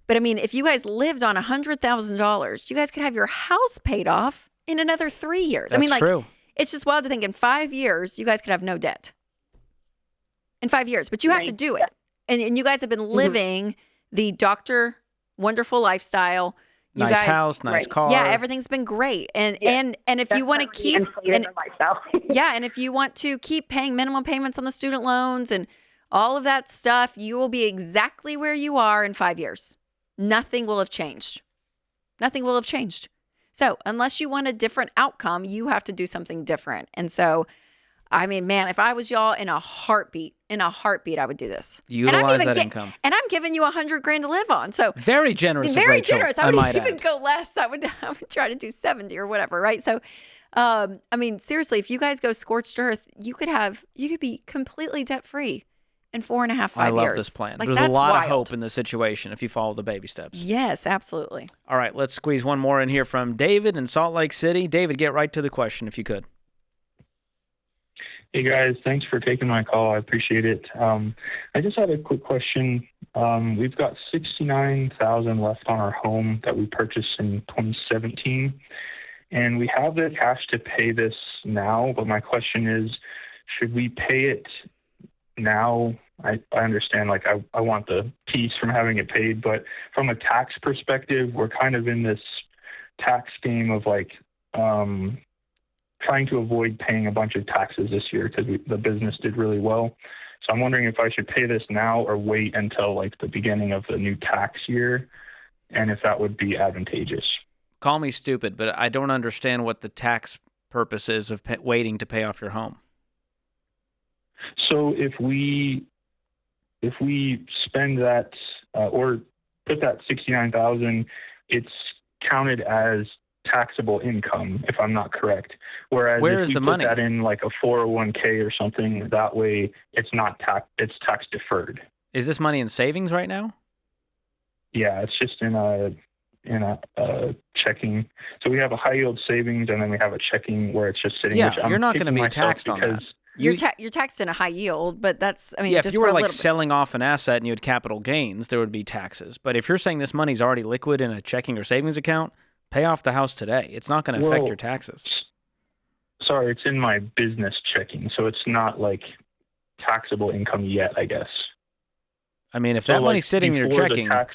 But I mean, if you guys lived on $100,000, you guys could have your house paid off in another 3 years. That's true. It's just wild to think in 5 years, you guys could have no debt. In 5 years, but you have to do it. And you guys have been living the Dr. Wonderful lifestyle. You Nice guys, house, nice car. Yeah, everything's been great. And if you want to keep and if you want to keep paying minimum payments on the student loans and all of that stuff, you will be exactly where you are in 5 years. Nothing will have changed. Nothing will have changed. So unless you want a different outcome, you have to do something different. And so, I mean, man, if I was y'all in a heartbeat, I would do this. Utilize that income. And I'm giving you $100,000 to live on. So Very generous. of very Rachel, generous. I would might even add. go less. I would try to do 70 or whatever, right? So, I mean, seriously, if you guys go scorched earth, you could be completely debt free in 4.5, 5 I years. love this plan. Like, There's a that's lot wild. of hope in this situation if you follow the baby steps. Yes, absolutely. All right, let's squeeze one more in here from David in Salt Lake City. David, get right to the question if you could. Hey guys, thanks for taking my call. I appreciate it. I just had a quick question. We've got $69,000 left on our home that we purchased in 2017, and we have the cash to pay this now. But my question is, should we pay it now? I understand, like I want the peace from having it paid, but from a tax perspective, we're kind of in this tax game of like trying to avoid paying a bunch of taxes this year because the business did really well. So I'm wondering if I should pay this now or wait until like the beginning of the new tax year, and if that would be advantageous. Call me stupid, but I don't understand what the tax purpose is of waiting to pay off your home. So if we spend that or put that $69,000, it's counted as taxable income, if I'm not correct. Whereas Where if is you the put money? that in like a 401k or something, that way it's not it's tax deferred. Is this money in savings right now? Yeah, it's just in a checking. So we have a high yield savings, and then we have a checking where it's just sitting. Yeah, which I'm you're not going to kicking be myself taxed on that. because- You're taxed in a high yield, but that's, I mean, Yeah, just if you for were a like little bit. selling off an asset and you had capital gains, there would be taxes. But if you're saying this money's already liquid in a checking or savings account, pay off the house today. It's not going to affect Well, your taxes. Sorry, it's in my business checking, so it's not like taxable income yet, I guess. I mean, if So, that like, money's sitting in your before the checking, tax-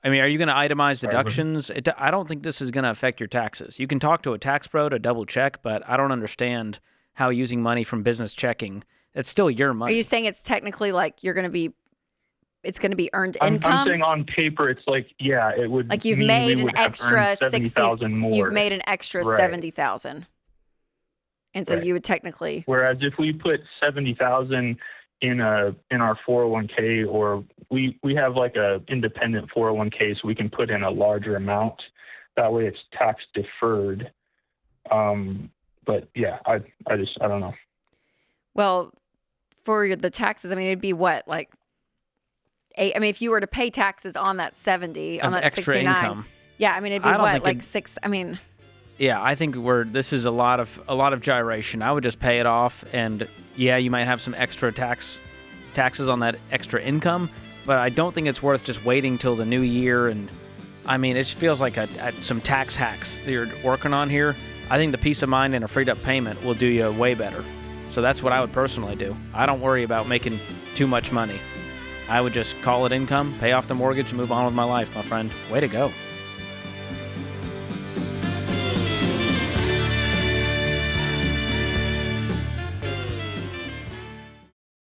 I mean, are you going to itemize Sorry, go ahead. deductions? I don't think this is going to affect your taxes. You can talk to a tax pro to double check, but I don't understand how using money from business checking, it's still your Are money. you saying it's technically like it's going to be earned I'm income? saying on paper, it's like, yeah, it would. Like you've mean we made an would have extra earned 70,000 more. You've made an extra Right. 70,000, and so Right. you would technically. Whereas if we put 70,000 in our 401k, or we have like a independent 401k, so we can put in a larger amount. That way, it's tax deferred. But yeah, I don't know. Well, for the taxes, I mean, it'd be what, like 8? I mean, if you were to pay taxes on that 70, on Of that extra 69, income. yeah, I mean, it'd be I don't what, think like it- 6? I mean, Yeah, I think this is a lot of gyration. I would just pay it off, and yeah, you might have some extra taxes on that extra income, but I don't think it's worth just waiting till the new year. And I mean, it just feels like some tax hacks that you're working on here. I think the peace of mind and a freed up payment will do you way better. So that's what I would personally do. I don't worry about making too much money. I would just call it income, pay off the mortgage, and move on with my life, my friend. Way to go.